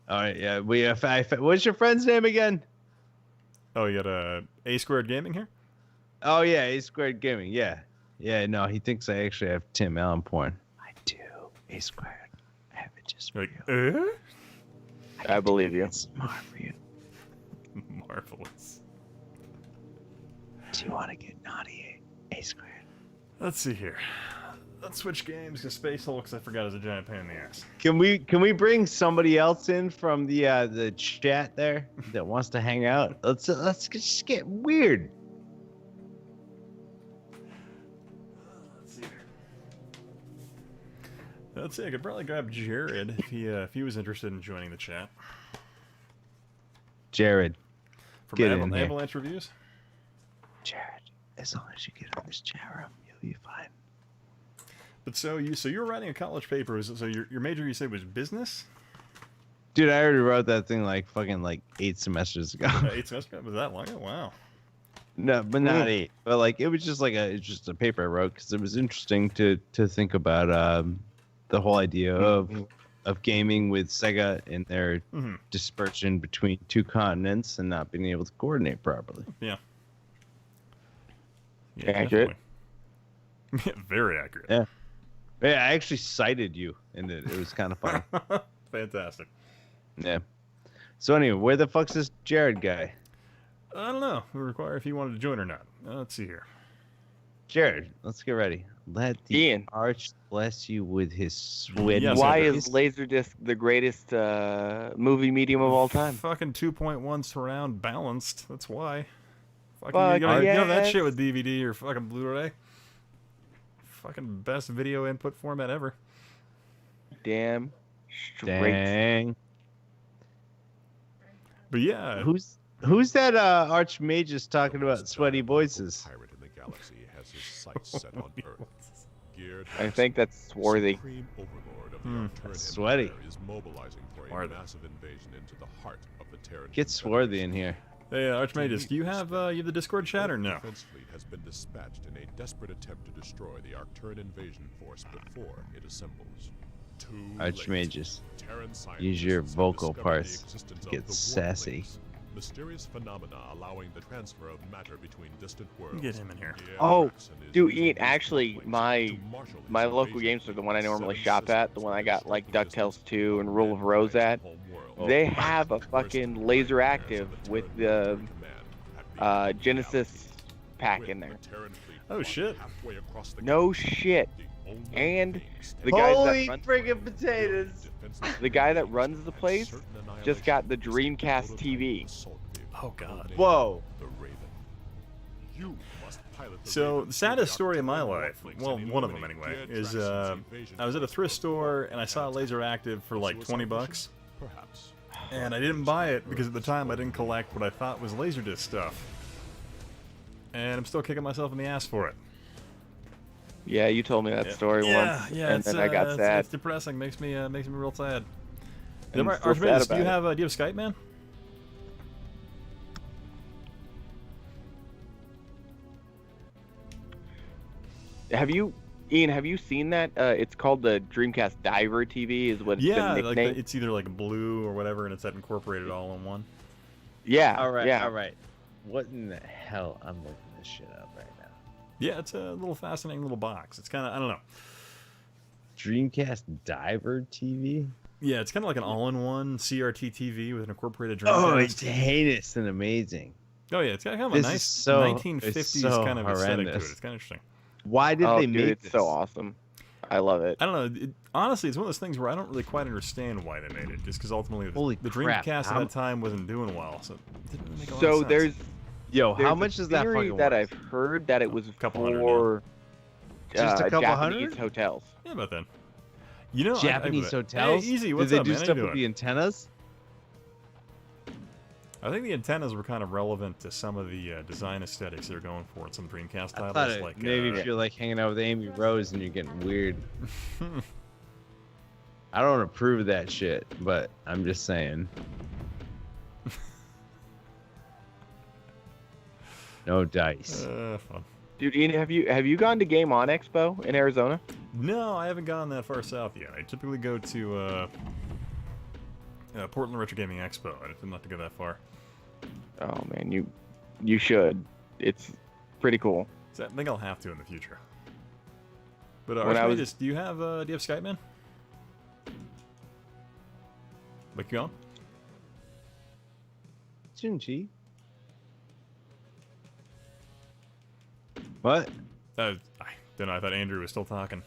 all right, yeah, we have. What's your friend's name again? Oh, you got A Squared Gaming here? Oh yeah, A Squared Gaming. Yeah, yeah. No, he thinks I actually have Tim Allen porn. I do. A Squared. I have it just for you. I believe you. It's smart for you. Marvelous. Do you want to get naughty, A Squared? Let's see here. Let's switch games because Space Hulks I forgot is a giant pain in the ass. Can we bring somebody else in from the chat there that wants to hang out? Let's just get weird. Let's see. I could probably grab Jared if he was interested in joining the chat. Jared, from get in here. Avalanche Reviews. Jared, as long as you get on this chat room, you'll be fine. But so you're writing a college paper. So your major you said was business? Dude, I already wrote that thing like 8 semesters ago. 8 semesters ago? Was that long ago? Wow. No, but not 8. But like it was just it's a paper I wrote because it was interesting to think about the whole idea of gaming with Sega and their dispersion between 2 continents and not being able to coordinate properly. Yeah. Accurate. Very accurate. Yeah. Yeah, I actually cited you, and it was kind of funny. Fantastic. Yeah. So anyway, where the fuck's this Jared guy? I don't know. We require if he wanted to join or not. Let's see here. Jared, let's get ready. Let the Ian. arch bless you with his sweat. Yes, Why is Laserdisc the greatest movie medium of all time? Fucking 2.1 surround balanced. That's why. Fucking, Fuck you know that yes. shit with DVD or fucking Blu-ray. Fucking best video input format ever. Damn straight. Dang. But yeah. Who's that archmagus talking about sweaty voices? Pirate in the galaxy has his sights set on Earth. Geared I think that's Swarthy. Supreme overlord of the Arcturian Sweaty. Empire is mobilizing for a massive invasion into the heart of the Terran. Get swarthy in here. Hey, Archmagus, do you have the Discord chat or no? The defense fleet has been dispatched in a desperate attempt to destroy the Arcturian invasion force before it assembles. Archmagus, Terran use your scientists vocal discovered the parts existence to of get the sassy. warplanes, mysterious phenomena allowing the transfer of matter between distant worlds. Get him in here. Oh, dude, Ian, actually, my local game store, the one I normally shop at, the one I got like DuckTales 2 and Rule of Rose at, they have a fucking laser active with the Genesis pack in there. Oh shit. No shit. And the guy Holy friggin' potatoes! The guy that runs the place just got the Dreamcast TV. Oh god. Whoa. So the saddest story of my life, well, one of them anyway, is I was at a thrift store and I saw a laser active for like 20 bucks. And I didn't buy it because at the time I didn't collect what I thought was Laserdisc stuff. And I'm still kicking myself in the ass for it. Yeah, you told me that story once, and then I got sad. It's depressing. Makes me real sad. I'm still Archmagus, sad do you about have Skype, man? Ian, have you seen that? It's called the Dreamcast Diver TV, is what it's been nicknamed. It's either like blue or whatever, and it's that incorporated all in one. Yeah. All right. Yeah. All right. What in the hell? I'm looking this shit up right now. Yeah, it's a little fascinating little box. It's kind of, I don't know. Dreamcast Diver TV? Yeah, it's kind of like an all-in-one CRT TV with an incorporated Dreamcast. Oh, it's heinous and amazing. Oh yeah, it's got kind of a nice 1950s kind of aesthetic to it. It's kind of interesting. Why did they make it's this? so awesome. I love it. I don't know. Honestly, it's one of those things where I don't really quite understand why they made it. Just because ultimately the crap, Dreamcast at that time wasn't doing well, so it didn't really make a lot So of sense. how much is is that fucking fucking that worth? I've heard that it was couple for Just a couple Japanese hundred? hotels. Yeah, about then. You know, Japanese hotels? Hey, easy. What's Did they up, do man? How stuff you with doing? the antennas? I think the antennas were kind of relevant to some of the design aesthetics they're going for in some Dreamcast I titles. thought it, Like maybe if you're like hanging out with Amy Rose and you're getting weird. I don't approve of that shit, but I'm just saying. No dice. Fun. Dude, Ian, have you gone to Game On Expo in Arizona? No, I haven't gone that far south yet. I typically go to Portland Retro Gaming Expo. I did not to go that far. Oh man, you should. It's pretty cool. So I think I'll have to in the future. But When I was- Archmagus, do you have Skype, man? Like you on? Junji. What? I don't know. I thought Andrew was still talking.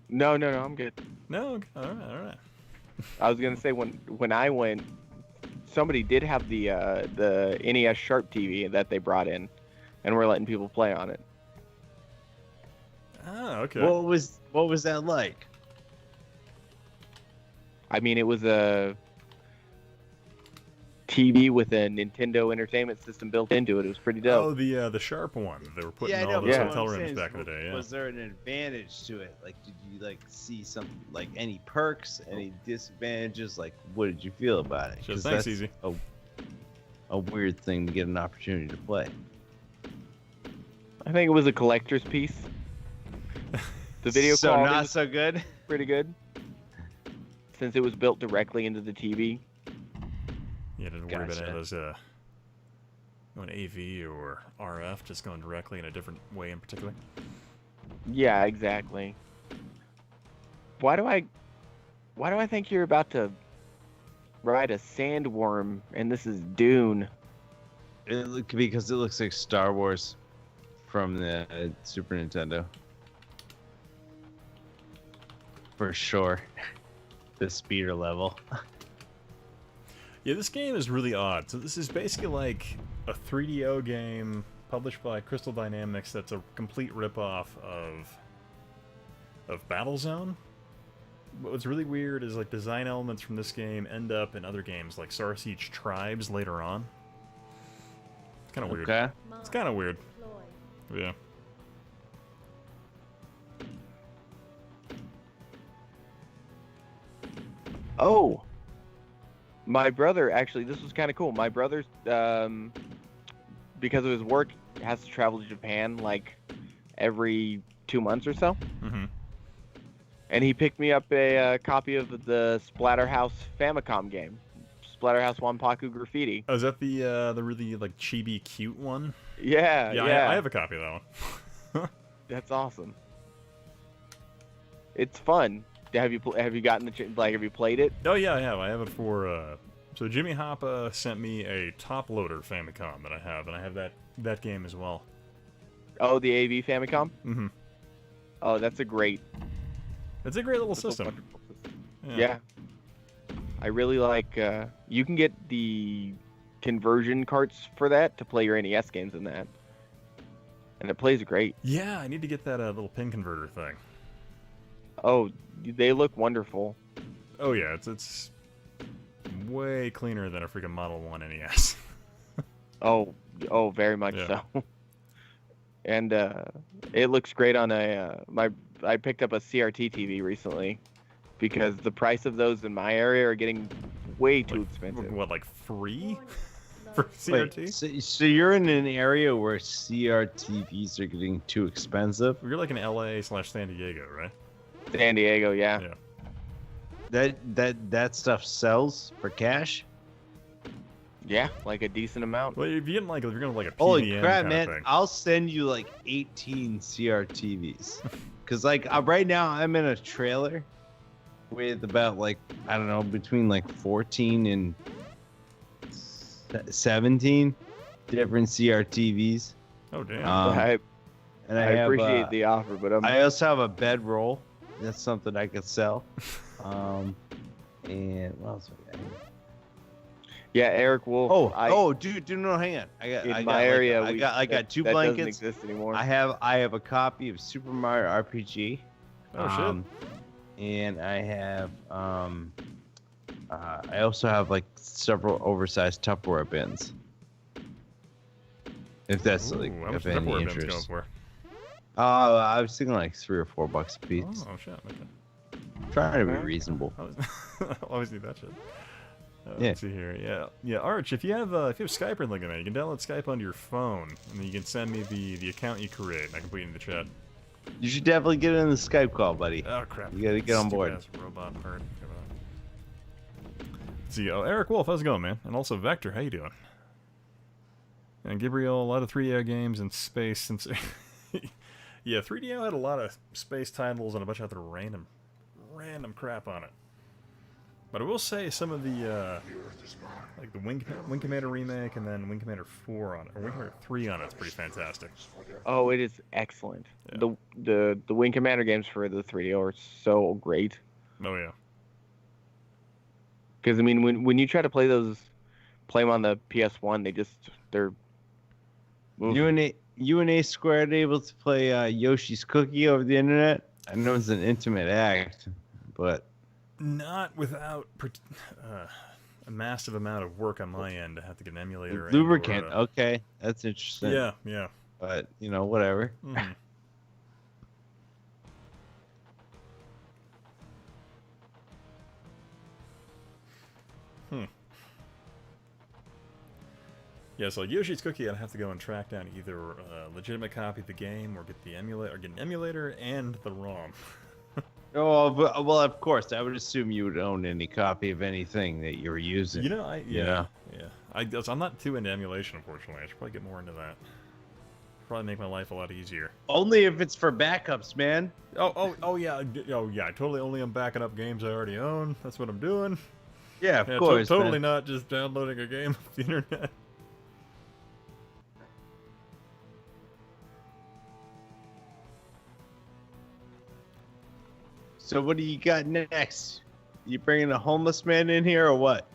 No, I'm good. No, okay. All right. I was gonna say when I went, somebody did have the NES Sharp TV that they brought in, and we're letting people play on it. Ah, okay. What was that like? I mean, it was a TV with a Nintendo Entertainment System built into it. It was pretty dope. Oh, the Sharp one. They were putting Yeah, I all know, those but hotel what I'm rooms saying back is, in the day. Yeah. Was there an advantage to it? Like, did you like see some like any perks, any disadvantages? Like, what did you feel about it? Sure, 'Cause thanks, that's Easy. A weird thing to get an opportunity to play. I think it was a collector's piece. The video So quality not was so good. pretty good, since it was built directly into the TV. Yeah, didn't worry about Gotcha. any of those going AV or RF, just going directly in a different way in particular. Yeah, exactly. Why do I think you're about to ride a sandworm and this is Dune? Because it looks like Star Wars from the Super Nintendo. For sure. The speeder level. Yeah, this game is really odd. So this is basically like a 3DO game published by Crystal Dynamics that's a complete ripoff of Battlezone. But what's really weird is like design elements from this game end up in other games like Star Siege Tribes later on. It's kind of weird. Okay. It's kind of weird. Yeah. Oh, my brother, actually, this was kind of cool. My brother's, because of his work, has to travel to Japan like every 2 months or so. Mm-hmm. And he picked me up a copy of the Splatterhouse Famicom game, Splatterhouse Wanpaku Graffiti. Oh, is that the really like chibi cute one? Yeah, I have a copy of that one. That's awesome. It's fun. Have you gotten have you played it? Oh yeah, I have. I have it for. So Jimmy Hoppa sent me a top loader Famicom that I have, and I have that game as well. Oh, the AV Famicom. Mm-hmm. Oh, that's a great. It's a great little that's a system. wonderful system. Yeah. Yeah. I really like. You can get the conversion carts for that to play your NES games in that, and it plays great. Yeah, I need to get that little pin converter thing. Oh, they look wonderful. Oh yeah, it's way cleaner than a freaking Model 1 NES. Oh, very much so. And it looks great on a I picked up a CRT TV recently because the price of those in my area are getting way too expensive. What, like free for CRT? Wait, so you're in an area where CRTVs are getting too expensive? You're like in LA/San Diego, right? San Diego, yeah. That stuff sells for cash? Yeah, like a decent amount. Well, if you're gonna like a PVM Holy crap, kind man! of thing. I'll send you like 18 CRTVs. Cause like right now I'm in a trailer with about like I don't know between like 14 and 17 different CRTVs. Oh damn! I have, appreciate the offer, but I also have a bedroll. That's something I could sell. And what else? Yeah, Eric Wolf. Dude, no, hang on. I got two that blankets. Doesn't exist anymore. I have a copy of Super Mario RPG. Oh shit. And I have I also have like several oversized Tupperware bins. If that's like how much of any Tupperware bins interest. going for? I was thinking like $3 or $4 a piece. Oh shit. Okay. Trying to be reasonable. Always need that shit. Yeah. Let's see here. Yeah. Arch, if you have Skype or anything like that, you can download Skype onto your phone, and then you can send me the account you create, and I can put it in the chat. You should definitely get in the Skype call, buddy. Oh crap! You gotta get on board. Stupid-ass robot part. Let's see. Oh, Eric Wolf, how's it going, man? And also Vector, how you doing? And Gabriel, a lot of 3DO games in space since. Yeah, 3DO had a lot of space titles and a bunch of other random crap on it. But I will say some of the, like the Wing Commander remake and then Wing Commander 4 on it, or Wing Commander 3 on it's pretty fantastic. Oh, it is excellent. Yeah. The Wing Commander games for the 3DO are so great. Oh yeah. Because I mean, when you try to play them on the PS1, they're. You and A Squared able to play Yoshi's Cookie over the internet? I know it's an intimate act, but not without a massive amount of work on my end to have to get an emulator. Lubricant. Okay, that's interesting. Yeah. But whatever. Mm-hmm. Yeah, so like Yoshi's Cookie, I'd have to go and track down either a legitimate copy of the game or get the emulator, or get an emulator and the ROM. Well, of course, I would assume you would own any copy of anything that you were using. I'm not too into emulation, unfortunately. I should probably get more into that. Probably make my life a lot easier. Only if it's for backups, man. Oh yeah. Totally only I'm backing up games I already own. That's what I'm doing. Yeah, of course. Totally not just downloading a game off the internet. So what do you got next? You bringing a homeless man in here or what?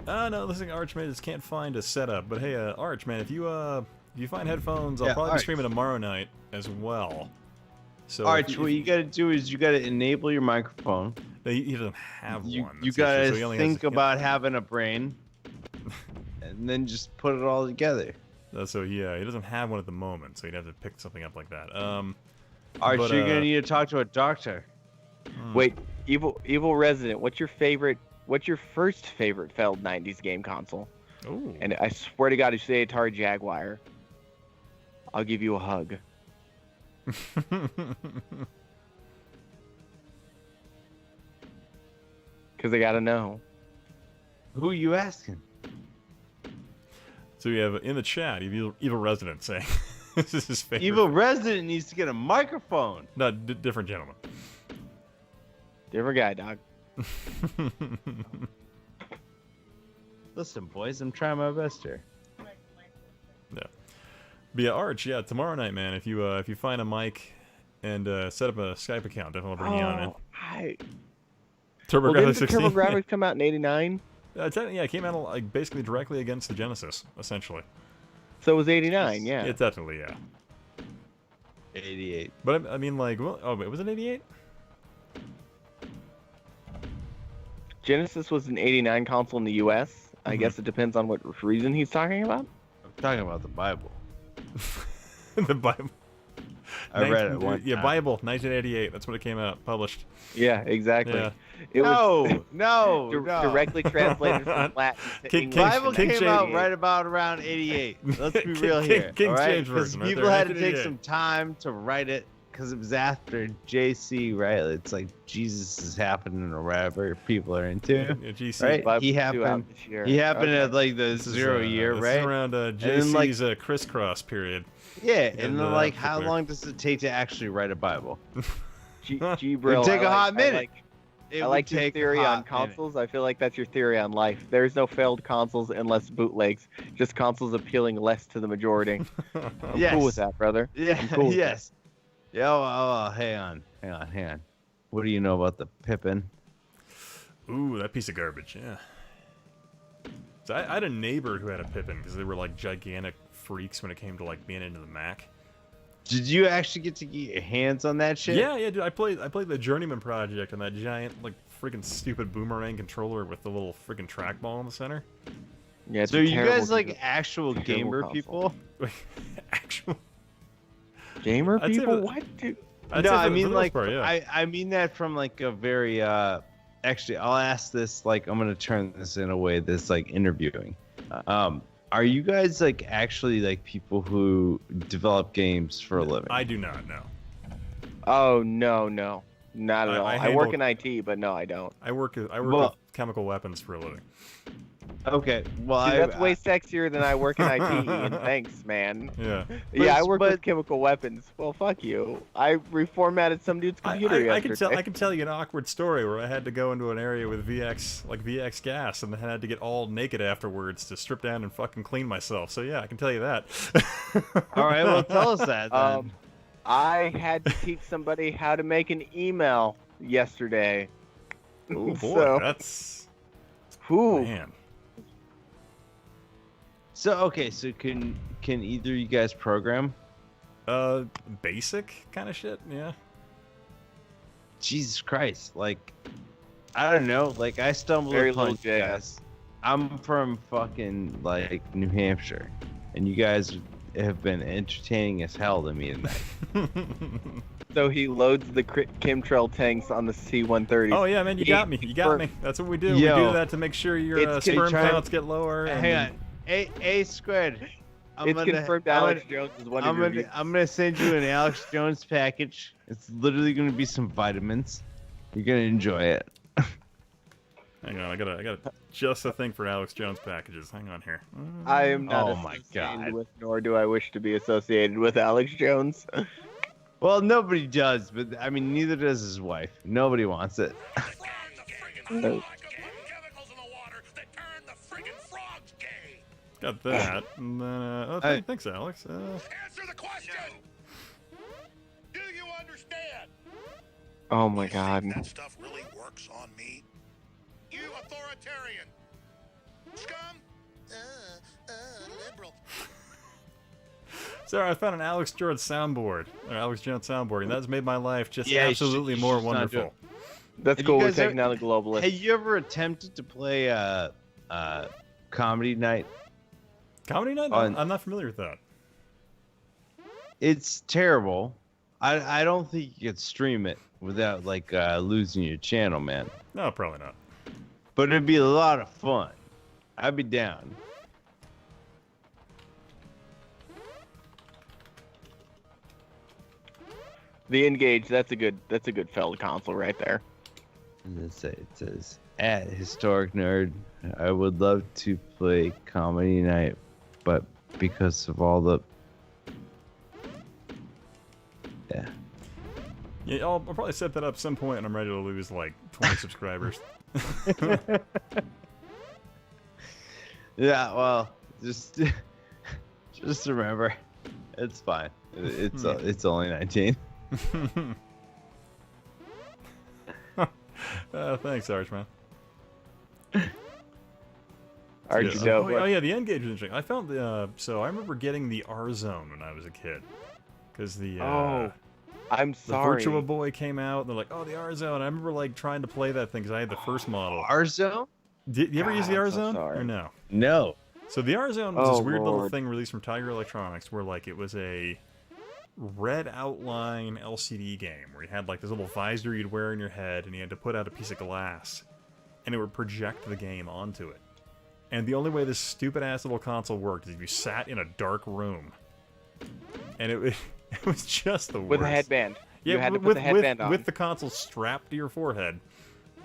No, listen, Archman just can't find a setup. But hey, Archman, if you find headphones, I'll probably be streaming tomorrow night as well. So Arch, what you gotta do is you gotta enable your microphone. He doesn't have one. You gotta think about having a brain, and then just put it all together. So yeah, he doesn't have one at the moment, so he'd have to pick something up like that. Arch, you're gonna need to talk to a doctor. Wait, Evil Resident, what's your first favorite failed 90s game console? Ooh. And I swear to God, if you say Atari Jaguar, I'll give you a hug. Because I gotta know. Who are you asking? So we have in the chat, Evil Resident saying this is his favorite. Evil Resident needs to get a microphone. No, different gentleman. Different guy, dog. Listen, boys, I'm trying my best here. Yeah. But yeah, Arch, tomorrow night, man, if you find a mic and set up a Skype account, definitely bring you on, man. Didn't the TurboGrafx come out in '89? Yeah, it came out like basically directly against the Genesis, essentially. So it was '89, yeah. It's definitely, yeah. 88. But I mean, like, wait, was it '88? Genesis was an '89 console in the U.S. I guess it depends on what reason he's talking about. I'm talking about the Bible. The Bible. I read it once. Yeah, Bible, 1988. That's when it came out, published. Yeah, exactly. Yeah. It was no. Directly translated from Latin to English. Bible came out right about around 88. Let's be real here. King James Because version. people had to take some time to write it because it was after JC, right? It's like Jesus is happening or whatever people are into. Yeah, GC. Right? He happened at like the 0 year, this right? Is around JC's crisscross period. Yeah, and then like how long does it take to actually write a Bible? G-Bro, It'd take a hot minute. I like your theory on consoles. I feel like that's your theory on life. There's no failed consoles unless bootlegs. Just consoles appealing less to the majority. I'm cool with that, brother. Yeah, I'm cool with yes. Yeah, hang on. What do you know about the Pippin? Ooh, that piece of garbage, yeah. So I had a neighbor who had a Pippin because they were like gigantic freaks when it came to like being into the Mac. Did you actually get to get your hands on that shit? Yeah, dude. I played the Journeyman project on that giant, like, freaking stupid boomerang controller with the little freaking trackball in the center. Yeah. So are you guys like actual gamer people? Actual gamer I'd say people? that- What, dude? I'd No, say I for the mean most like part, yeah. I mean that from like a very actually I'll ask this, like I'm gonna turn this in a way that's like interviewing. Are you guys like actually like people who develop games for a living? I do not know. Oh no, not at all. I work in handle- IT, but no, I don't. I work Well- with chemical weapons for a living. Okay, well Dude, that's way sexier than I work in IT. And thanks, man. Yeah. Yeah, I work with chemical weapons. Well, fuck you. I reformatted some dude's computer I yesterday. can tell you an awkward story where I had to go into an area with VX gas, and then had to get all naked afterwards to strip down and fucking clean myself. So yeah, I can tell you that. All right, well tell us that then. I had to teach somebody how to make an email yesterday. Oh boy, So- that's man. So okay, so can either of you guys program? Basic kind of shit, yeah. Jesus Christ, like I don't know, like I stumbled Very upon little you JS. guys. I'm from fucking like New Hampshire, and you guys have been entertaining as hell to me tonight. So he loads the chemtrail tanks on the C-130. Oh yeah, man, you got me. You got me. That's what we do. We Yo. do that to make sure your It's sperm confirmed- counts get lower. And... Hang on, A squared. It's confirmed Alex Jones is one of your reviews. I'm gonna send you an Alex Jones package. It's literally gonna be some vitamins. You're gonna enjoy it. Hang on, I gotta just a thing for Alex Jones packages. Hang on here. I am not Oh my associated God. with, nor do I wish to be associated with Alex Jones. Well, nobody does, but I mean, neither does his wife. Nobody wants it. Got that. And then, oh, thanks, Alex. Answer the question. Do you understand? Oh my God. That stuff really works on me. You authoritarian. Scum. Liberal. Sorry, I found an Alex Jones soundboard, and that's made my life just Yeah, you absolutely should more just not do wonderful. it. That's Have cool. you We're guys taking ever- out a globalist. Have you ever attempted to play comedy night? Comedy night? On- I'm not familiar with that. It's terrible. I don't think you could stream it without like losing your channel, man. No, probably not. But it'd be a lot of fun. I'd be down. The Engage. That's a good fella console right there. It says at HistoricNerd, I would love to play comedy night, but because of all the Yeah, I'll probably set that up some point, and I'm ready to lose like 20 subscribers. Yeah, well, just remember, it's fine. It's only 19. Thanks, Archman. Archie Yeah. dope. Oh yeah, the Engage was interesting. I found the so I remember getting the R Zone when I was a kid, because the I'm the sorry. Virtua Boy came out, and they're like, oh, the R Zone. I remember like trying to play that thing because I had the first model. R Zone? Did you ever use the God, R I'm so Zone sorry. or no? No. So the R Zone was Oh, this weird little Lord. thing released from Tiger Electronics, where like it was a red outline LCD game where you had like this little visor you'd wear in your head, and you had to put out a piece of glass, and it would project the game onto it. And the only way this stupid ass little console worked is if you sat in a dark room, and it was just the worst. With a headband. Yeah, You had to put with, the headband with, on. with the console strapped to your forehead.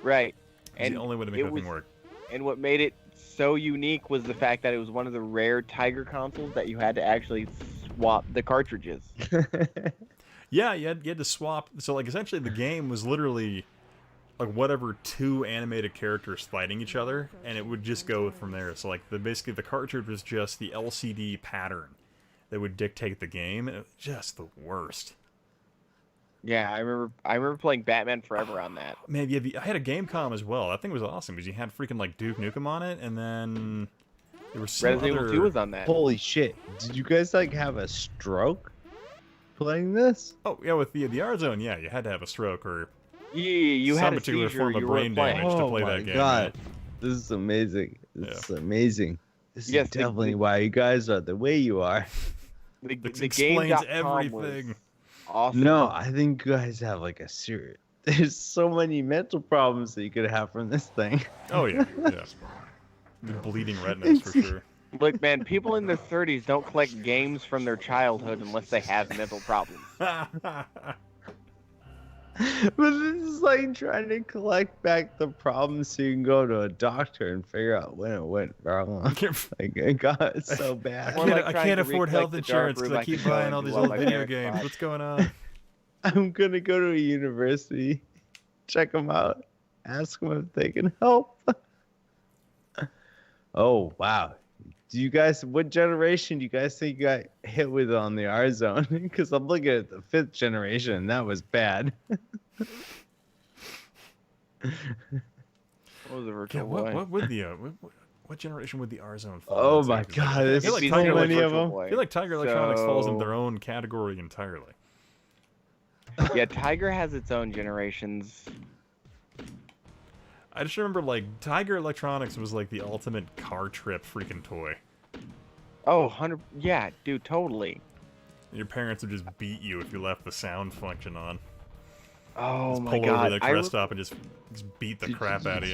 Right. It's And the only way to make it that thing was- work. And what made it so unique was the fact that it was one of the rare Tiger consoles that you had to actually swap the cartridges. Yeah, you had to swap. So, like, essentially, the game was literally like whatever two animated characters fighting each other, and it would just go from there. So, like, basically the cartridge was just the LCD pattern that would dictate the game. And it was just the worst. Yeah, I remember playing Batman Forever on that. Man, yeah, I had a Gamecom as well. That thing was awesome because you had freaking like Duke Nukem on it, and then There were some Resident Evil 2 was on that. Holy shit! Did you guys like have a stroke playing this? Oh yeah, with the R Zone, yeah, you had to have a stroke or you some had a particular seizure, form of you brain weren't playing. damage to Oh play my that game. god, this is amazing! This is amazing. This is definitely why you guys are the way you are. The explains game.com everything. was awesome. No, I think you guys have like a serious. There's so many mental problems that you could have from this thing. Oh yeah, yeah. The bleeding retinas for sure. Look, man, people in their 30s don't collect games from their childhood unless they have mental problems. But this is like trying to collect back the problems so you can go to a doctor and figure out when it went wrong. Like, it got so bad. I can't afford health insurance because I keep buying all these old video games. What's going on? I'm going to go to a university, check them out, ask them if they can help. Oh, wow. Do you guys, what generation do you guys think you got hit with on the R Zone? Because I'm looking at the 5th generation, and that was bad. What was the virtual boy? What would the what generation would the R Zone fall Oh into? my god, there's so many of them. I feel like Tiger Electronics falls in their own category entirely. Yeah, Tiger has its own generations. I just remember, like, Tiger Electronics was, like, the ultimate car trip freaking toy. Oh, 100... Yeah, dude, totally. Your parents would just beat you if you left the sound function on. Oh, just my pull God. over their rest stop and just beat the crap out of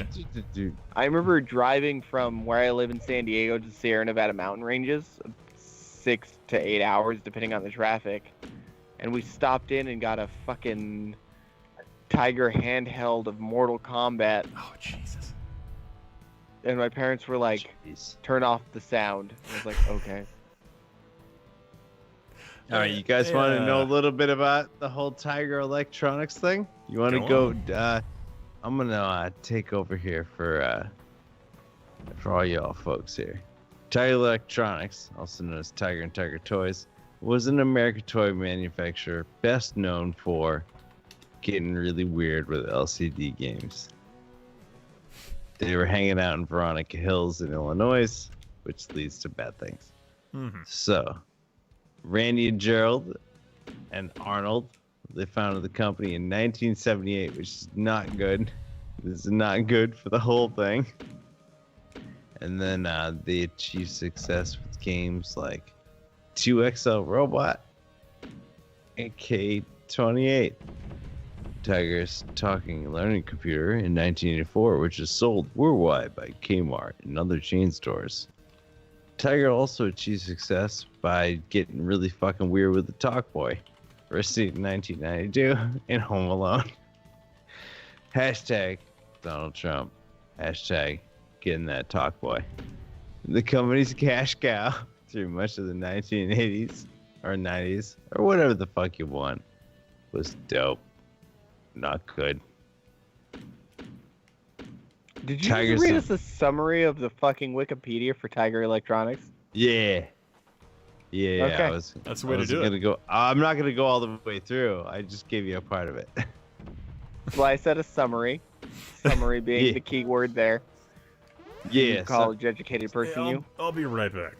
you. I remember driving from where I live in San Diego to Sierra Nevada mountain ranges, 6 to 8 hours, depending on the traffic. And we stopped in and got a fucking Tiger handheld of Mortal Kombat. Oh, Jesus. And my parents were like, turn off the sound. I was like, okay. All right, you guys want to know a little bit about the whole Tiger Electronics thing? You want to go? I'm gonna take over here for all y'all folks here. Tiger Electronics, also known as Tiger and Tiger Toys, was an American toy manufacturer best known for getting really weird with LCD games. They were hanging out in Veronica Hills in Illinois, which leads to bad things. Mm-hmm. So, Randy and Gerald and Arnold, they founded the company in 1978, which is not good. This is not good for the whole thing. And then they achieved success with games like 2XL Robot and K-28. Tiger's talking and learning computer in 1984, which is sold worldwide by Kmart and other chain stores. Tiger also achieved success by getting really fucking weird with the Talk Boy, first seen in 1992 in Home Alone. Hashtag Donald Trump. Hashtag getting that Talk Boy. The company's cash cow through much of the 1980s or 90s or whatever the fuck you want was dope. Not good. Did you just read us a summary of the fucking Wikipedia for Tiger Electronics? Yeah. Yeah, Okay. That's the way to do it. I'm not gonna go all the way through. I just gave you a part of it. Well, I said a summary. Summary being the key word there. Yeah. College-educated person, you. I'll be right back.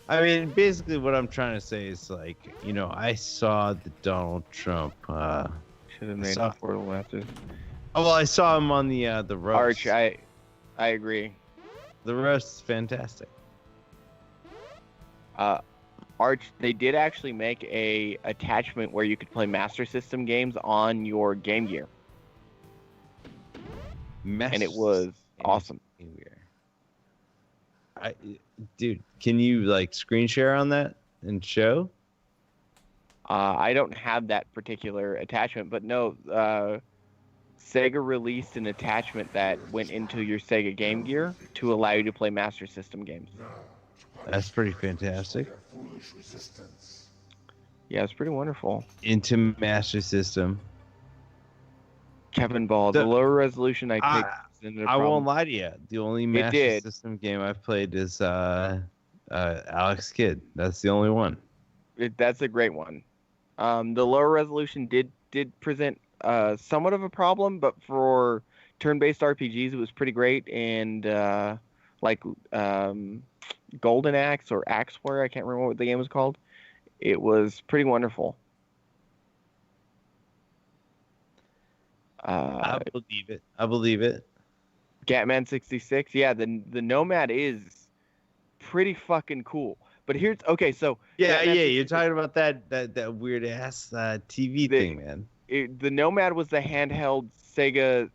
I mean, basically what I'm trying to say is, like, you know, I saw the Donald Trump. Should have made affordable after. Oh, well, I saw him on the roast. Arch, I agree. The roast is fantastic. Arch, they did actually make a attachment where you could play Master System games on your Game Gear. And it was awesome. Dude, can you like screen share on that and show? I don't have that particular attachment, but no, Sega released an attachment that went into your Sega Game Gear to allow you to play Master System games. That's pretty fantastic. Yeah, it's pretty wonderful. Into Master System. Kevin Ball, the lower resolution I picked. I won't lie to you. The only Master System game I've played is Alex Kidd. That's the only one. That's a great one. The lower resolution did present somewhat of a problem, but for turn-based RPGs, it was pretty great. And like Golden Axe or Axe Warrior. I can't remember what the game was called. It was pretty wonderful. I believe it. Gatman 66. Yeah, the Nomad is pretty fucking cool. But here's okay. So yeah, you're talking about that weird ass TV thing, man. The Nomad was the handheld Sega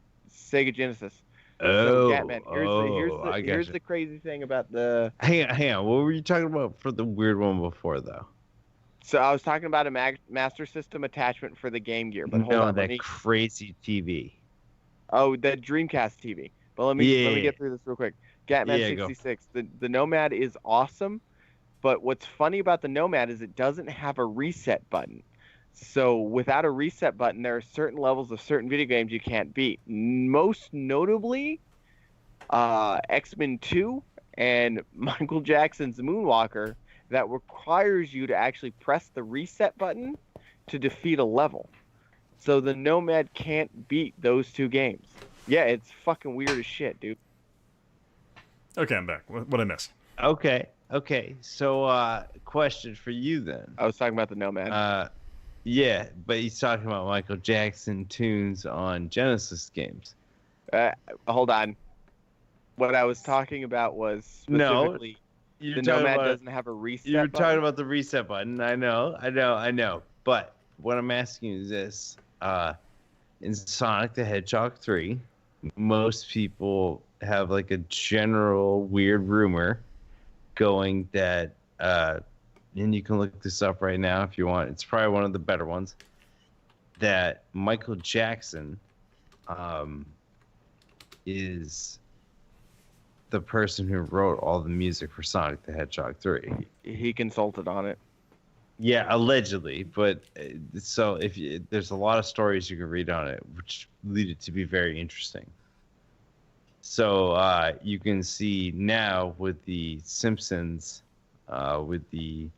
Genesis. Oh, so Gatman, here's the crazy thing about the. Hang on. What were you talking about for the weird one before, though? So I was talking about a Master System attachment for the Game Gear. But hold on, that crazy TV. Oh, that Dreamcast TV. But let me get through this real quick. Gatman 66. The Nomad is awesome, but what's funny about the Nomad is it doesn't have a reset button. So without a reset button, there are certain levels of certain video games you can't beat. Most notably, X-Men 2 and Michael Jackson's Moonwalker, that requires you to actually press the reset button to defeat a level. So the Nomad can't beat those two games. Yeah, it's fucking weird as shit, dude. Okay, I'm back. What I missed? Okay. So, question for you then. I was talking about the Nomad. Yeah, but he's talking about Michael Jackson tunes on Genesis games. Hold on. What I was talking about was specifically the Nomad doesn't have a reset button. You're talking about the reset button. I know. But what I'm asking is this. In Sonic the Hedgehog 3, most people have like a general weird rumor going that, and you can look this up right now if you want. It's probably one of the better ones. That Michael Jackson is the person who wrote all the music for Sonic the Hedgehog 3. He consulted on it. Yeah, allegedly, but so there's a lot of stories you can read on it, which lead it to be very interesting. So you can see now with the Simpsons, with the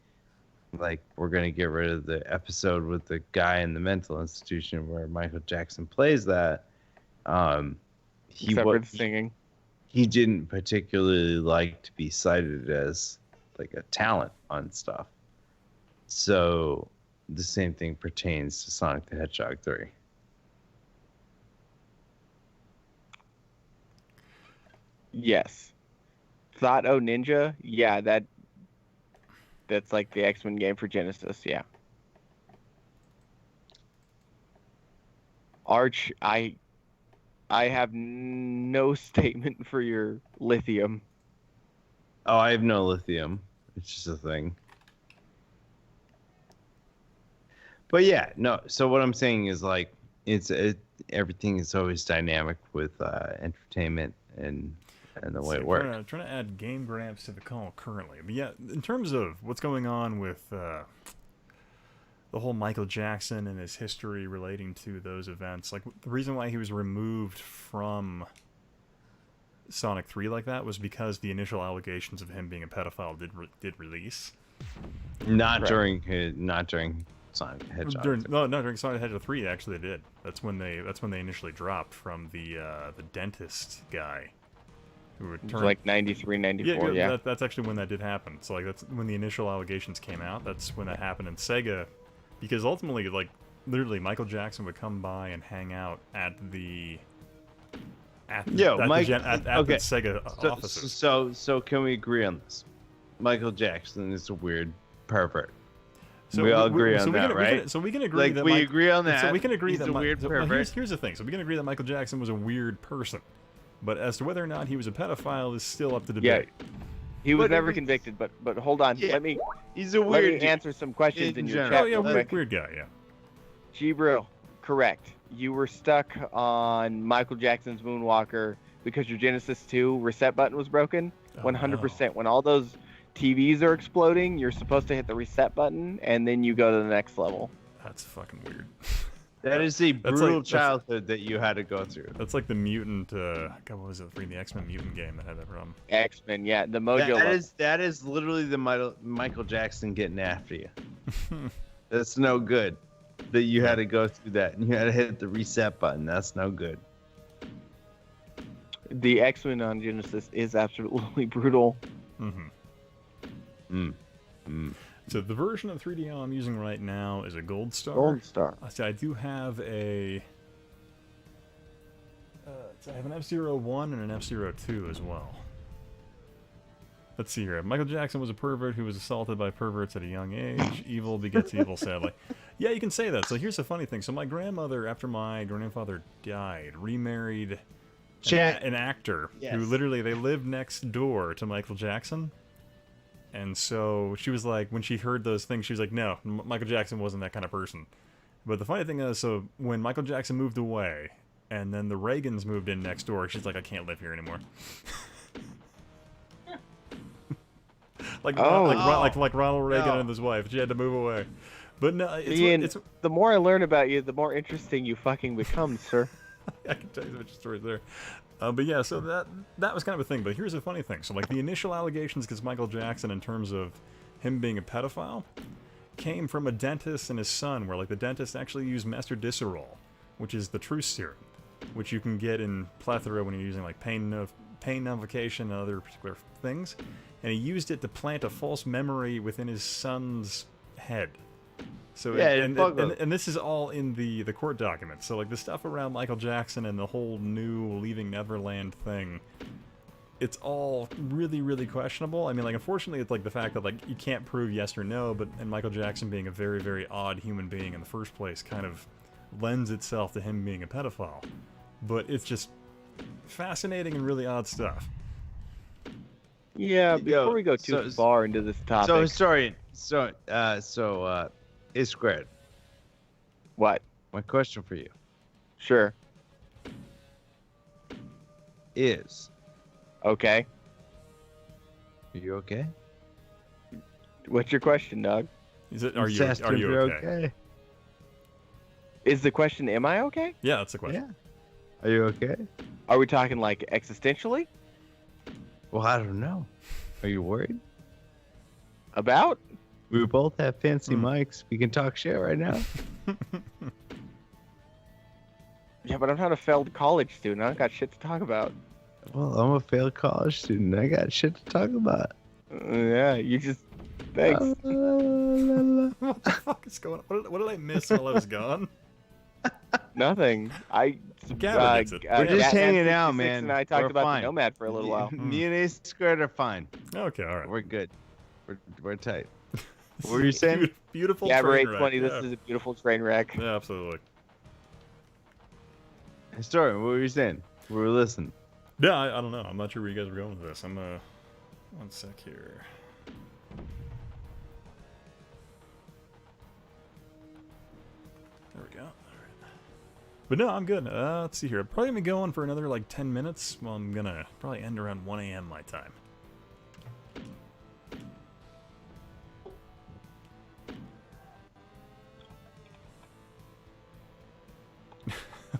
we're gonna get rid of the episode with the guy in the mental institution where Michael Jackson plays that. Except for the singing. He didn't particularly like to be cited as like a talent on stuff. So the same thing pertains to Sonic the Hedgehog 3. Yes. Thought O Ninja? Yeah, that's like the X-Men game for Genesis, yeah. Arch, I have no statement for your lithium. Oh, I have no lithium. It's just a thing. But yeah, no. So what I'm saying is like everything is always dynamic with entertainment and the way it works. Trying to add Game Gramps to the call currently. But yeah, in terms of what's going on with the whole Michael Jackson and his history relating to those events, like the reason why he was removed from Sonic 3 like that was because the initial allegations of him being a pedophile did release. Not during Sonic the Hedgehog. During Sonic the Hedgehog 3, actually they did. That's when they initially dropped from the dentist guy. Who returned. It was like 93, 94, yeah. That's actually when that did happen. So like that's when the initial allegations came out. That's when that happened in Sega, because ultimately, like literally, Michael Jackson would come by and hang out at the Sega offices. So can we agree on this? Michael Jackson is a weird pervert. So we all agree on that, right? So we can agree that we agree on that. So we can agree that a weird pervert. Here's the thing. So we can agree that Michael Jackson was a weird person, but as to whether or not he was a pedophile is still up to debate. Yeah, he was never convicted. But hold on, let me answer some questions in your chat. Oh yeah, weird guy. Yeah. G-Bro, correct. You were stuck on Michael Jackson's Moonwalker because your Genesis 2 reset button was broken. 100%. No. When all those TVs are exploding, you're supposed to hit the reset button, and then you go to the next level. That's fucking weird. That is a brutal childhood that you had to go through. That's like the mutant, God, what was it? The X-Men mutant game that had that problem. X-Men, yeah, the Mojo. That is literally the Michael Jackson getting after you. That's no good. That you had to go through that, and you had to hit the reset button. That's no good. The X-Men on Genesis is absolutely brutal. So the version of 3DO I'm using right now is a Gold Star. Gold Star. So I do have a... so I have an F-01 and an F-02 as well. Let's see here. Michael Jackson was a pervert who was assaulted by perverts at a young age. Evil begets evil, sadly. Yeah, you can say that. So here's the funny thing. So my grandmother, after my grandfather died, remarried an actor who literally, they lived next door to Michael Jackson. And so she was like, when she heard those things, she was like, no, Michael Jackson wasn't that kind of person. But the funny thing is, so when Michael Jackson moved away, and then the Reagans moved in next door, she's like, I can't live here anymore. like Ronald Reagan and his wife. She had to move away. But no, it's the more I learn about you, the more interesting you fucking become, sir. I can tell you a bunch of stories there. But yeah, so that was kind of a thing. But here's a funny thing. So like the initial allegations against Michael Jackson in terms of him being a pedophile came from a dentist and his son, where like the dentist actually used mesterdisserol, which is the truth serum, which you can get in plethora when you're using like pain nullification and other particular things. And he used it to plant a false memory within his son's head. So yeah, and this is all in the court documents. So like the stuff around Michael Jackson and the whole new Leaving Neverland thing, it's all really, really questionable. I mean, like, unfortunately, it's like the fact that like you can't prove yes or no, and Michael Jackson being a very, very odd human being in the first place kind of lends itself to him being a pedophile. But it's just fascinating and really odd stuff. Yeah, before we go too far into this topic. So historian, A squared. What? My question for you. Sure. Is. Okay. Are you okay? What's your question, Doug? Is it? Are you okay? Is the question, am I okay? Yeah, that's the question. Yeah. Are you okay? Are we talking like existentially? Well, I don't know. Are you worried? About? We both have fancy mics. We can talk shit right now. Yeah, but I'm not a failed college student. I don't got shit to talk about. Well, I'm a failed college student. I got shit to talk about. Yeah, you just... Thanks. What the fuck is going on? What did I miss while I was gone? Nothing. We're just hanging out, man. And I talked We're about fine. the Nomad for a little while. Me and A squared are fine. Okay, all right. We're good. We're tight. What were you saying? Beautiful yeah, train Ray wreck. 20, this is a beautiful train wreck. Yeah, absolutely. Historian, what were you saying? We were listening. Yeah, I don't know. I'm not sure where you guys were going with this. I'm, one sec here. There we go. All right. But no, I'm good. Let's see here. I'm probably going to be going for another, like, 10 minutes. Well, I'm going to probably end around 1 a.m. my time.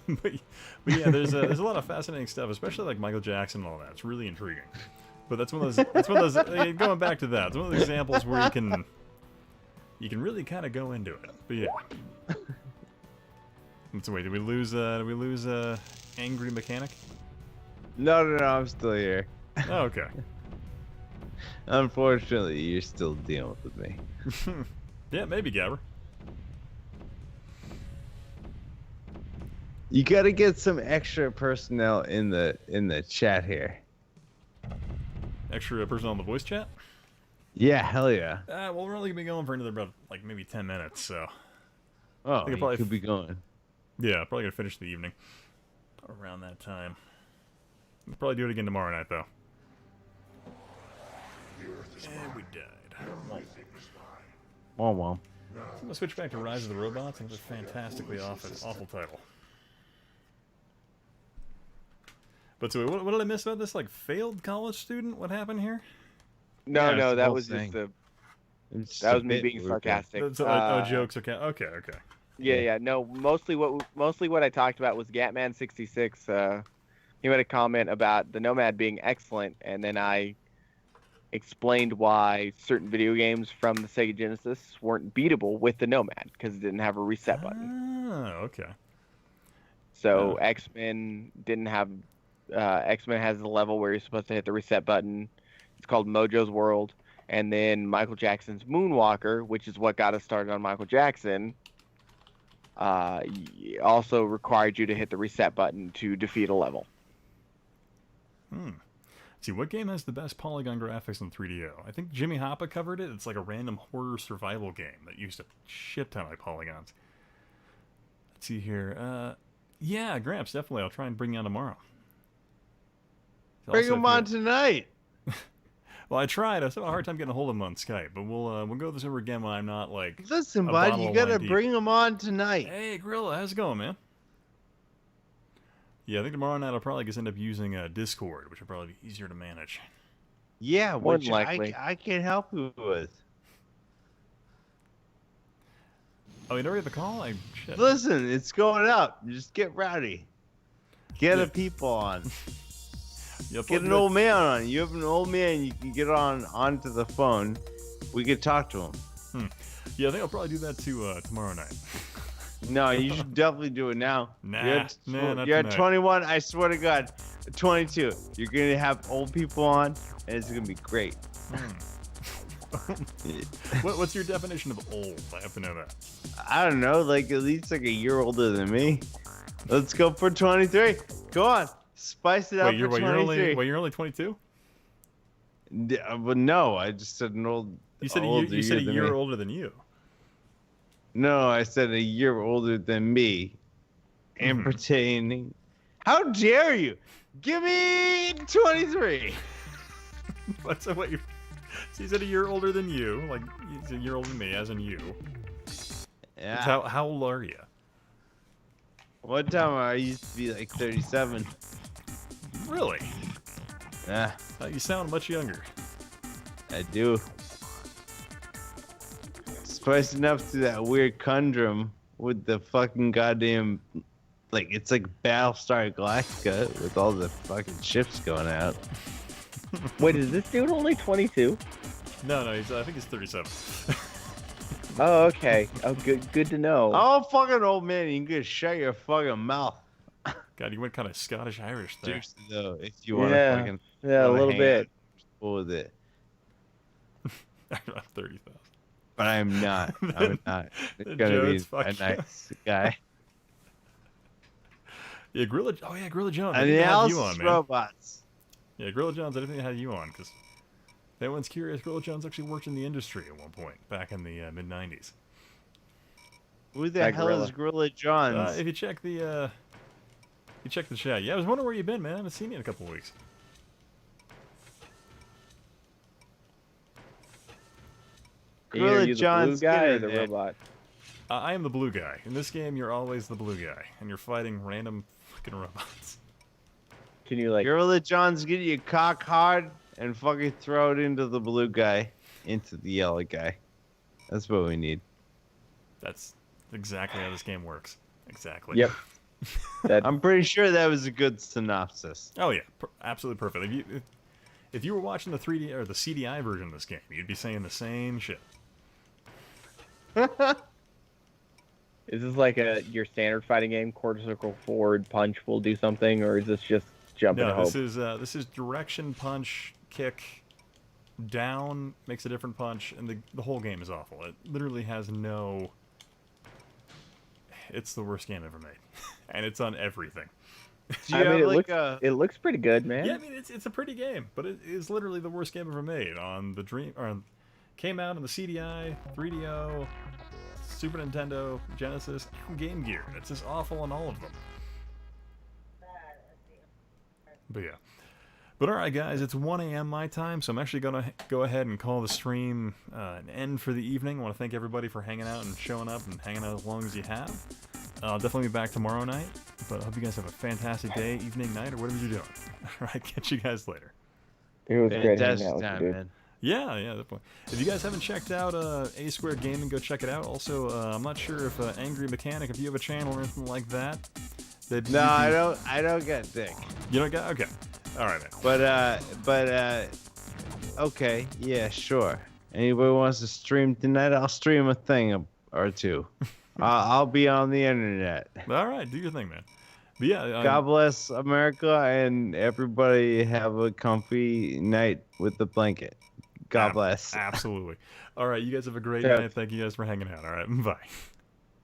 but yeah, there's a lot of fascinating stuff, especially like Michael Jackson and all that. It's really intriguing. But that's one of those. Going back to that, it's one of those examples where you can really kind of go into it. But yeah. So wait, did we lose angry mechanic? No, I'm still here. Oh, okay. Unfortunately, you're still dealing with me. Yeah, maybe, Gabber. You gotta get some extra personnel in the chat here. Extra personnel in the voice chat? Yeah, hell yeah. Well, we're only gonna be going for another about like maybe 10 minutes, so. Oh, I think you could be going. Yeah, probably gonna finish the evening around that time. We'll probably do it again tomorrow night, though. And we died. Well. I'm gonna switch back to Rise of the Robots. Another fantastically awful title. But so, what did I miss about this? Like, failed college student? What happened here? No, that was just that was me being sarcastic. Jokes. Okay. Yeah. No, mostly what I talked about was Gatman66. He made a comment about the Nomad being excellent, and then I explained why certain video games from the Sega Genesis weren't beatable with the Nomad because it didn't have a reset button. Oh, okay. So X-Men didn't have X-Men has a level where you're supposed to hit the reset button. It's called Mojo's World. And then Michael Jackson's Moonwalker, which is what got us started on Michael Jackson, also required you to hit the reset button to defeat a level. See, what game has the best polygon graphics in 3DO? I think Jimmy Hoppa covered it. It's like a random horror survival game that used a shit ton of polygons. Let's see here. Yeah, Gramps, definitely. I'll try and bring you on tomorrow. Bring him on tonight. Well, I tried. I was having a hard time getting a hold of him on Skype, but we'll go this over again when I'm not like. Listen, bud, you gotta bring him on tonight. Hey, Gorilla, how's it going, man? Yeah, I think tomorrow night I'll probably just end up using Discord, which will probably be easier to manage. Yeah, More which than likely. I can help you with. Oh, you never get the call? Shit. Listen, it's going up. Just get rowdy. Get a people on. Get an old man on. You have an old man, you can get onto the phone. We could talk to him. Yeah, I think I'll probably do that too tomorrow night. No, you should definitely do it now. Not you're at tonight. 21. I swear to God, 22. You're gonna have old people on, and it's gonna be great. What's your definition of old? I have to know that. I don't know, like at least like a year older than me. Let's go for 23. Go on, spice it up for 23. You're only 22? But no, I just said an old. You said a year older than you. No, I said a year older than me. And pertaining. How dare you? Give me 23. What's what you? So you said a year older than you, like he's a year older than me, as in you. Yeah. How old are you? One time I used to be like 37. Really? Yeah. You sound much younger. I do. Spicing up to that weird conundrum with the fucking goddamn, like it's like Battlestar Galactica with all the fucking ships going out. Wait, is this dude only 22? No, I think he's 37. Oh, okay. Oh, good to know. Oh, fucking old man, you can shut your fucking mouth. God, you went kind of Scottish Irish there. Seriously though, if you want to fucking a little bit. What with it? I'm 30,000. But I'm not. I'm not. It's gonna be a nice guy. Yeah, Gorilla Jones. Analysis robots. Yeah, Gorilla Jones. I didn't think I had you on because if anyone's curious, Gorilla Jones actually worked in the industry at one point back in the mid '90s. Who the hell is Gorilla Jones? If you check the chat. Yeah, I was wondering where you've been, man. I haven't seen you in a couple of weeks. Are you the blue guy or the robot? I am the blue guy. In this game, you're always the blue guy, and you're fighting random fucking robots. Can you like? Gorilla John's get you cock hard and fucking throw it into the blue guy, into the yellow guy. That's what we need. That's exactly how this game works. Exactly. Yep. I'm pretty sure that was a good synopsis. Oh yeah, absolutely perfect. If you were watching the 3D or the CDI version of this game, you'd be saying the same shit. Is this like your standard fighting game? Quarter circle, forward, punch will do something, or is this just jump and hope? This is direction, punch, kick, down makes a different punch, and the whole game is awful. It literally has no. It's the worst game ever made, and it's on everything. It looks pretty good, man. Yeah, I mean it's a pretty game, but it is literally the worst game ever made on the came out on the CDI, 3DO, Super Nintendo, Genesis, and Game Gear. It's just awful on all of them. But yeah. But alright guys, it's 1 a.m. my time, so I'm actually going to go ahead and call the stream an end for the evening. I want to thank everybody for hanging out and showing up and hanging out as long as you have. I'll definitely be back tomorrow night, but I hope you guys have a fantastic day, evening, night, or whatever you're doing. Alright, catch you guys later. It was great hanging out with you, dude. Man. Yeah, definitely. If you guys haven't checked out A Squared Gaming, go check it out. Also, I'm not sure if Angry Mechanic, if you have a channel or anything like that. No, I don't get dick. You don't get? Okay. All right, man. But okay, yeah, sure. Anybody wants to stream tonight? I'll stream a thing or two. I'll be on the internet. All right, do your thing, man. But yeah, God bless America, and everybody have a comfy night with the blanket. God bless. Absolutely. All right, you guys have a great Yeah. night. Thank you guys for hanging out. All right, bye.